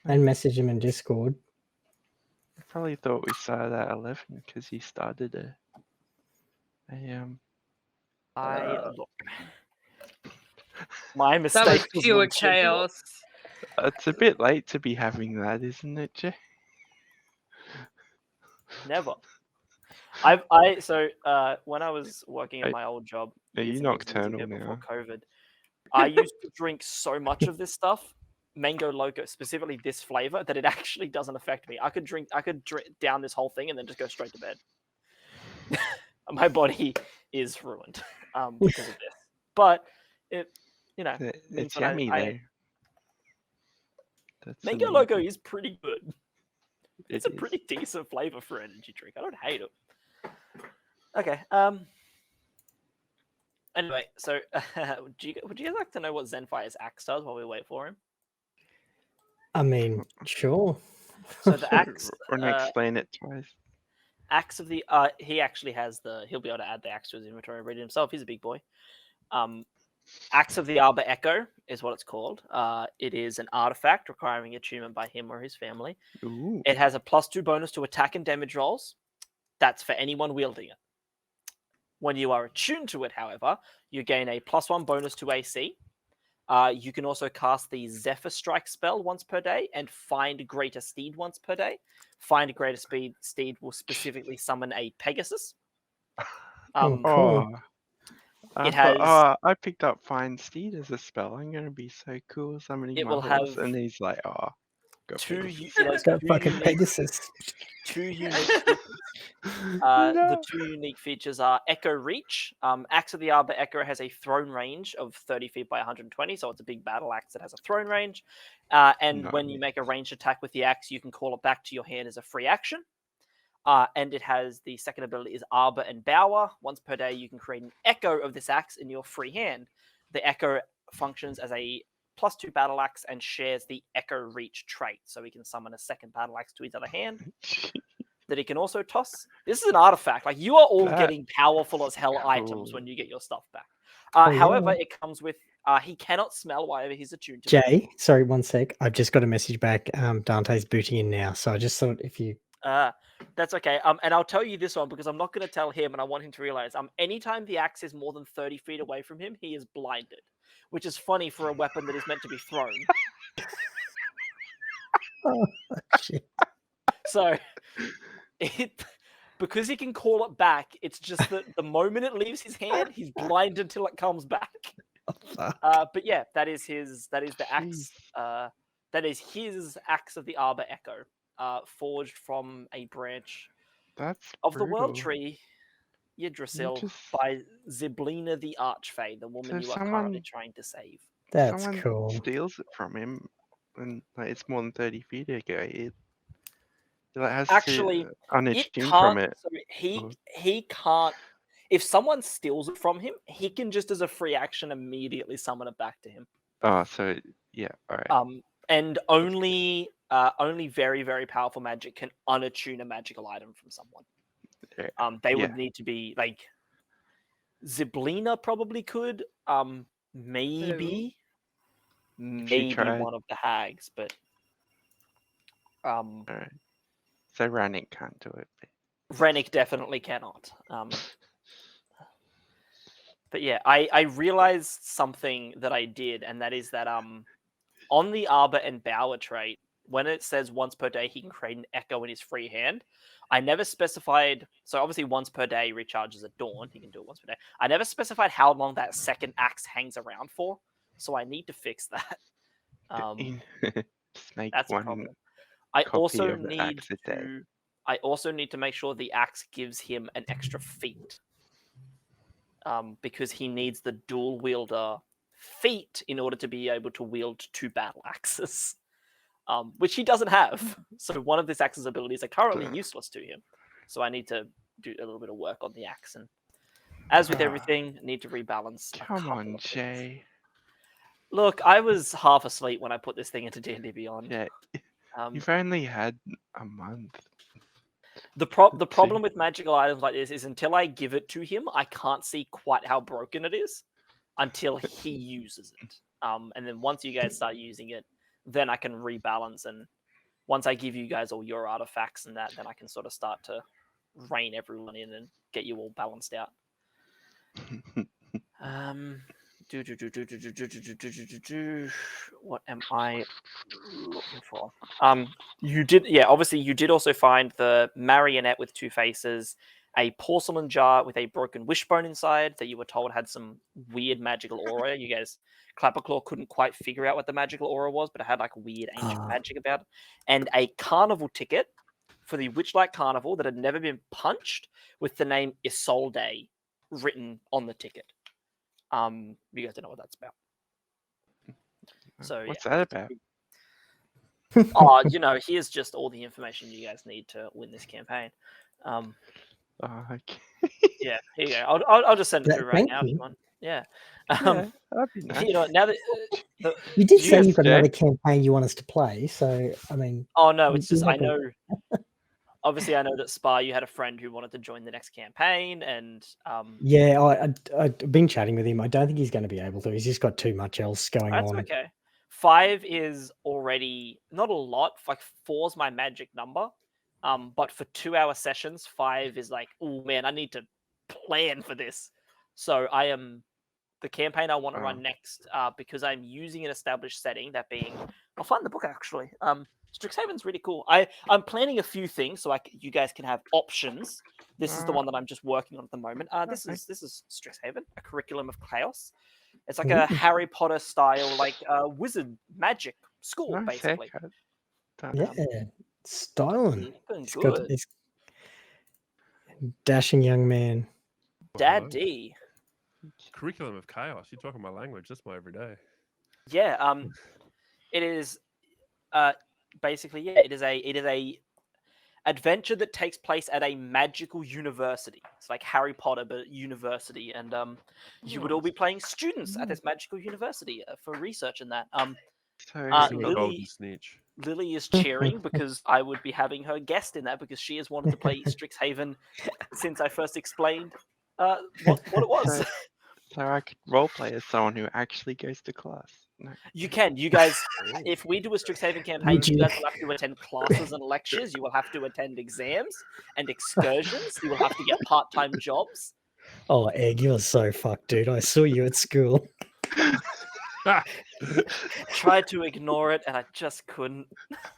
and messaged him in Discord. I probably thought we started at 11 because he started a Look. My That mistake was was pure on schedule. chaos. It's a bit late to be having that, isn't it, Jay? Never. When I was working at Are- my old job, are you years and years and years nocturnal ago before now? COVID, I used to drink so much of this stuff, Mango Loco, specifically this flavor, that it actually doesn't affect me. I could drink down this whole thing and then just go straight to bed. My body is ruined because of this. But it, means It's that yummy though. That's the Mango main Loco thing. is pretty good. It's It a is. pretty decent flavor for energy drink. I don't hate it. Okay. Anyway, so would you guys like to know what Zenfire's axe does while we wait for him? I mean, sure. So the axe, Want to explain it twice? axe of the he actually has he'll be able to add the axe to his inventory and read it himself. He's a big boy. Axe of the Arbor Echo is what it's called. It is an artifact requiring attunement by him or his family. Ooh. It has a +2 bonus to attack and damage rolls. That's for anyone wielding it. When you are attuned to it, however, you gain a +1 bonus to AC. You can also cast the Zephyr Strike spell once per day and Find Greater Steed once per day. Find Greater Steed will specifically summon a Pegasus. Cool. Oh, It has. I picked up Find Steed as a spell. I'm gonna be so cool summoning It my will horse, have and he's like, "Oh, go it has Got two fucking unique, Pegasus. two unique features. The two unique features are Echo Reach. Axe of the Arbor Echo has a thrown range of 30 feet by 120, so it's a big battle axe that has a thrown range. And when you make a ranged attack with the axe, you can call it back to your hand as a free action. And it has the second ability is Arbor and Bower. Once per day, you can create an echo of this axe in your free hand. The echo functions as a +2 battle axe and shares the Echo Reach trait, so he can summon a second battle axe to his other hand that he can also toss. This is an artifact. Like, you are all getting powerful as hell items when you get your stuff back. However, yeah. it comes with he cannot smell whatever he's attuned to. Jay, sorry, 1 sec. I've just got a message back. Dante's booting in now, so I just thought if you. That's okay. And I'll tell you this one because I'm not going to tell him, and I want him to realize. Anytime the axe is more than 30 feet away from him, he is blinded, which is funny for a weapon that is meant to be thrown. Oh shit! So, because he can call it back, it's just that the moment it leaves his hand, he's blind until it comes back. But yeah, that is the axe. That is his Axe of the Arbor Echo, forged from a branch of the World Tree, Yggdrasil, by Zyblina the Archfey, the woman you are currently trying to save. That's someone cool. steals it from him, and like, it's more than 30 feet ago. It has Actually, to it unattuned can't. from it. So he can't. If someone steals it from him, he can just as a free action immediately summon it back to him. Oh, so yeah, all right. And only very, very powerful magic can unattune a magical item from someone. They would need to be like Zyblina probably could. Maybe one of the hags, but all right. So Rannick can't do it. Rennick definitely cannot. But yeah, I realized something that I did, and that is that on the Arbor and Bower trait, when it says once per day he can create an echo in his free hand, I never specified. So obviously once per day recharges at dawn. He can do it once per day. I never specified how long that second axe hangs around for, so I need to fix that. Just make That's a one problem. I copy also of the need axe a day. to. I also need to make sure the axe gives him an extra feat. Because he needs the dual wielder feat in order to be able to wield 2 battle axes, which he doesn't have. So one of this axe's abilities are currently useless to him. So I need to do a little bit of work on the axe, and as with everything, need to rebalance. Come on, Jay. Look, I was half asleep when I put this thing into D&D Beyond. Yeah, Um, you've only had a month. the problem with magical items like this is until I give it to him, I can't see quite how broken it is until he uses it. And then once you guys start using it, then I can rebalance. And once I give you guys all your artifacts and that, then I can sort of start to rein everyone in and get you all balanced out. What am I looking for? Obviously you did also find the marionette with 2 faces, a porcelain jar with a broken wishbone inside that you were told had some weird magical aura. You guys, Clapperclaw couldn't quite figure out what the magical aura was, but it had like weird ancient magic about it. And a carnival ticket for the Witchlight Carnival that had never been punched with the name Isolde written on the ticket. You guys don't know what that's about. So What's that about? Here's just all the information you guys need to win this campaign. Okay. Yeah, here you go. I'll just send it through right now if you want. Yeah. Yeah, that'd be nice. Now that You did say Yes, you've got Jay. another campaign you want us to play, so I mean. Oh no, it's you just I have a- know. Obviously, I know that Spa, you had a friend who wanted to join the next campaign, and Yeah, I've been chatting with him. I don't think he's going to be able to. He's just got too much else going that's on. okay. 5 is already not a lot. Like 4's my magic number. But for 2-hour sessions, 5 is like, oh man, I need to plan for this. So I am the campaign I want to run next, because I'm using an established setting, that being, I'll find the book actually. Strixhaven's really cool. I'm planning a few things so you guys can have options. This is the one that I'm just working on at the moment. This is Strixhaven, a curriculum of chaos. It's like a Harry Potter style, like wizard magic school, Nice basically. haircut. Yeah, styling. Looking He's good. he's dashing young man. Daddy. Curriculum of chaos. You're talking my language. That's my everyday. Yeah. It is. Basically, yeah. It is a adventure that takes place at a magical university. It's like Harry Potter, but university, and you would all be playing students at this magical university for research and that. Golden snitch. Lily is cheering because I would be having her guest in that because she has wanted to play Strixhaven since I first explained what it was. So I could roleplay as someone who actually goes to class. No. You can. You guys, if we do a Strixhaven campaign, you guys will have to attend classes and lectures. You will have to attend exams and excursions. You will have to get part-time jobs. Oh, Egg, you are so fucked, dude. I saw you at school. Tried to ignore it, and I just couldn't.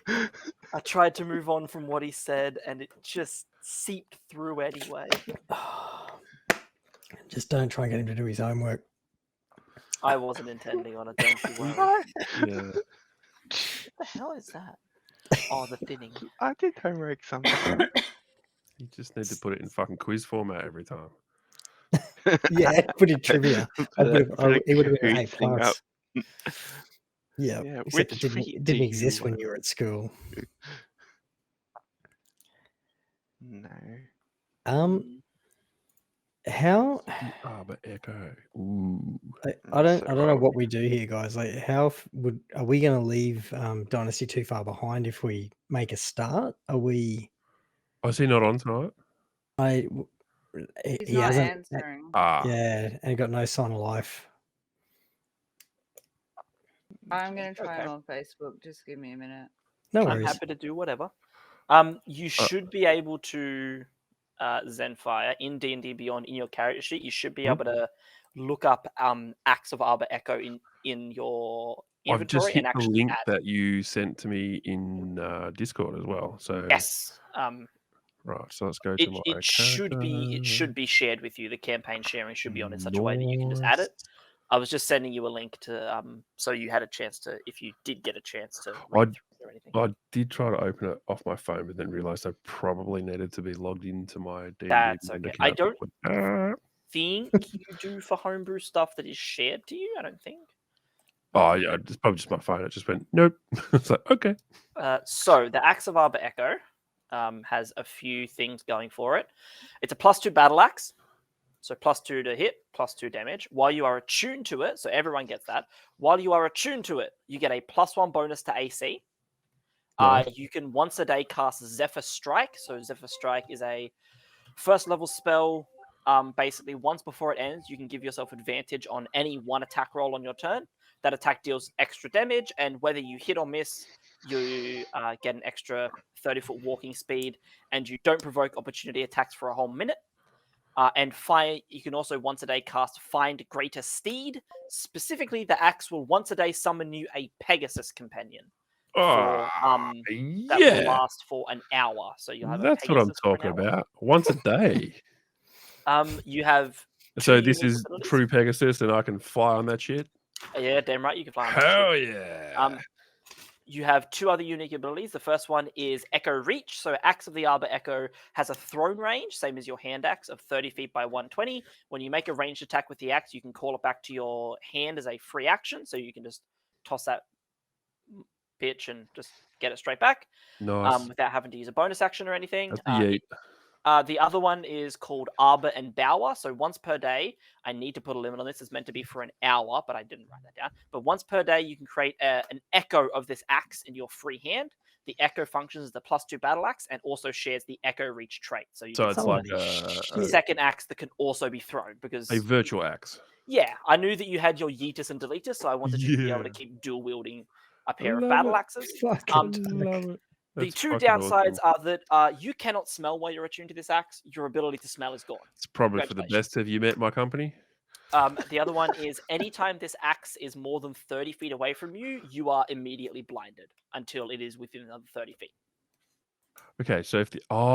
I tried to move on from what he said, and it just seeped through anyway. Just don't try and get him to do his homework. I wasn't intending on it, don't you worry. Yeah. What the hell is that? Oh, the thinning. I did homework sometimes. You just need to put it in fucking quiz format every time. Yeah, put in trivia. It would have been an Put a A+. quiz Yeah, Yeah, except which it feat didn't do you exist when want? you were at school. No. How But Echo. Ooh. I don't So know what we do here, guys. Like, are we going to leave Dynasty too far behind if we make a start? Are we? Oh, is he not on tonight? He's He not hasn't. answering. Yeah, and he got no sign of life. I'm going to try Okay. him on Facebook. Just give me a minute. No I'm worries. happy to do whatever. You should be able to Zenfire in D&D Beyond in your character sheet. You should be able to look up Acts of Arbor Echo in your I've just inventory hit and the actually link add. that you sent to me in Discord as well. So Yes. right, so let's go to my It should be shared with you. The campaign sharing should be on in such a way that you can just add it. I was just sending you a link to so you had a chance to, if you did get a chance to read I'd- through it or anything. I did try to open it off my phone, but then realized I probably needed to be logged into my D&D That's Beyond okay. I account. don't think you do for homebrew stuff that is shared to you. I don't think. Oh yeah, it's probably just my phone. It just went nope. It's like okay. So the Axe of Arbor Echo has a few things going for it. It's a +2 battle axe, so +2 to hit, +2 damage. While you are attuned to it, so everyone gets that. While you are attuned to it, you get a +1 bonus to AC. Nice. You can once a day cast Zephyr Strike. So Zephyr Strike is a first level spell. Basically, once before it ends, you can give yourself advantage on any one attack roll on your turn. That attack deals extra damage, and whether you hit or miss, you get an extra 30-foot walking speed, and you don't provoke opportunity attacks for a whole minute. And you can also once a day cast Find Greater Steed. Specifically, the axe will once a day summon you a Pegasus companion. For that will yeah, last for an hour. So you'll have that's a what I'm Pegasus for an talking hour. about. Once a day. You have So two this unique is abilities. true Pegasus, and I can fly on that shit. Yeah, damn right, you can fly on that Hell shit. yeah! You have two other unique abilities. The first one is Echo Reach. So Axe of the Arbor Echo has a thrown range, same as your hand axe, of 30 feet by 120. When you make a ranged attack with the axe, you can call it back to your hand as a free action. So you can just toss that pitch and just get it straight back. Nice. Without having to use a bonus action or anything. That's the yeet. The other one is called Arbor and Bower. So once per day, I need to put a limit on this. It's meant to be for an hour, but I didn't write that down. But once per day, you can create an echo of this axe in your free hand. The echo functions as the +2 battle axe and also shares the Echo Reach trait. So you So can it's summon like a second axe that can also be thrown. Because a virtual axe. yeah, I knew that you had your Yeetus and Deletus, so I wanted you to be able to Yeah. keep dual wielding a pair of Love battle it. axes. Fucking Love it. The That's two fucking downsides awesome. are that you cannot smell while you're attuned to this axe. Your ability to smell is gone. It's probably for the Congratulations. best. Have you met my company? The other one is anytime this axe is more than 30 feet away from you, you are immediately blinded until it is within another 30 feet. Okay, so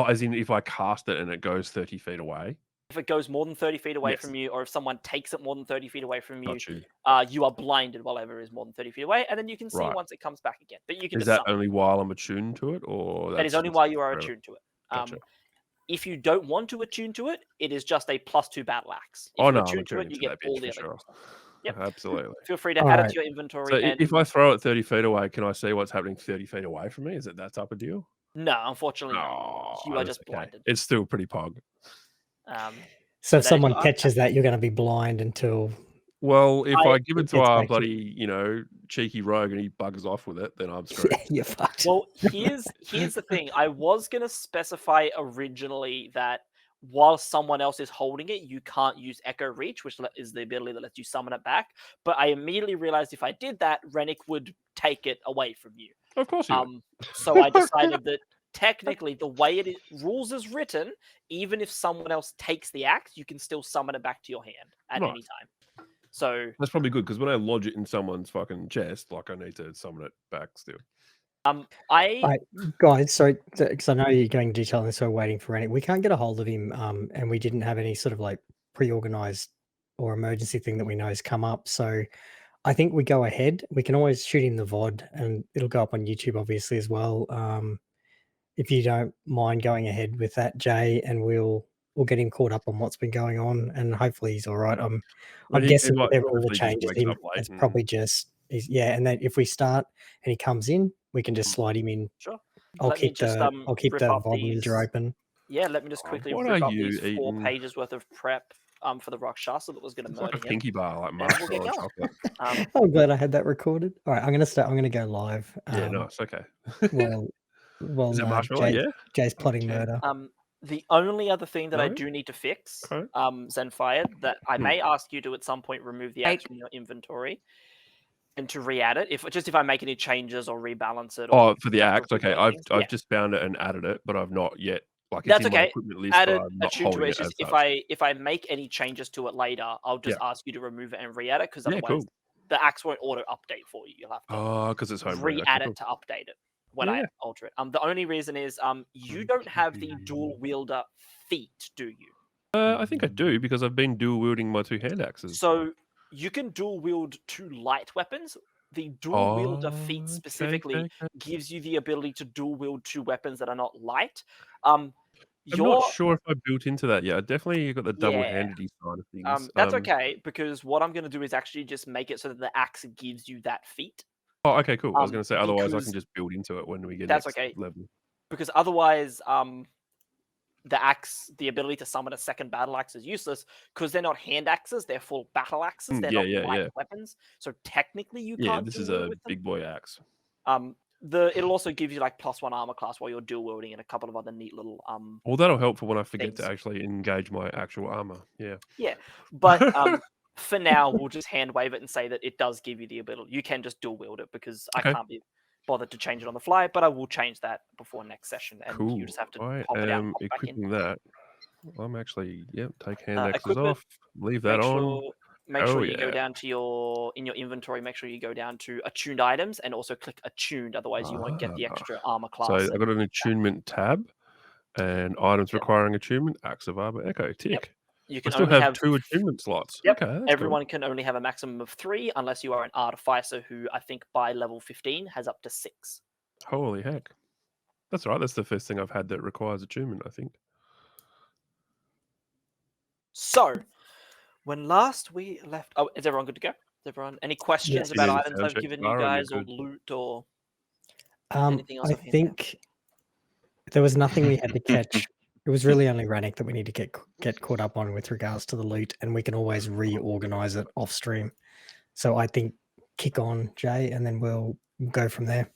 as in if I cast it and it goes 30 feet away. If it goes more than 30 feet away Yes. from you, or if someone takes it more than 30 feet away from you, Got you. you are blinded while ever is more than 30 feet away, and then you can see Right. once it comes back again. But you can Is just that only while I'm attuned to it, or that is that's only just while you are forever? attuned to it. Gotcha. If you don't want to attune to it, it is just a +2 battle axe. If Oh you no, I'm attune to it, attuning you to get that all bitch the for other sure. stuff. Yep. Absolutely. Feel free to All add it right. to your inventory. So and if I throw it 30 feet away, can I see what's happening 30 feet away from me? Is it that type of deal? no, unfortunately, no. Oh, You are that's just okay. blinded. It's still pretty pog. So that if is someone your catches that, you're going to be blind until Well, if I give it to gets our back to bloody, cheeky rogue and he buggers off with it, then I'm screwed. you're fucked. Well, here's the thing. I was going to specify originally that while someone else is holding it, you can't use Echo Reach, which is the ability that lets you summon it back. But I immediately realized if I did that, Rennick would take it away from you. Of course you would. So I decided that technically the way rules is written, even if someone else takes the axe, you can still summon it back to your hand at any Nice. time. So That's probably good because when I lodge it in someone's fucking chest, like I need to summon it back still. Guys, sorry, because I know you're going into detail on this, so we're waiting for Rennick. We can't get a hold of him, and we didn't have any sort of like pre-organized or emergency thing that we know has come up. So I think we go ahead. We can always shoot him the VOD, and it'll go up on YouTube, obviously, as well. If you don't mind going ahead with that, Jay, and we'll get him caught up on what's been going on, and hopefully he's all right. I'm guessing with all the changes, it's probably just and then if we start and he comes in, we can just slide him in. Sure. I'll keep the VOD ninja open. Yeah, let me just quickly what rip are up you these 4 eating? pages worth of prep for the Rakshasa that was going to It's murder like a him. pinky bar, like We'll get marshmallow going. chocolate. I'm glad I had that recorded. All right, I'm gonna go live. Yeah, nice. Okay. Well, Is it marshmallow? Jay's plotting Okay. murder. The only other thing that I No? do need to fix, Okay. Zenfire, that I may ask you to at some point remove the axe from your inventory and to re-add it. If I make any changes or rebalance it. Oh, for the axe. Okay, Yeah. I've just found it and added it, but I've not yet. Like That's it's in my okay. equipment list, Add but it, I'm not attune to holding it. it It's as just such. if I make any changes to it later, I'll just ask you to remove it and re-add it because Yeah, otherwise cool. the axe won't auto update for you. You'll have to Oh, because it's homebrew. re-add Okay, it to update it when Yeah, I yeah. alter it. The only reason is you don't have the dual wielder feat, do you? I think I do because I've been dual wielding my 2 hand axes. So you can dual wield 2 light weapons. The dual wielder feat Okay, specifically okay. gives you the ability to dual wield 2 weapons that are not light. I'm Your not sure if I built into that yet. I definitely got the Yeah. double-handedy side of things. That's okay, because what I'm going to do is actually just make it so that the axe gives you that feat. Oh, okay, cool. I was going to say otherwise I because can just build into it when we get That's next okay. level. Because otherwise, the axe, the ability to summon a second battle axe is useless because they're not hand axes; they're full battle axes. They're not light weapons, so technically you Yeah, can't. this dual is wield a with them. big boy axe. It'll also give you like +1 armor class while you're dual wielding and a couple of other neat little Well, that'll help for when I forget to things. actually engage my actual armor. Yeah. Yeah, but for now we'll just hand wave it and say that it does give you the ability. You can just dual wield it because I Okay. can't be bothered to change it on the fly, but I will change that before next session, and Cool. you just have to I pop it out and am pop it back in. equipping that. I'm actually, take hand axes Equip it. off. Leave that on. Make sure Oh, you go yeah. down to in your inventory. Make sure you go down to attuned items and also click attuned. Otherwise, you won't get the extra armor So class. I got an attunement tab and items requiring attunement, Axe of Arbor Echo, tick. You I can still only have 2 attunement slots. Yep. Okay, that's Everyone can only have a maximum of 3 unless you are an artificer who I think by level 15 has up to 6. cool. Holy heck. That's all right. That's the first thing I've had that requires attunement, I think. So, when last we left, is everyone good to go? Is everyone any questions Yes. about Did items sound I've check given tomorrow, you you're guys, or good. loot, or anything else? I I've hinted at? think there was nothing we had to catch. It was really only Rannick that we need to get caught up on with regards to the loot, and we can always reorganize it off stream. So I think kick on, Jay, and then we'll go from there.